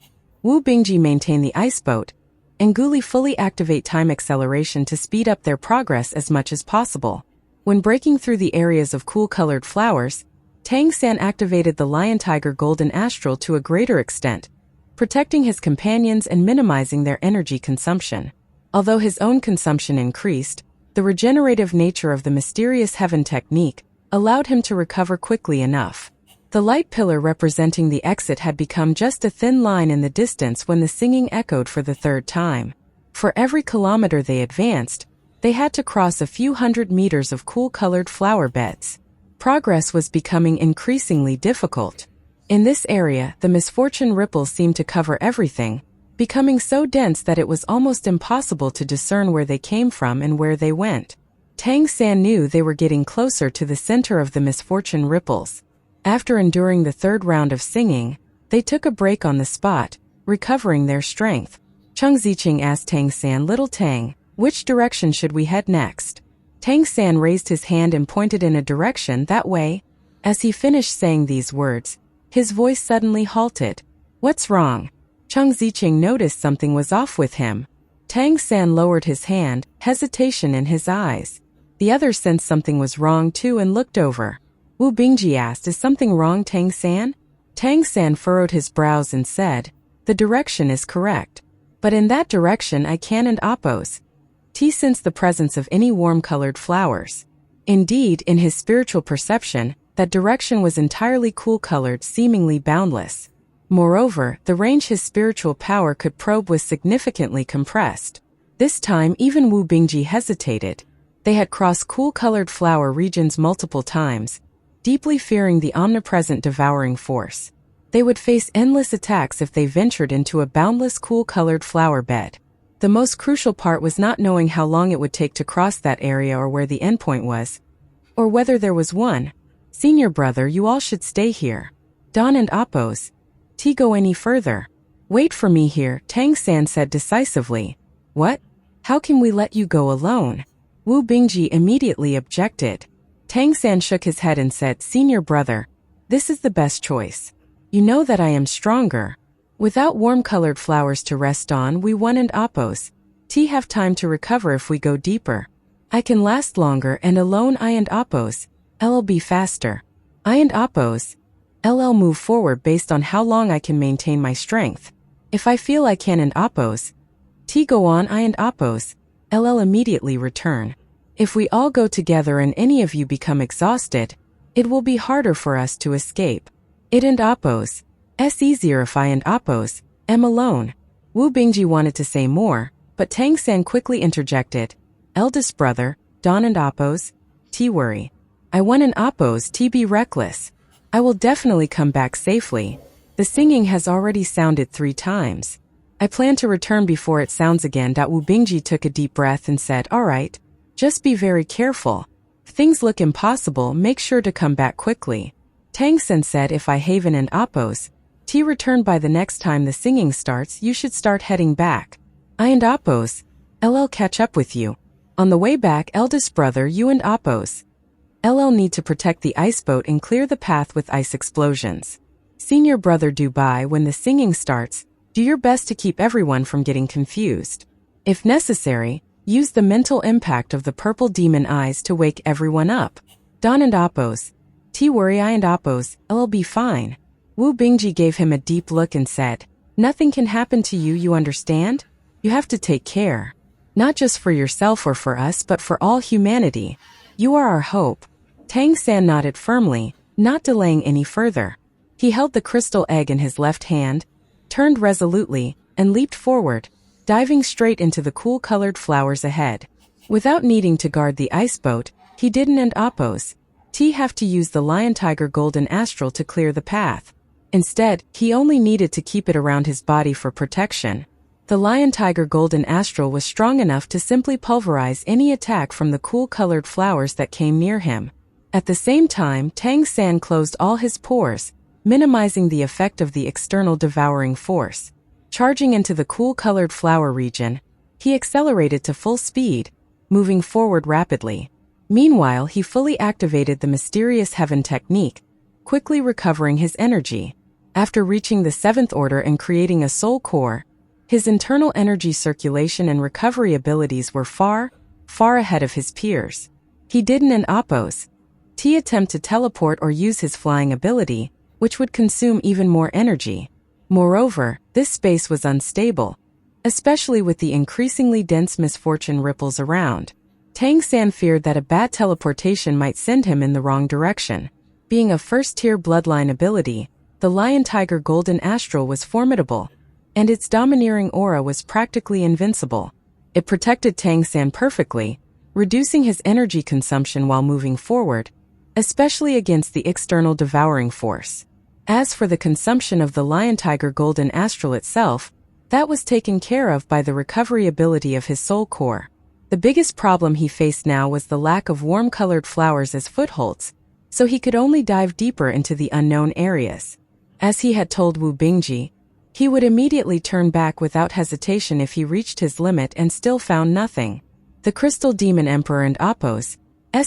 Wu Bingji maintain the ice boat, and Guli fully activate time acceleration to speed up their progress as much as possible. When breaking through the areas of cool-colored flowers, Tang San activated the Lion Tiger Golden Astral to a greater extent, protecting his companions and minimizing their energy consumption. Although his own consumption increased, the regenerative nature of the mysterious heaven technique allowed him to recover quickly enough. The light pillar representing the exit had become just a thin line in the distance when the singing echoed for the third time. For every kilometer they advanced, they had to cross a few hundred meters of cool-colored flower beds. Progress was becoming increasingly difficult. In this area, the misfortune ripples seemed to cover everything, becoming so dense that it was almost impossible to discern where they came from and where they went. Tang San knew they were getting closer to the center of the misfortune ripples. After enduring the third round of singing, they took a break on the spot, recovering their strength. Cheng Ziqing asked Tang San, "Little Tang, which direction should we head next?" Tang San raised his hand and pointed in a direction that way. As he finished saying these words, his voice suddenly halted. "What's wrong?" Cheng Ziqing noticed something was off with him. Tang San lowered his hand, hesitation in his eyes. The other sensed something was wrong too and looked over. Wu Bingji asked, "Is something wrong, Tang San?" Tang San furrowed his brows and said, "The direction is correct. But in that direction I can't oppose. T sense the presence of any warm-colored flowers." Indeed, in his spiritual perception, that direction was entirely cool-colored, seemingly boundless. Moreover, the range his spiritual power could probe was significantly compressed. This time even Wu Bingji hesitated. They had crossed cool-colored flower regions multiple times, deeply fearing the omnipresent devouring force. They would face endless attacks if they ventured into a boundless cool-colored flower bed. The most crucial part was not knowing how long it would take to cross that area or where the endpoint was, or whether there was one. "Senior brother, you all should stay here. Don and oppose. T go any further. Wait for me here," Tang San said decisively. "What? How can we let you go alone?" Wu Bingji immediately objected. Tang San shook his head and said, "Senior brother, this is the best choice. You know that I am stronger. Without warm-colored flowers to rest on, we one and oppose. T have time to recover if we go deeper. I can last longer, and alone I and oppose. LL be faster. I and oppose. LL move forward based on how long I can maintain my strength. If I feel I can and oppose. T go on I and oppose. LL immediately return. If we all go together and any of you become exhausted, it will be harder for us to escape. It and oppose. S easier if I and oppose. Am alone." Wu Bingji wanted to say more, but Tang San quickly interjected. "Eldest brother, Don and oppose. T worry. I one and oppose. T be reckless. I will definitely come back safely. The singing has already sounded 3 times. I plan to return before it sounds again." Wu Bingji took a deep breath and said, "All right. Just be very careful. If things look impossible, make sure to come back quickly." Tang San said, "If I haven and oppose, T return by the next time the singing starts, you should start heading back. I and oppose. LL catch up with you. On the way back, eldest brother, you and oppose. LL need to protect the ice boat and clear the path with ice explosions. Senior brother Dubai, when the singing starts, do your best to keep everyone from getting confused. If necessary, use the mental impact of the purple demon eyes to wake everyone up. Don and oppose. T worry I and oppose, LL be fine." Wu Bingji gave him a deep look and said, "Nothing can happen to you, you understand? You have to take care. Not just for yourself or for us, but for all humanity. You are our hope." Tang San nodded firmly, not delaying any further. He held the crystal egg in his left hand, turned resolutely, and leaped forward, diving straight into the cool-colored flowers ahead. Without needing to guard the ice boat, he didn't and oppose. T have to use the lion-tiger golden astral to clear the path. Instead, he only needed to keep it around his body for protection. The lion-tiger golden astral was strong enough to simply pulverize any attack from the cool-colored flowers that came near him. At the same time, Tang San closed all his pores, minimizing the effect of the external devouring force. Charging into the cool-colored flower region, he accelerated to full speed, moving forward rapidly. Meanwhile, he fully activated the mysterious heaven technique, quickly recovering his energy. After reaching the 7th order and creating a soul core, his internal energy circulation and recovery abilities were far, far ahead of his peers. He didn't and oppose. T attempt to teleport or use his flying ability, which would consume even more energy. Moreover, this space was unstable, especially with the increasingly dense misfortune ripples around. Tang San feared that a bad teleportation might send him in the wrong direction. Being a first-tier bloodline ability, the Lion-Tiger Golden Astral was formidable, and its domineering aura was practically invincible. It protected Tang San perfectly, reducing his energy consumption while moving forward, especially against the external devouring force. As for the consumption of the Lion-Tiger Golden Astral itself, that was taken care of by the recovery ability of his soul core. The biggest problem he faced now was the lack of warm-colored flowers as footholds, so he could only dive deeper into the unknown areas. As he had told Wu Bingji, he would immediately turn back without hesitation if he reached his limit and still found nothing. The Crystal Demon Emperor and Appo's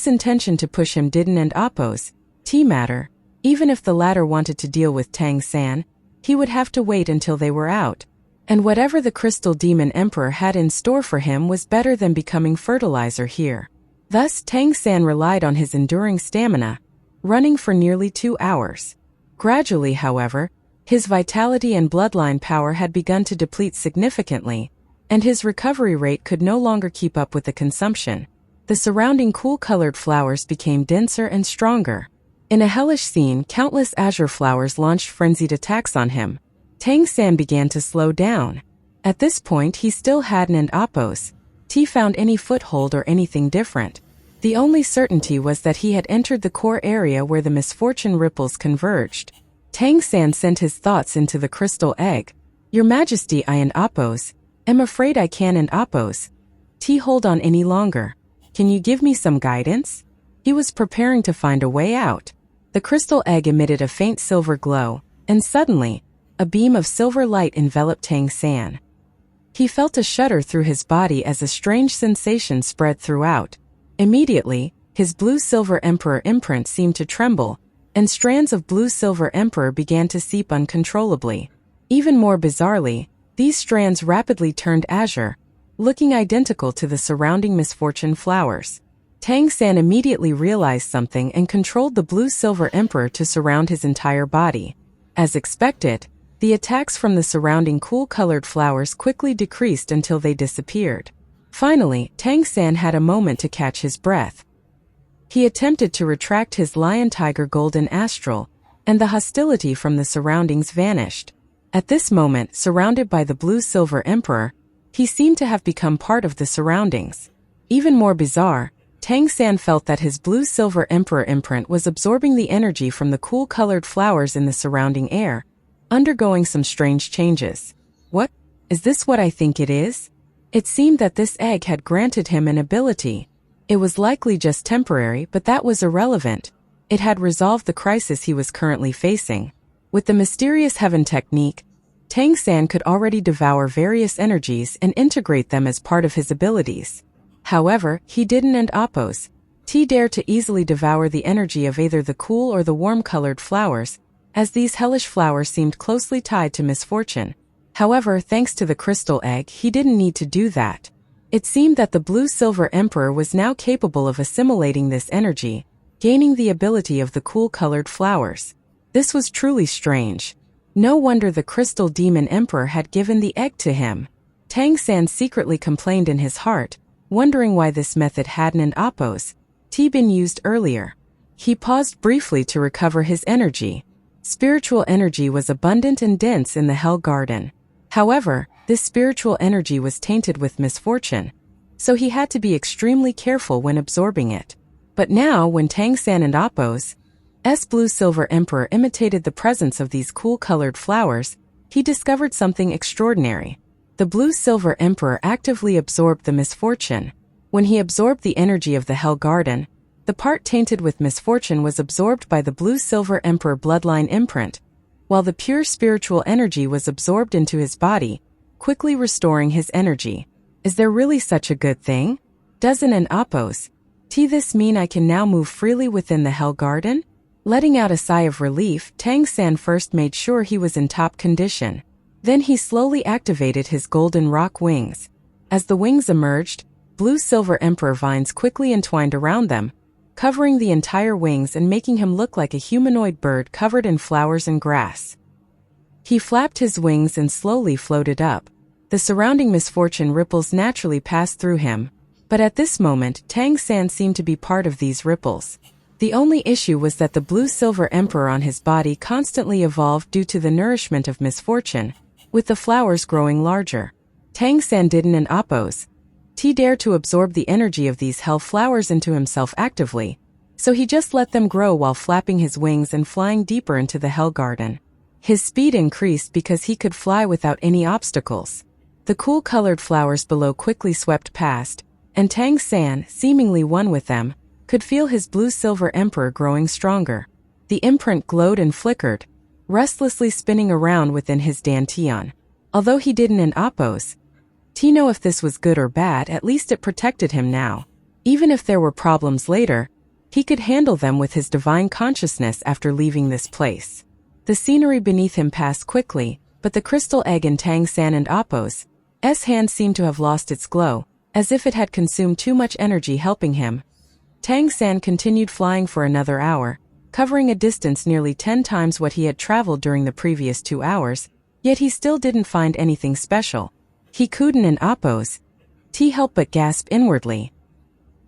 intention to push him didn't end Appo's matter. Even if the latter wanted to deal with Tang San, he would have to wait until they were out. And whatever the Crystal Demon Emperor had in store for him was better than becoming fertilizer here. Thus, Tang San relied on his enduring stamina, running for nearly 2 hours. Gradually, however, his vitality and bloodline power had begun to deplete significantly, and his recovery rate could no longer keep up with the consumption. The surrounding cool-colored flowers became denser and stronger. In a hellish scene, countless azure flowers launched frenzied attacks on him. Tang San began to slow down. At this point, he still hadn't Appo's found any foothold or anything different. The only certainty was that he had entered the core area where the misfortune ripples converged. Tang San sent his thoughts into the crystal egg. Your Majesty, I and Appo's. Am afraid I can't Appo's hold on any longer. Can you give me some guidance? He was preparing to find a way out. The crystal egg emitted a faint silver glow, and suddenly, a beam of silver light enveloped Tang San. He felt a shudder through his body as a strange sensation spread throughout. Immediately, his blue-silver emperor imprint seemed to tremble, and strands of blue-silver emperor began to seep uncontrollably. Even more bizarrely, these strands rapidly turned azure, looking identical to the surrounding misfortune flowers. Tang San immediately realized something and controlled the blue-silver emperor to surround his entire body. As expected, the attacks from the surrounding cool-colored flowers quickly decreased until they disappeared. Finally, Tang San had a moment to catch his breath. He attempted to retract his Lion-Tiger Golden Astral, and the hostility from the surroundings vanished. At this moment, surrounded by the blue-silver emperor, he seemed to have become part of the surroundings. Even more bizarre, Tang San felt that his blue-silver emperor imprint was absorbing the energy from the cool-colored flowers in the surrounding air, undergoing some strange changes. What? Is this what I think it is? It seemed that this egg had granted him an ability. It was likely just temporary, but that was irrelevant. It had resolved the crisis he was currently facing. With the mysterious heaven technique, Tang San could already devour various energies and integrate them as part of his abilities. However, he didn't Appo's dare to easily devour the energy of either the cool or the warm-colored flowers, as these hellish flowers seemed closely tied to misfortune. However, thanks to the crystal egg, he didn't need to do that. It seemed that the blue-silver emperor was now capable of assimilating this energy, gaining the ability of the cool-colored flowers. This was truly strange. No wonder the crystal demon emperor had given the egg to him. Tang San secretly complained in his heart, wondering why this method hadn't Appo's been used earlier. He paused briefly to recover his energy. Spiritual energy was abundant and dense in the Hell Garden. However, this spiritual energy was tainted with misfortune, so he had to be extremely careful when absorbing it. But now, when Tang San and Appo's blue-silver emperor imitated the presence of these cool-colored flowers, he discovered something extraordinary. The blue-silver emperor actively absorbed the misfortune. When he absorbed the energy of the Hell Garden, the part tainted with misfortune was absorbed by the blue-silver emperor bloodline imprint, while the pure spiritual energy was absorbed into his body, quickly restoring his energy. Is there really such a good thing? Doesn't Appo's this mean I can now move freely within the Hell Garden? Letting out a sigh of relief, Tang San first made sure he was in top condition. Then he slowly activated his golden rock wings. As the wings emerged, blue-silver emperor vines quickly entwined around them, covering the entire wings and making him look like a humanoid bird covered in flowers and grass. He flapped his wings and slowly floated up. The surrounding misfortune ripples naturally passed through him. But at this moment, Tang San seemed to be part of these ripples. The only issue was that the blue-silver emperor on his body constantly evolved due to the nourishment of misfortune, with the flowers growing larger. Tang San didn't oppose. He dared to absorb the energy of these hell flowers into himself actively, so he just let them grow while flapping his wings and flying deeper into the hell garden. His speed increased because he could fly without any obstacles. The cool-colored flowers below quickly swept past, and Tang San, seemingly one with them, could feel his blue-silver emperor growing stronger. The imprint glowed and flickered, restlessly spinning around within his dantian. Although he didn't oppose, he know if this was good or bad, at least it protected him now. Even if there were problems later, he could handle them with his divine consciousness after leaving this place. The scenery beneath him passed quickly, but the crystal egg in Tang San and Appo's hand seemed to have lost its glow, as if it had consumed too much energy helping him. Tang San continued flying for another hour, covering a distance nearly 10 times what he had traveled during the previous 2 hours, yet he still didn't find anything special. He couldn't oppose. He helped but gasp inwardly.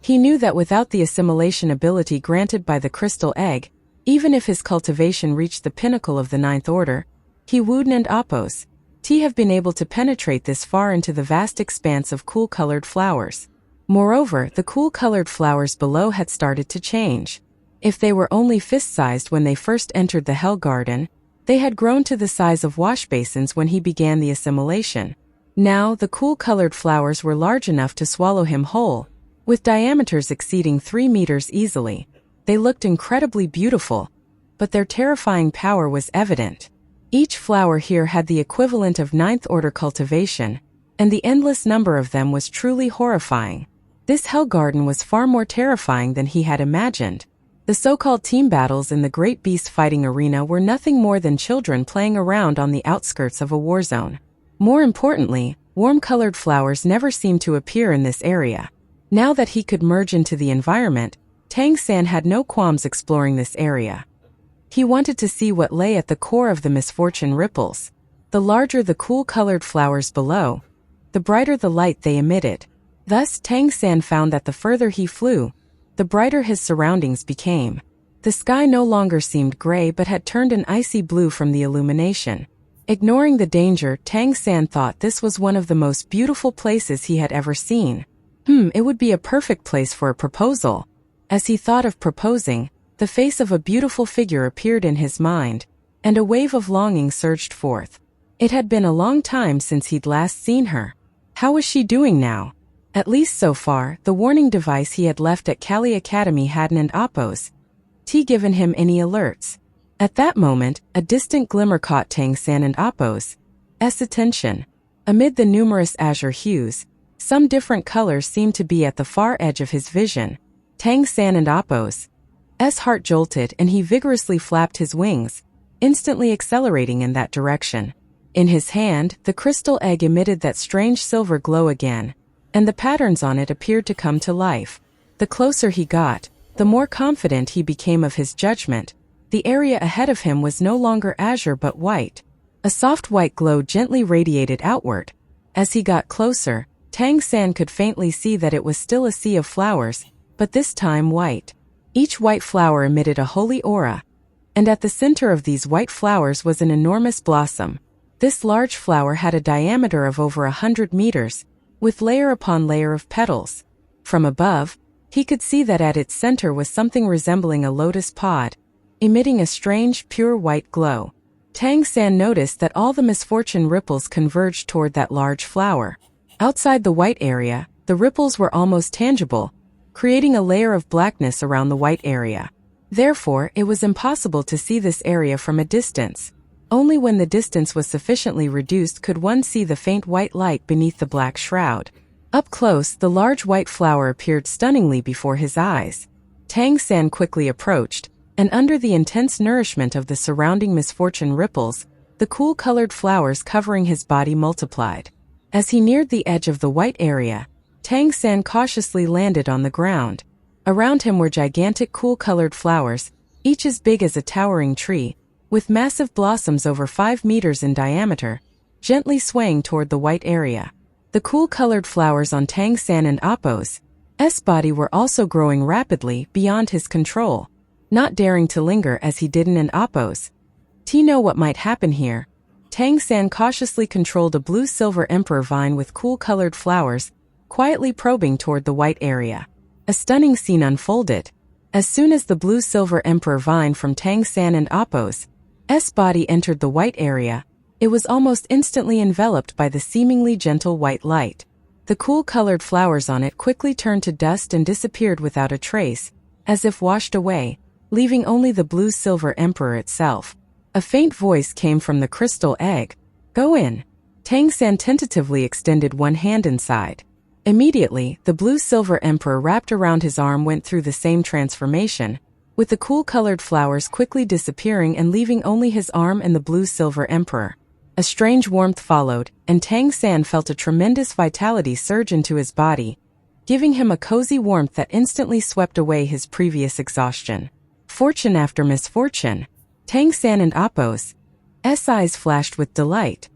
He knew that without the assimilation ability granted by the crystal egg, even if his cultivation reached the pinnacle of the 9th order, he wouldn't oppose. He have been able to penetrate this far into the vast expanse of cool-colored flowers. Moreover, the cool-colored flowers below had started to change. If they were only fist-sized when they first entered the Hell Garden, they had grown to the size of washbasins when he began the assimilation. Now, the cool-colored flowers were large enough to swallow him whole, with diameters exceeding 3 meters easily. They looked incredibly beautiful, but their terrifying power was evident. Each flower here had the equivalent of 9th order cultivation, and the endless number of them was truly horrifying. This Hell Garden was far more terrifying than he had imagined. The so-called team battles in the Great Beast Fighting Arena were nothing more than children playing around on the outskirts of a war zone. More importantly, warm-colored flowers never seemed to appear in this area. Now that he could merge into the environment, Tang San had no qualms exploring this area. He wanted to see what lay at the core of the misfortune ripples. The larger the cool-colored flowers below, the brighter the light they emitted. Thus, Tang San found that the further he flew, the brighter his surroundings became. The sky no longer seemed gray but had turned an icy blue from the illumination. Ignoring the danger, Tang San thought this was one of the most beautiful places he had ever seen. It would be a perfect place for a proposal. As he thought of proposing, the face of a beautiful figure appeared in his mind, and a wave of longing surged forth. It had been a long time since he'd last seen her. How was she doing now? At least so far, the warning device he had left at Kali Academy hadn't opposed. Given him any alerts. At that moment, a distant glimmer caught Tang San and Appo's attention. Amid the numerous azure hues, some different colors seemed to be at the far edge of his vision. Tang San and Appo's heart jolted and he vigorously flapped his wings, instantly accelerating in that direction. In his hand, the crystal egg emitted that strange silver glow again, and the patterns on it appeared to come to life. The closer he got, the more confident he became of his judgment. The area ahead of him was no longer azure but white. A soft white glow gently radiated outward. As he got closer, Tang San could faintly see that it was still a sea of flowers, but this time white. Each white flower emitted a holy aura, and at the center of these white flowers was an enormous blossom. This large flower had a diameter of over 100 meters, with layer upon layer of petals. From above, he could see that at its center was something resembling a lotus pod, emitting a strange, pure white glow. Tang San noticed that all the misfortune ripples converged toward that large flower. Outside the white area, the ripples were almost tangible, creating a layer of blackness around the white area. Therefore, it was impossible to see this area from a distance. Only when the distance was sufficiently reduced could one see the faint white light beneath the black shroud. Up close, the large white flower appeared stunningly before his eyes. Tang San quickly approached, and under the intense nourishment of the surrounding misfortune ripples, the cool-colored flowers covering his body multiplied. As he neared the edge of the white area, Tang San cautiously landed on the ground. Around him were gigantic cool-colored flowers, each as big as a towering tree, with massive blossoms over 5 meters in diameter, gently swaying toward the white area. The cool-colored flowers on Tang San and Appo's body were also growing rapidly beyond his control, not daring to linger as he did in Appo's. To know what might happen here, Tang San cautiously controlled a blue-silver emperor vine with cool-colored flowers, quietly probing toward the white area. A stunning scene unfolded. As soon as the blue-silver emperor vine from Tang San and Appo's body entered the white area, it was almost instantly enveloped by the seemingly gentle white light. The cool-colored flowers on it quickly turned to dust and disappeared without a trace, as if washed away, leaving only the blue-silver emperor itself. A faint voice came from the crystal egg. "Go in." Tang San tentatively extended one hand inside. Immediately, the blue-silver emperor wrapped around his arm went through the same transformation, with the cool-colored flowers quickly disappearing and leaving only his arm and the blue-silver emperor. A strange warmth followed, and Tang San felt a tremendous vitality surge into his body, giving him a cozy warmth that instantly swept away his previous exhaustion. Fortune after misfortune. Tang San and Appo's eyes flashed with delight.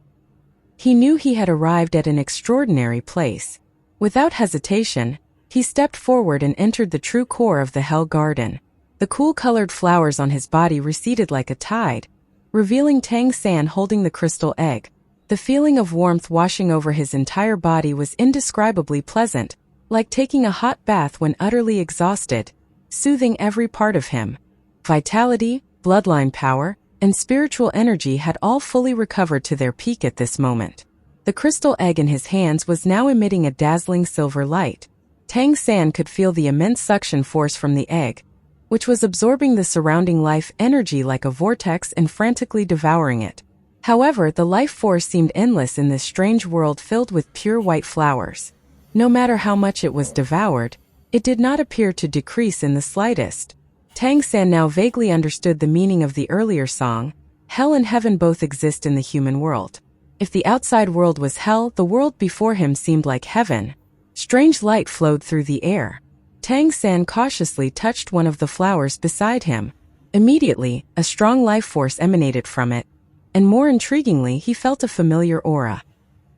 He knew he had arrived at an extraordinary place. Without hesitation, he stepped forward and entered the true core of the Hell Garden. The cool-colored flowers on his body receded like a tide, revealing Tang San holding the crystal egg. The feeling of warmth washing over his entire body was indescribably pleasant, like taking a hot bath when utterly exhausted, soothing every part of him. Vitality, bloodline power, and spiritual energy had all fully recovered to their peak at this moment. The crystal egg in his hands was now emitting a dazzling silver light. Tang San could feel the immense suction force from the egg, which was absorbing the surrounding life energy like a vortex and frantically devouring it. However, the life force seemed endless in this strange world filled with pure white flowers. No matter how much it was devoured, it did not appear to decrease in the slightest. Tang San now vaguely understood the meaning of the earlier song, "Hell and heaven both exist in the human world." If the outside world was hell, the world before him seemed like heaven. Strange light flowed through the air. Tang San cautiously touched one of the flowers beside him. Immediately, a strong life force emanated from it, and more intriguingly, he felt a familiar aura.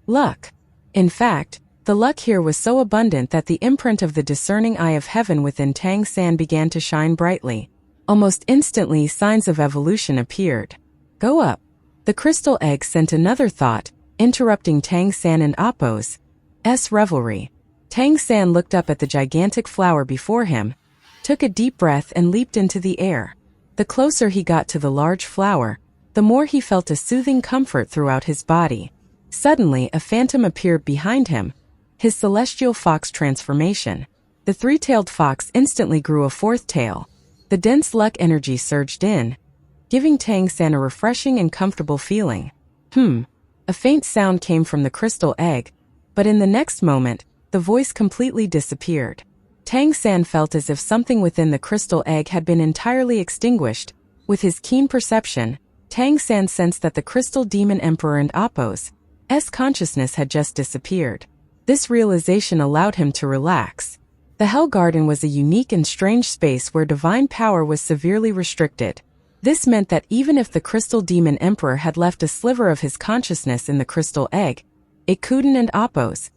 Luck. In fact, the luck here was so abundant that the imprint of the discerning eye of heaven within Tang San began to shine brightly. Almost instantly, signs of evolution appeared. "Go up." The crystal egg sent another thought, interrupting Tang San and Appo's revelry. Tang San looked up at the gigantic flower before him, took a deep breath and leaped into the air. The closer he got to the large flower, the more he felt a soothing comfort throughout his body. Suddenly, a phantom appeared behind him, his celestial fox transformation. The three-tailed fox instantly grew a fourth tail. The dense luck energy surged in, giving Tang San a refreshing and comfortable feeling. A faint sound came from the crystal egg, but in the next moment, the voice completely disappeared. Tang San felt as if something within the crystal egg had been entirely extinguished. With his keen perception, Tang San sensed that the crystal demon emperor and Appo's consciousness had just disappeared. This realization allowed him to relax. The Hell Garden was a unique and strange space where divine power was severely restricted. This meant that even if the crystal demon emperor had left a sliver of his consciousness in the crystal egg, it couldn't and Appo's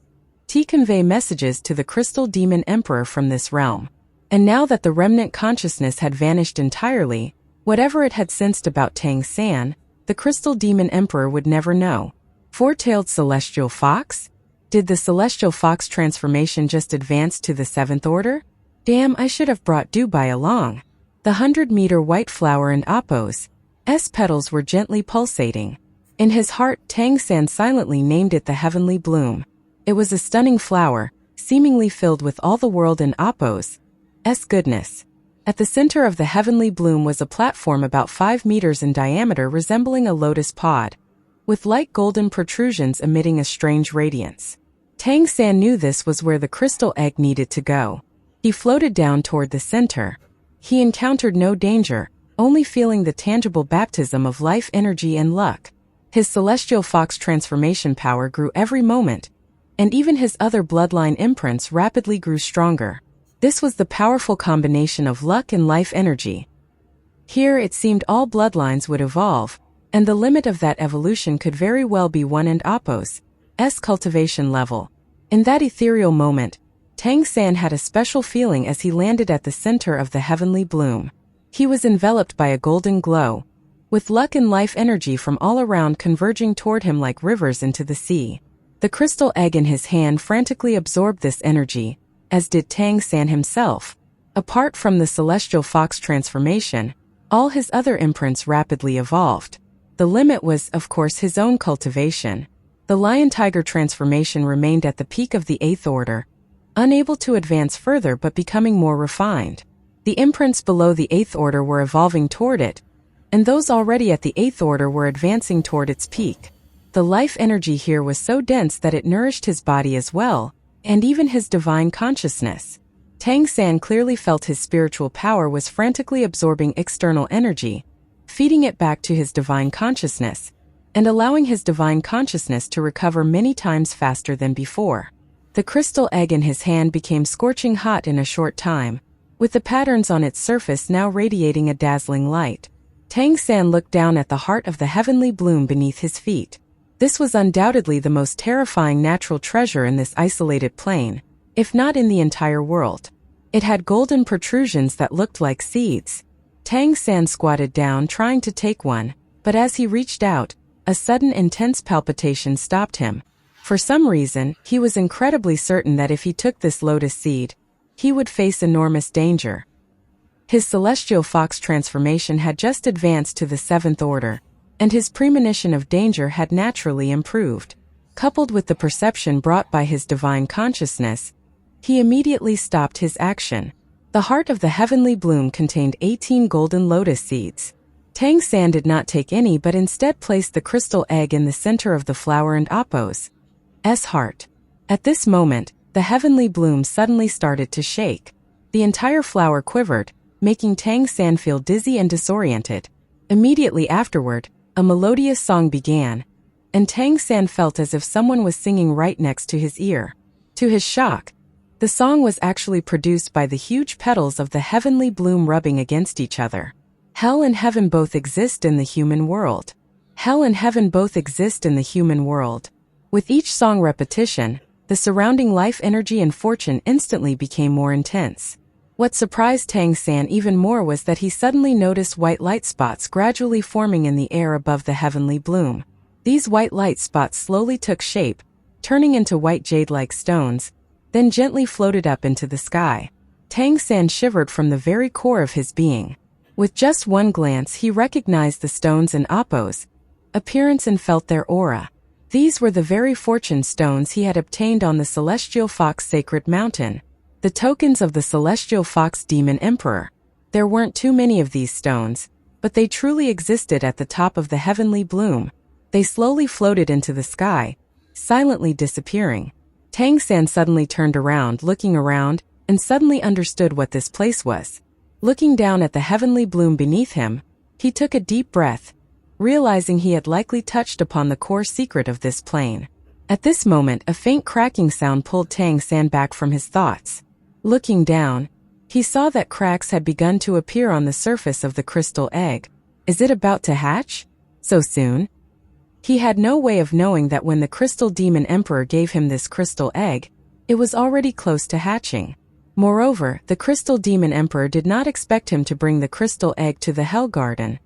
convey messages to the crystal demon emperor from this realm. And now that the remnant consciousness had vanished entirely, whatever it had sensed about Tang San, the crystal demon emperor would never know. Four-tailed celestial fox? Did the celestial fox transformation just advance to the seventh order? Damn, I should have brought Dubai along. The 100-meter white flower and Appo's petals were gently pulsating. In his heart, Tang San silently named it the Heavenly Bloom. It was a stunning flower, seemingly filled with all the world and Appo's goodness. At the center of the Heavenly Bloom was a platform about 5 meters in diameter resembling a lotus pod, with light golden protrusions emitting a strange radiance. Tang San knew this was where the crystal egg needed to go. He floated down toward the center. He encountered no danger, only feeling the tangible baptism of life energy and luck. His celestial fox transformation power grew every moment, and even his other bloodline imprints rapidly grew stronger. This was the powerful combination of luck and life energy. Here it seemed all bloodlines would evolve, and the limit of that evolution could very well be one and Appo's cultivation level. In that ethereal moment, Tang San had a special feeling as he landed at the center of the heavenly bloom. He was enveloped by a golden glow, with luck and life energy from all around converging toward him like rivers into the sea. The crystal egg in his hand frantically absorbed this energy, as did Tang San himself. Apart from the celestial fox transformation, all his other imprints rapidly evolved. The limit was, of course, his own cultivation. The lion-tiger transformation remained at the peak of the 8th order, unable to advance further but becoming more refined. The imprints below the 8th order were evolving toward it, and those already at the 8th order were advancing toward its peak. The life energy here was so dense that it nourished his body as well, and even his divine consciousness. Tang San clearly felt his spiritual power was frantically absorbing external energy, feeding it back to his divine consciousness, and allowing his divine consciousness to recover many times faster than before. The crystal egg in his hand became scorching hot in a short time, with the patterns on its surface now radiating a dazzling light. Tang San looked down at the heart of the heavenly bloom beneath his feet. This was undoubtedly the most terrifying natural treasure in this isolated plane, if not in the entire world. It had golden protrusions that looked like seeds. Tang San squatted down trying to take one, but as he reached out, a sudden intense palpitation stopped him. For some reason, he was incredibly certain that if he took this lotus seed, he would face enormous danger. His celestial fox transformation had just advanced to the 7th order, and his premonition of danger had naturally improved. Coupled with the perception brought by his divine consciousness, he immediately stopped his action. The heart of the heavenly bloom contained 18 golden lotus seeds. Tang San did not take any but instead placed the crystal egg in the center of the flower and Appo's heart. At this moment, the heavenly bloom suddenly started to shake. The entire flower quivered, making Tang San feel dizzy and disoriented. Immediately afterward, a melodious song began, and Tang San felt as if someone was singing right next to his ear. To his shock, the song was actually produced by the huge petals of the heavenly bloom rubbing against each other. Hell and heaven both exist in the human world. Hell and heaven both exist in the human world. With each song repetition, the surrounding life energy and fortune instantly became more intense. What surprised Tang San even more was that he suddenly noticed white light spots gradually forming in the air above the heavenly bloom. These white light spots slowly took shape, turning into white jade-like stones, then gently floated up into the sky. Tang San shivered from the very core of his being. With just one glance he recognized the stones and Appo's appearance and felt their aura. These were the very fortune stones he had obtained on the Celestial Fox Sacred Mountain, the tokens of the Celestial Fox Demon Emperor. There weren't too many of these stones, but they truly existed at the top of the heavenly bloom. They slowly floated into the sky, silently disappearing. Tang San suddenly turned around, looking around, and suddenly understood what this place was. Looking down at the heavenly bloom beneath him, he took a deep breath, realizing he had likely touched upon the core secret of this plane. At this moment, a faint cracking sound pulled Tang San back from his thoughts. Looking down, he saw that cracks had begun to appear on the surface of the crystal egg. Is it about to hatch? So soon? He had no way of knowing that when the Crystal Demon Emperor gave him this crystal egg, it was already close to hatching. Moreover, the Crystal Demon Emperor did not expect him to bring the crystal egg to the Hell Garden.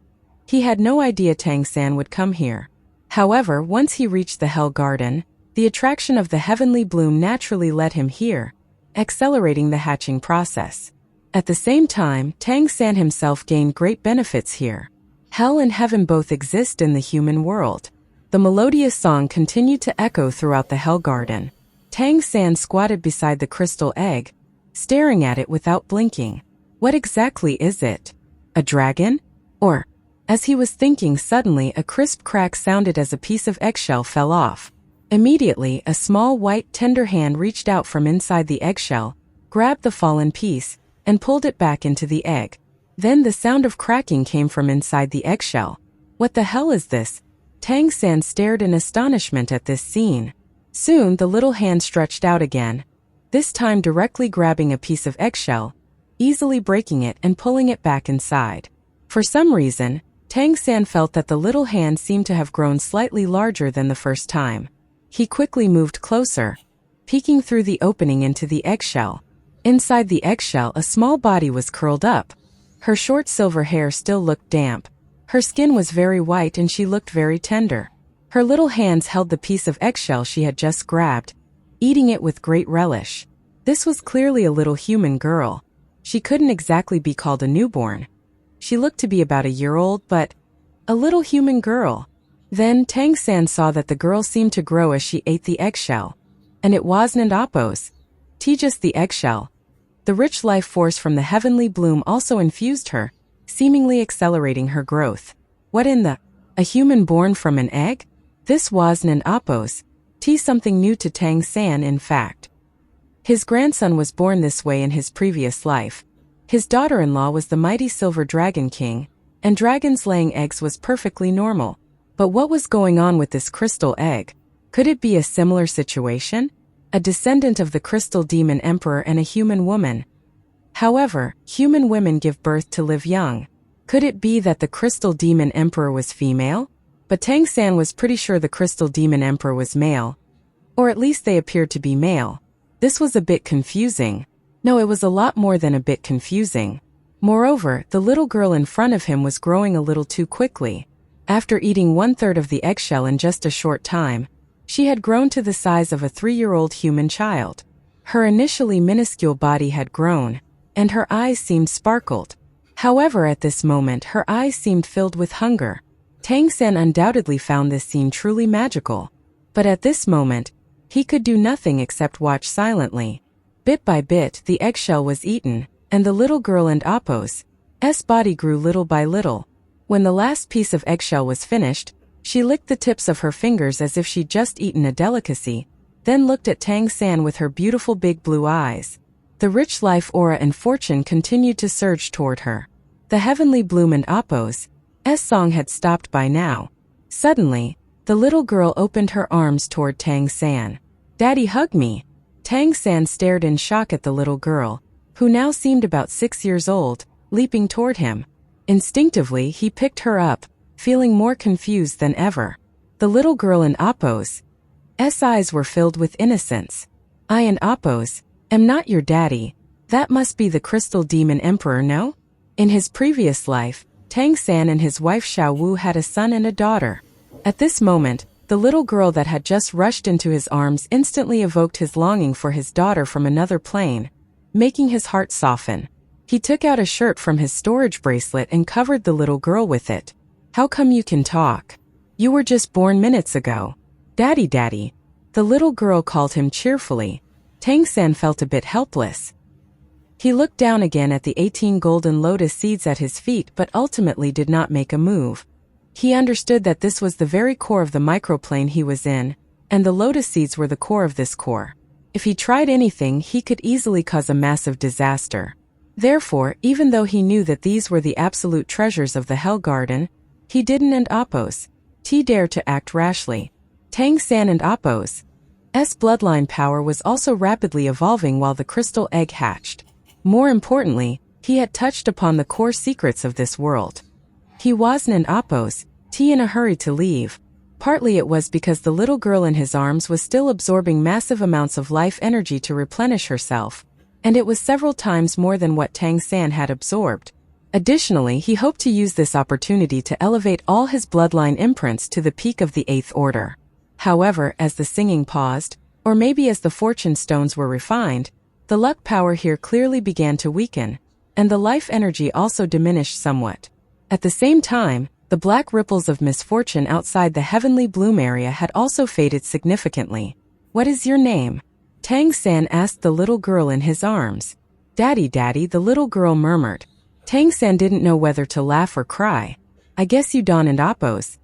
He had no idea Tang San would come here. However, once he reached the Hell Garden, the attraction of the heavenly bloom naturally led him here, accelerating the hatching process. At the same time, Tang San himself gained great benefits here. Hell and heaven both exist in the human world. The melodious song continued to echo throughout the Hell Garden. Tang San squatted beside the crystal egg, staring at it without blinking. What exactly is it? A dragon? Or... As he was thinking, suddenly a crisp crack sounded as a piece of eggshell fell off. Immediately, a small white tender hand reached out from inside the eggshell, grabbed the fallen piece, and pulled it back into the egg. Then the sound of cracking came from inside the eggshell. What the hell is this? Tang San stared in astonishment at this scene. Soon the little hand stretched out again, this time directly grabbing a piece of eggshell, easily breaking it and pulling it back inside. For some reason, Tang San felt that the little hand seemed to have grown slightly larger than the first time. He quickly moved closer, peeking through the opening into the eggshell. Inside the eggshell, a small body was curled up. Her short silver hair still looked damp. Her skin was very white and she looked very tender. Her little hands held the piece of eggshell she had just grabbed, eating it with great relish. This was clearly a little human girl. She couldn't exactly be called a newborn. She looked to be about a year old, but a little human girl. Then Tang San saw that the girl seemed to grow as she ate the eggshell. And it wasn't Appos. Just the eggshell. The rich life force from the heavenly bloom also infused her, seemingly accelerating her growth. What in the? A human born from an egg? This wasn't Appos. Something new to Tang San, in fact. His grandson was born this way in his previous life. His daughter-in-law was the mighty Silver Dragon King, and dragons laying eggs was perfectly normal. But what was going on with this crystal egg? Could it be a similar situation? A descendant of the crystal demon emperor and a human woman. However, human women give birth to live young. Could it be that the crystal demon emperor was female? But Tang San was pretty sure the crystal demon emperor was male. Or at least they appeared to be male. This was a bit confusing. No, it was a lot more than a bit confusing. Moreover, the little girl in front of him was growing a little too quickly. After eating 1/3 of the eggshell in just a short time, she had grown to the size of a 3-year-old human child. Her initially minuscule body had grown, and her eyes seemed sparkled. However, at this moment her eyes seemed filled with hunger. Tang San undoubtedly found this scene truly magical. But at this moment, he could do nothing except watch silently. Bit by bit, the eggshell was eaten, and the little girl and Appos' body grew little by little. When the last piece of eggshell was finished, she licked the tips of her fingers as if she'd just eaten a delicacy, then looked at Tang San with her beautiful big blue eyes. The rich life aura and fortune continued to surge toward her. The heavenly bloom and Appos' song had stopped by now. Suddenly, the little girl opened her arms toward Tang San. "Daddy, hug me." Tang San stared in shock at the little girl, who now seemed about 6 years old, leaping toward him. Instinctively, he picked her up, feeling more confused than ever. The little girl in Appos' eyes were filled with innocence. "I and Appos am not your daddy. That must be the crystal demon emperor, no?" In his previous life, Tang San and his wife Xiao Wu had a son and a daughter. At this moment, the little girl that had just rushed into his arms instantly evoked his longing for his daughter from another plane, making his heart soften. He took out a shirt from his storage bracelet and covered the little girl with it. "How come you can talk? You were just born minutes ago." "Daddy, Daddy." The little girl called him cheerfully. Tang San felt a bit helpless. He looked down again at the 18 golden lotus seeds at his feet but ultimately did not make a move. He understood that this was the very core of the microplane he was in, and the lotus seeds were the core of this core. If he tried anything, he could easily cause a massive disaster. Therefore, even though he knew that these were the absolute treasures of the Hell Garden, he didn't and Appos' dare to act rashly. Tang San and Appos' bloodline power was also rapidly evolving while the crystal egg hatched. More importantly, he had touched upon the core secrets of this world. He wasn't an Appos' in a hurry to leave. Partly it was because the little girl in his arms was still absorbing massive amounts of life energy to replenish herself, and it was several times more than what Tang San had absorbed. Additionally, he hoped to use this opportunity to elevate all his bloodline imprints to the peak of the 8th order. However, as the singing paused, or maybe as the fortune stones were refined, the luck power here clearly began to weaken, and the life energy also diminished somewhat. At the same time, the black ripples of misfortune outside the heavenly bloom area had also faded significantly. "What is your name?" Tang San asked the little girl in his arms. "Daddy, Daddy," the little girl murmured. Tang San didn't know whether to laugh or cry. "I guess you Don and Appos'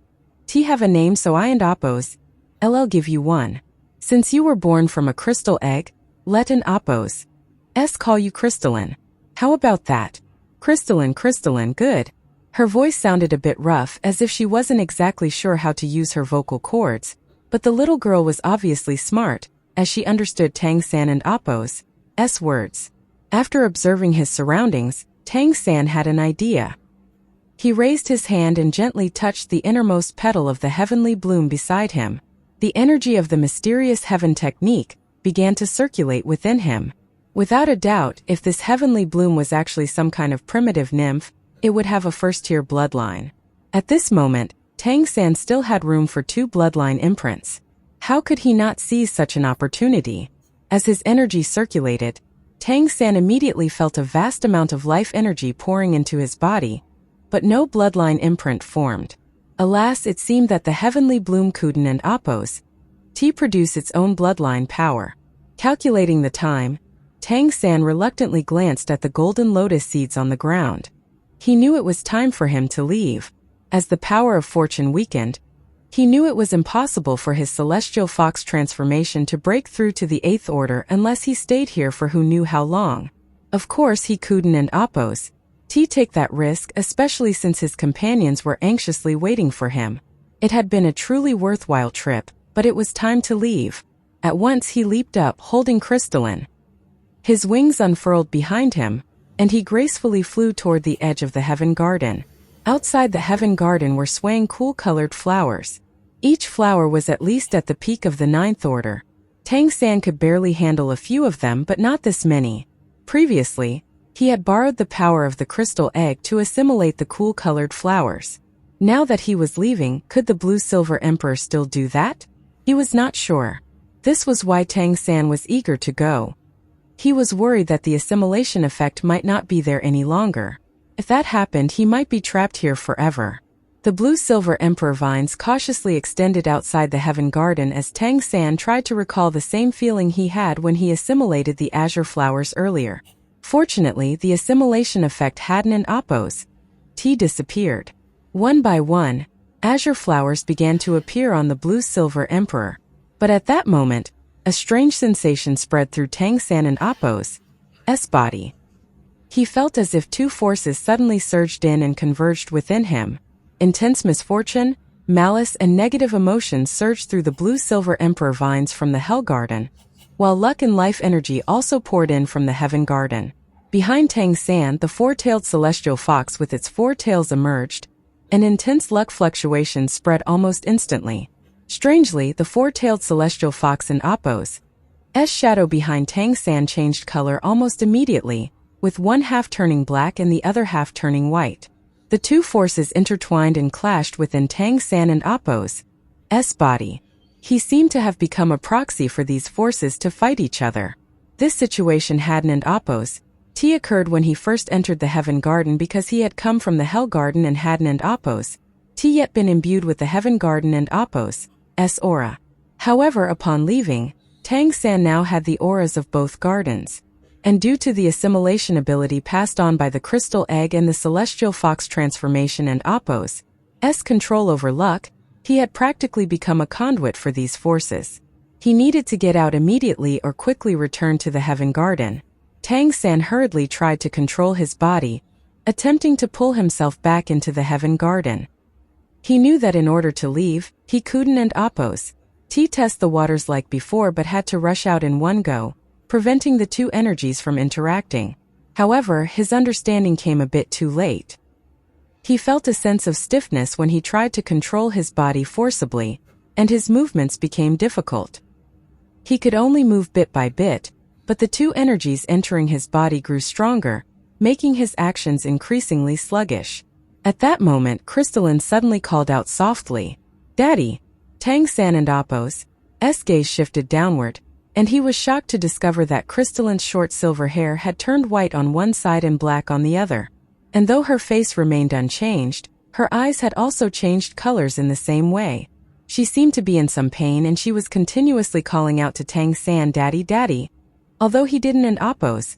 have a name, so I and Appos' I'll give you one. Since you were born from a crystal egg, let an Appos' call you Crystalline. How about that?" "Crystalline, Crystalline, good." Her voice sounded a bit rough, as if she wasn't exactly sure how to use her vocal cords, but the little girl was obviously smart, as she understood Tang San and Appos' words. After observing his surroundings, Tang San had an idea. He raised his hand and gently touched the innermost petal of the heavenly bloom beside him. The energy of the mysterious heaven technique, began to circulate within him. Without a doubt, if this heavenly bloom was actually some kind of primitive nymph, it would have a first-tier bloodline. At this moment, Tang San still had room for 2 bloodline imprints. How could he not seize such an opportunity? As his energy circulated, Tang San immediately felt a vast amount of life energy pouring into his body, but no bloodline imprint formed. Alas, it seemed that the heavenly bloom Kuden and Appos produce its own bloodline power. Calculating the time, Tang San reluctantly glanced at the golden lotus seeds on the ground. He knew it was time for him to leave. As the power of fortune weakened, he knew it was impossible for his celestial fox transformation to break through to the 8th order unless he stayed here for who knew how long. Of course he couldn't and Appos take that risk, especially since his companions were anxiously waiting for him. It had been a truly worthwhile trip, but it was time to leave. At once he leaped up, holding Crystalline. His wings unfurled behind him, and he gracefully flew toward the edge of the Heaven Garden. Outside the Heaven Garden were swaying cool-colored flowers. Each flower was at least at the peak of the 9th order. Tang San could barely handle a few of them, but not this many. Previously, he had borrowed the power of the crystal egg to assimilate the cool-colored flowers. Now that he was leaving, could the Blue-Silver Emperor still do that? He was not sure. This was why Tang San was eager to go. He was worried that the assimilation effect might not be there any longer. If that happened, he might be trapped here forever. The Blue-Silver Emperor vines cautiously extended outside the Heaven Garden as Tang San tried to recall the same feeling he had when he assimilated the azure flowers earlier. Fortunately, the assimilation effect hadn't and Appos disappeared. One by one, azure flowers began to appear on the Blue-Silver Emperor. But at that moment, a strange sensation spread through Tang San and Appos' body. He felt as if 2 forces suddenly surged in and converged within him. Intense misfortune, malice, and negative emotions surged through the Blue-Silver Emperor vines from the Hell Garden, while luck and life energy also poured in from the Heaven Garden. Behind Tang San, the 4-tailed celestial fox with its 4 tails emerged, and intense luck fluctuations spread almost instantly. Strangely, the 4-tailed celestial fox and Appos' shadow behind Tang San changed color almost immediately, with one half turning black and the other half turning white. The 2 forces intertwined and clashed within Tang San and Appos' body. He seemed to have become a proxy for these forces to fight each other. This situation hadn't and Appos' occurred when he first entered the Heaven Garden because he had come from the Hell Garden and hadn't and Appos' yet been imbued with the Heaven Garden and Appos' aura. However, upon leaving, Tang San now had the auras of both gardens. And due to the assimilation ability passed on by the crystal egg and the celestial fox transformation and Appos' control over luck, he had practically become a conduit for these forces. He needed to get out immediately or quickly return to the Heaven Garden. Tang San hurriedly tried to control his body, attempting to pull himself back into the Heaven Garden. He knew that in order to leave, he couldn't and Appos' test the waters like before but had to rush out in one go, preventing the 2 energies from interacting. However, his understanding came a bit too late. He felt a sense of stiffness when he tried to control his body forcibly, and his movements became difficult. He could only move bit by bit, but the 2 energies entering his body grew stronger, making his actions increasingly sluggish. At that moment, Crystalline suddenly called out softly, "Daddy!" Tang San and Appos' gaze shifted downward, and he was shocked to discover that Crystalline's short silver hair had turned white on one side and black on the other. And though her face remained unchanged, her eyes had also changed colors in the same way. She seemed to be in some pain and she was continuously calling out to Tang San, "Daddy, Daddy." Although he didn't and Appos'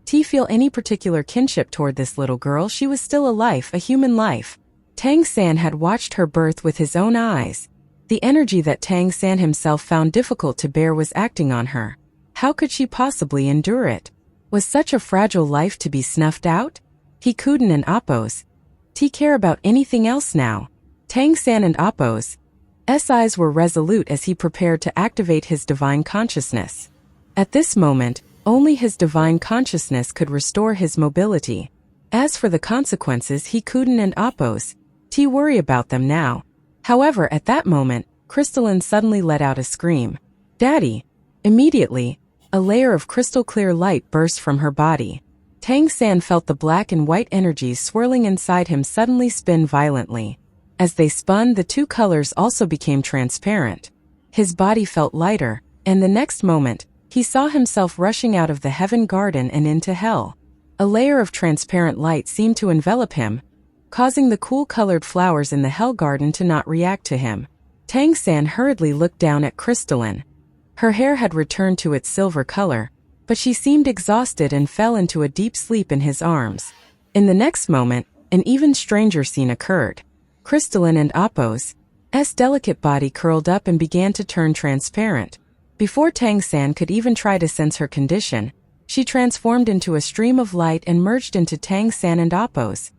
feel any particular kinship toward this little girl, she was still a life, a human life. Tang San had watched her birth with his own eyes. The energy that Tang San himself found difficult to bear was acting on her. How could she possibly endure it? Was such a fragile life to be snuffed out? He couldn't and Appos' care about anything else now. Tang San and Appos' eyes were resolute as he prepared to activate his divine consciousness. At this moment, only his divine consciousness could restore his mobility. As for the consequences, he couldn't and Appos' worry about them now. However, at that moment, Crystalline suddenly let out a scream. "Daddy!" Immediately, a layer of crystal-clear light burst from her body. Tang San felt the black and white energies swirling inside him suddenly spin violently. As they spun, the two colors also became transparent. His body felt lighter, and the next moment, he saw himself rushing out of the heaven garden and into hell. A layer of transparent light seemed to envelop him, causing the cool-colored flowers in the hell garden to not react to him. Tang San hurriedly looked down at Crystalline. Her hair had returned to its silver color, but she seemed exhausted and fell into a deep sleep in his arms. In the next moment, an even stranger scene occurred. Crystalline and Appo's delicate body curled up and began to turn transparent. Before Tang San could even try to sense her condition, she transformed into a stream of light and merged into Tang San and Appo's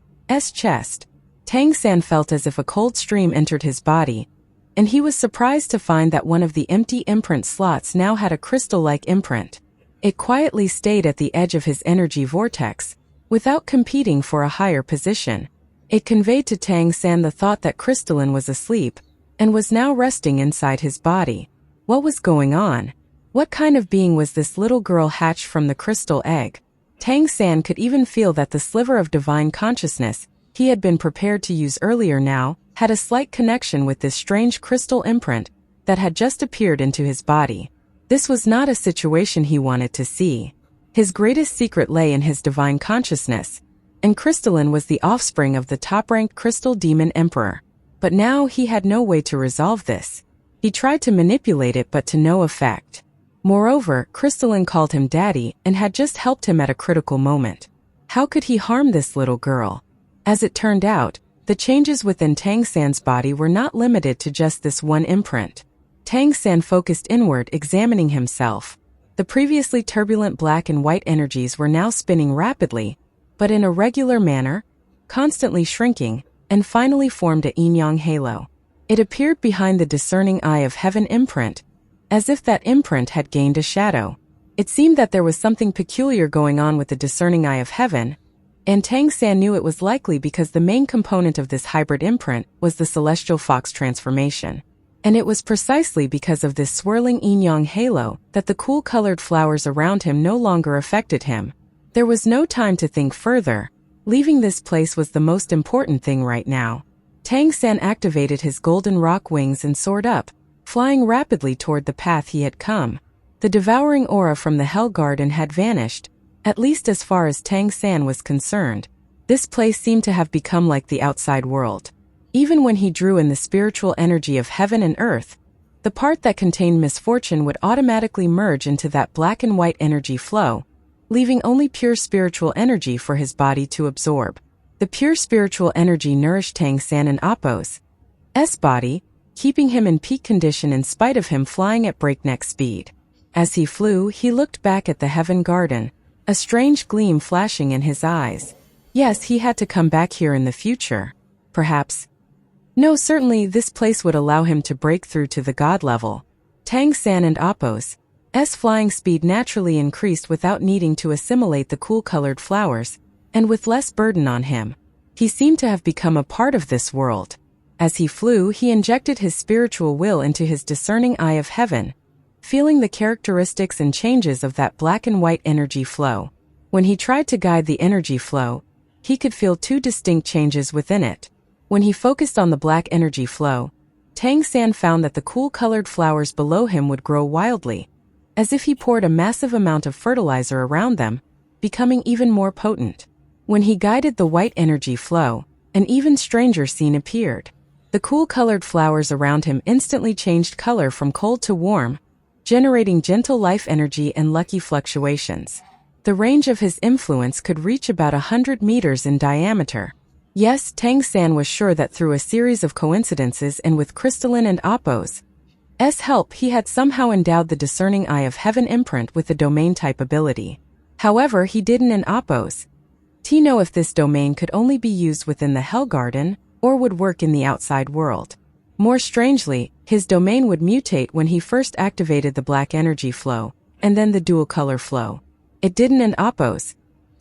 chest. Tang San felt as if a cold stream entered his body, and he was surprised to find that one of the empty imprint slots now had a crystal-like imprint. It quietly stayed at the edge of his energy vortex, without competing for a higher position. It conveyed to Tang San the thought that Crystalline was asleep, and was now resting inside his body. What was going on? What kind of being was this little girl hatched from the crystal egg? Tang San could even feel that the sliver of divine consciousness he had been prepared to use earlier now had a slight connection with this strange crystal imprint that had just appeared into his body. This was not a situation he wanted to see. His greatest secret lay in his divine consciousness, and Crystalline was the offspring of the top-ranked Crystal Demon Emperor. But now he had no way to resolve this. He tried to manipulate it but to no effect. Moreover, Crystalline called him daddy and had just helped him at a critical moment. How could he harm this little girl? As it turned out, the changes within Tang San's body were not limited to just this one imprint. Tang San focused inward, examining himself. The previously turbulent black and white energies were now spinning rapidly, but in a regular manner, constantly shrinking, and finally formed a yin-yang halo. It appeared behind the discerning eye of heaven imprint, as if that imprint had gained a shadow. It seemed that there was something peculiar going on with the discerning eye of heaven, and Tang San knew it was likely because the main component of this hybrid imprint was the celestial fox transformation. And it was precisely because of this swirling yin-yang halo that the cool-colored flowers around him no longer affected him. There was no time to think further. Leaving this place was the most important thing right now. Tang San activated his golden rock wings and soared up, flying rapidly toward the path he had come. The devouring aura from the Hell Garden had vanished, at least as far as Tang San was concerned. This place seemed to have become like the outside world. Even when he drew in the spiritual energy of heaven and earth, the part that contained misfortune would automatically merge into that black and white energy flow, leaving only pure spiritual energy for his body to absorb. The pure spiritual energy nourished Tang San and Appo's body, keeping him in peak condition in spite of him flying at breakneck speed. As he flew, he looked back at the heaven garden, a strange gleam flashing in his eyes. Yes, he had to come back here in the future. Perhaps. No, certainly this place would allow him to break through to the god level. Tang San and Appo's flying speed naturally increased without needing to assimilate the cool-colored flowers, and with less burden on him. He seemed to have become a part of this world. As he flew, he injected his spiritual will into his discerning eye of heaven, feeling the characteristics and changes of that black and white energy flow. When he tried to guide the energy flow, he could feel two distinct changes within it. When he focused on the black energy flow, Tang San found that the cool-colored flowers below him would grow wildly, as if he poured a massive amount of fertilizer around them, becoming even more potent. When he guided the white energy flow, an even stranger scene appeared. The cool-colored flowers around him instantly changed color from cold to warm, generating gentle life energy and lucky fluctuations. The range of his influence could reach about 100 meters in diameter. Yes, Tang San was sure that through a series of coincidences and with Crystalline and Appo's help, he had somehow endowed the discerning eye of heaven imprint with the domain type ability. However, he didn't in Appo's know if this domain could only be used within the Hell Garden or would work in the outside world. More strangely, his domain would mutate when he first activated the black energy flow, and then the dual color flow. It didn't in Appo's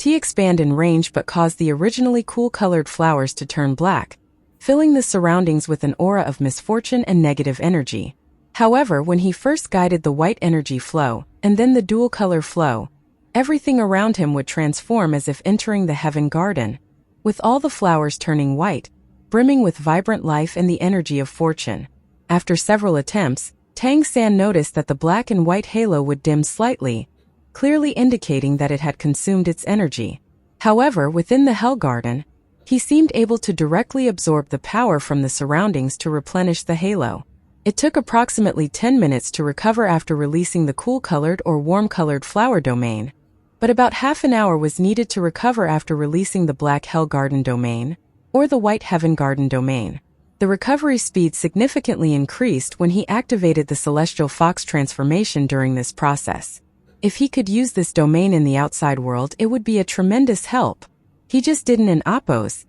expand in range but caused the originally cool-colored flowers to turn black, filling the surroundings with an aura of misfortune and negative energy. However, when he first guided the white energy flow, and then the dual color flow, everything around him would transform as if entering the heaven garden, with all the flowers turning white, brimming with vibrant life and the energy of fortune. After several attempts, Tang San noticed that the black and white halo would dim slightly, clearly indicating that it had consumed its energy. However, within the Hell Garden, he seemed able to directly absorb the power from the surroundings to replenish the halo. It took approximately 10 minutes to recover after releasing the cool-colored or warm-colored flower domain, but about half an hour was needed to recover after releasing the black Hell Garden domain, or the white Heaven Garden domain. The recovery speed significantly increased when he activated the Celestial Fox transformation during this process. If he could use this domain in the outside world, it would be a tremendous help. He just didn't in Appos.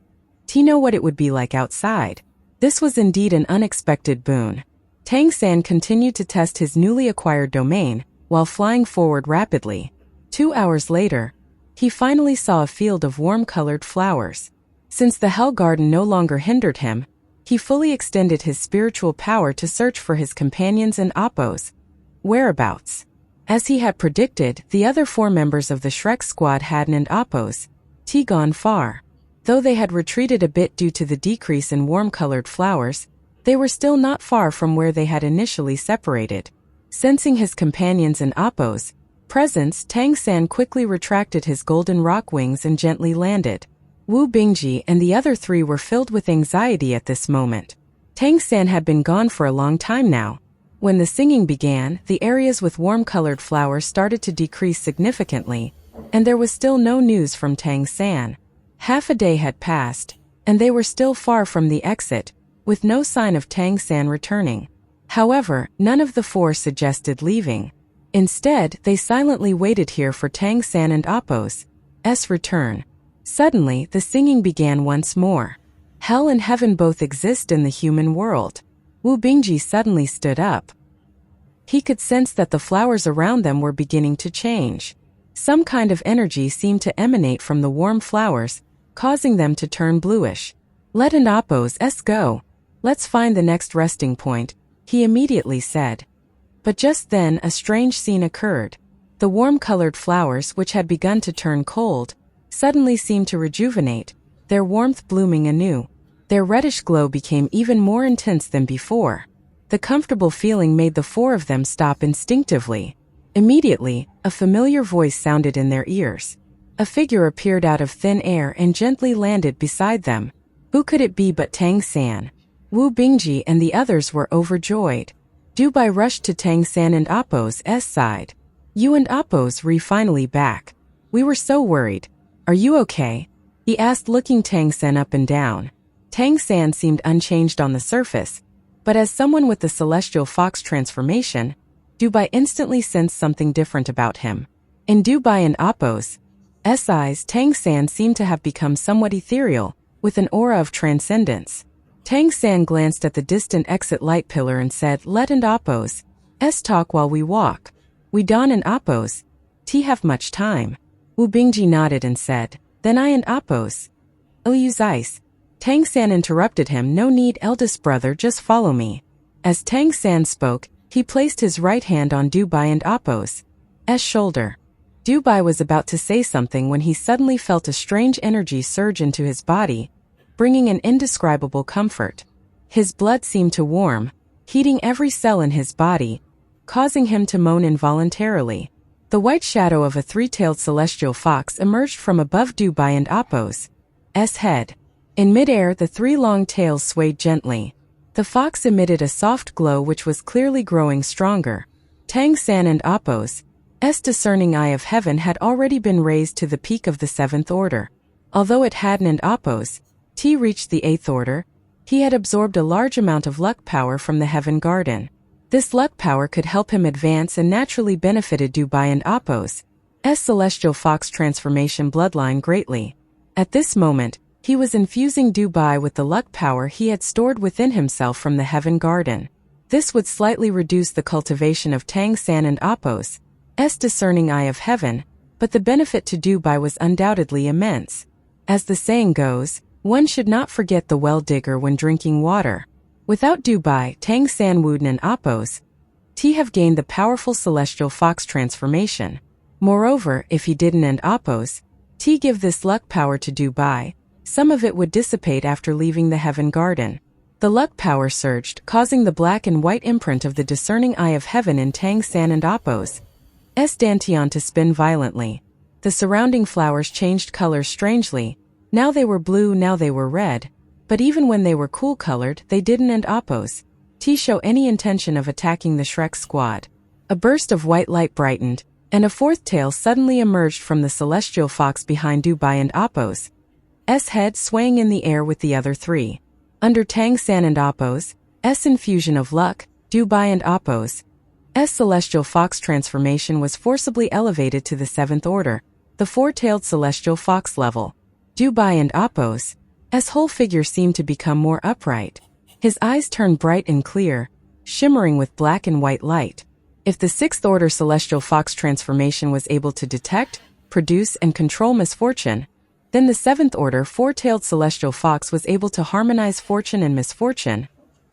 To know what it would be like outside. This was indeed an unexpected boon. Tang San continued to test his newly acquired domain, while flying forward rapidly. 2 hours later, he finally saw a field of warm-colored flowers. Since the Hell Garden no longer hindered him, he fully extended his spiritual power to search for his companions and Appos' whereabouts. As he had predicted, the other 4 members of the Shrek squad hadn't Appos' gone far. Though they had retreated a bit due to the decrease in warm-colored flowers, they were still not far from where they had initially separated. Sensing his companions and Appos' presence, Tang San quickly retracted his golden rock wings and gently landed. Wu Bingji and the other 3 were filled with anxiety at this moment. Tang San had been gone for a long time now. When the singing began, the areas with warm-colored flowers started to decrease significantly, and there was still no news from Tang San. Half a day had passed, and they were still far from the exit, with no sign of Tang San returning. However, none of the 4 suggested leaving. Instead, they silently waited here for Tang San and Appos' return. Suddenly, the singing began once more. Hell and heaven both exist in the human world. Wu Bingji suddenly stood up. He could sense that the flowers around them were beginning to change. Some kind of energy seemed to emanate from the warm flowers, causing them to turn bluish. Let an Appos' go. Let's find the next resting point, he immediately said. But just then a strange scene occurred. The warm-colored flowers, which had begun to turn cold, suddenly seemed to rejuvenate, their warmth blooming anew. Their reddish glow became even more intense than before. The comfortable feeling made the 4 of them stop instinctively. Immediately, a familiar voice sounded in their ears. A figure appeared out of thin air and gently landed beside them. Who could it be but Tang San? Wu Bingji and the others were overjoyed. Dubai rushed to Tang San and Appos' side. You and Appos re finally back. We were so worried. Are you okay? He asked, looking Tang San up and down. Tang San seemed unchanged on the surface, but as someone with the Celestial Fox transformation, Dubai instantly sensed something different about him. In Dubai and Appos' eyes, Tang San seemed to have become somewhat ethereal, with an aura of transcendence. Tang San glanced at the distant exit light pillar and said, Let and Appos' talk while we walk. We don and Appos' have much time. Wu Bingji nodded and said, Then I and Appos' use ice. Tang San interrupted him, No need, eldest brother, just follow me. As Tang San spoke, he placed his right hand on Dubai and Appos' shoulder. Dubai was about to say something when he suddenly felt a strange energy surge into his body, bringing an indescribable comfort. His blood seemed to warm, heating every cell in his body, causing him to moan involuntarily. The white shadow of a 3-tailed celestial fox emerged from above Dubai and Appos' head. In midair, the 3 long tails swayed gently. The fox emitted a soft glow which was clearly growing stronger. Tang San and Appos' discerning eye of heaven had already been raised to the peak of the 7th order. Although it hadn't Appos' reached the 8th order, he had absorbed a large amount of luck power from the Heaven Garden. This luck power could help him advance and naturally benefited Dubai and Appos' celestial fox transformation bloodline greatly. At this moment, he was infusing Dubai with the luck power he had stored within himself from the Heaven Garden. This would slightly reduce the cultivation of Tang San and Appos' discerning eye of heaven, but the benefit to Dubai was undoubtedly immense. As the saying goes, one should not forget the well digger when drinking water. Without Dubai, Tang San Wuden and Appos' T have gained the powerful celestial fox transformation. Moreover, if he didn't and oppose, T give this luck power to Dubai, some of it would dissipate after leaving the heaven garden. The luck power surged, causing the black and white imprint of the discerning eye of heaven in Tang San and Oppo's dantian to spin violently. The surrounding flowers changed colors strangely. Now they were blue, now they were red. But even when they were cool-colored, they didn't and Oppo's T show any intention of attacking the Shrek squad. A burst of white light brightened, and a fourth tail suddenly emerged from the celestial fox behind Dubai and Oppo's head, swaying in the air with the other three. Under Tang San and Oppo's infusion of luck, Dubai and Oppo's celestial fox transformation was forcibly elevated to the 7th order, the four-tailed celestial fox level. Dubai and Oppo's whole figure seemed to become more upright. His eyes turned bright and clear, shimmering with black and white light. If the 6th order celestial fox transformation was able to detect, produce, and control misfortune, then the 7th order four-tailed celestial fox was able to harmonize fortune and misfortune,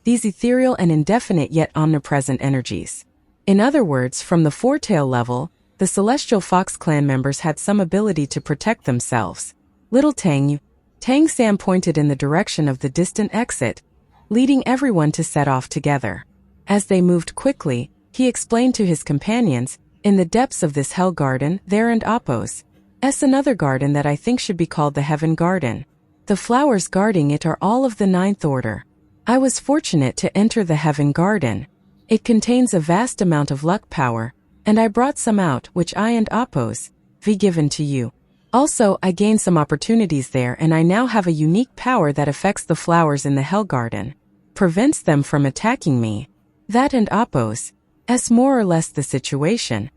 these ethereal and indefinite yet omnipresent energies. In other words, from the four-tail level, the celestial fox clan members had some ability to protect themselves. Little Tang San pointed in the direction of the distant exit, leading everyone to set off together. As they moved quickly, he explained to his companions, in the depths of this hell garden, there and Oppo's another garden that I think should be called the Heaven Garden. The flowers guarding it are all of the 9th order. I was fortunate to enter the Heaven Garden. It contains a vast amount of luck power, and I brought some out which I and Oppo's given to you. Also, I gained some opportunities there, and I now have a unique power that affects the flowers in the Hell Garden. Prevents them from attacking me. That and Oppo's more or less the situation.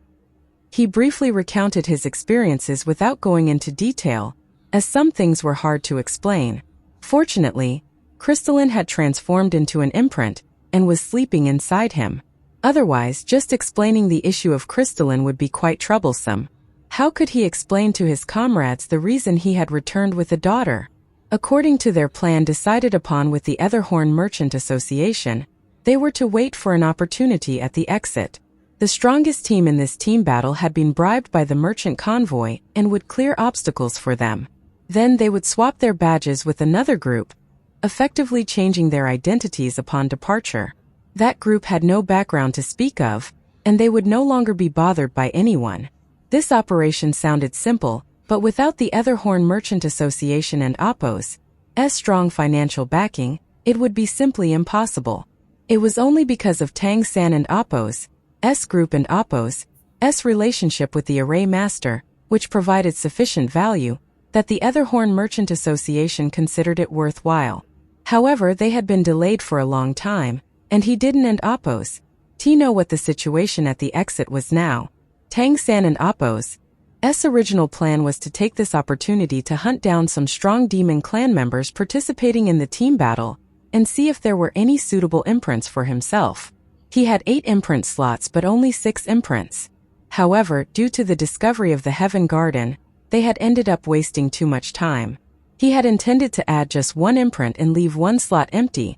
He briefly recounted his experiences without going into detail, as some things were hard to explain. Fortunately, Crystalline had transformed into an imprint and was sleeping inside him. Otherwise, just explaining the issue of Crystalline would be quite troublesome. How could he explain to his comrades the reason he had returned with a daughter? According to their plan decided upon with the Etherhorn Merchant Association, they were to wait for an opportunity at the exit. The strongest team in this team battle had been bribed by the merchant convoy and would clear obstacles for them. Then they would swap their badges with another group, effectively changing their identities upon departure. That group had no background to speak of, and they would no longer be bothered by anyone. This operation sounded simple, but without the Etherhorn Merchant Association and Oppo's strong financial backing, it would be simply impossible. It was only because of Tang San and Oppo's group and Oppo's relationship with the Array Master, which provided sufficient value, that the Etherhorn Merchant Association considered it worthwhile. However, they had been delayed for a long time, and he didn't and Oppo's know what the situation at the exit was now. Tang San and Oppo's original plan was to take this opportunity to hunt down some strong demon clan members participating in the team battle, and see if there were any suitable imprints for himself. He had 8 imprint slots but only 6 imprints. However, due to the discovery of the Heaven Garden, they had ended up wasting too much time. He had intended to add just 1 imprint and leave 1 slot empty,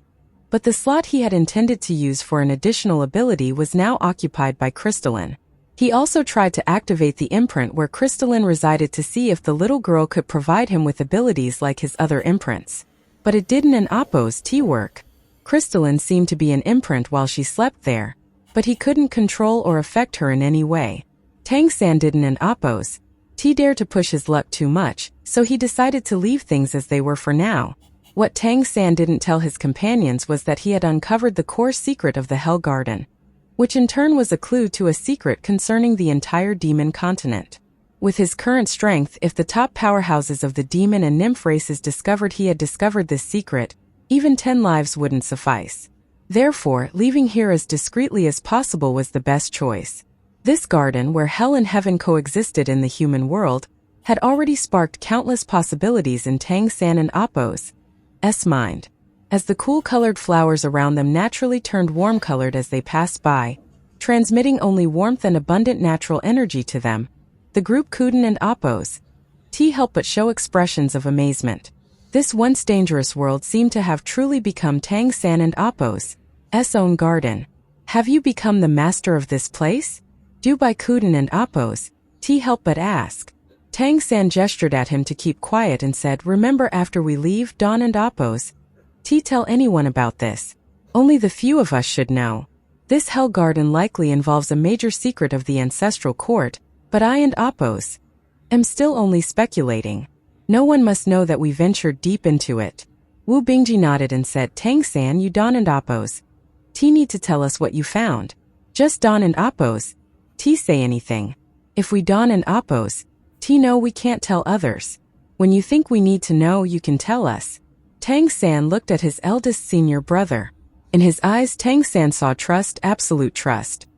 but the slot he had intended to use for an additional ability was now occupied by Crystalline. He also tried to activate the imprint where Crystalline resided to see if the little girl could provide him with abilities like his other imprints. But it didn't and Oppo's work. Crystalline seemed to be an imprint while she slept there, but he couldn't control or affect her in any way. Tang San didn't and Oppo's dare to push his luck too much, so he decided to leave things as they were for now. What Tang San didn't tell his companions was that he had uncovered the core secret of the Hell Garden, which in turn was a clue to a secret concerning the entire demon continent. With his current strength, if the top powerhouses of the demon and nymph races discovered he had discovered this secret, even 10 lives wouldn't suffice. Therefore, leaving here as discreetly as possible was the best choice. This garden, where hell and heaven coexisted in the human world, had already sparked countless possibilities in Tang San and Oppo's mind. As the cool-colored flowers around them naturally turned warm-colored as they passed by, transmitting only warmth and abundant natural energy to them, the group couldn't and Oppo's help but show expressions of amazement. This once dangerous world seemed to have truly become Tang San and Oppo's own garden. Have you become the master of this place? Do Bai Kuden and Appos, T help but ask. Tang San gestured at him to keep quiet and said, remember after we leave, Don and Appos, T tell anyone about this. Only the few of us should know. This Hell Garden likely involves a major secret of the ancestral court, but I and Appos am still only speculating. No one must know that we ventured deep into it. Wu Bingji nodded and said, Tang San, you Don and Appos, T need to tell us what you found. Just Don and Appos, T say anything. If we Don and Appos, T know we can't tell others. When you think we need to know, you can tell us. Tang San looked at his eldest senior brother. In his eyes, Tang San saw trust, absolute trust.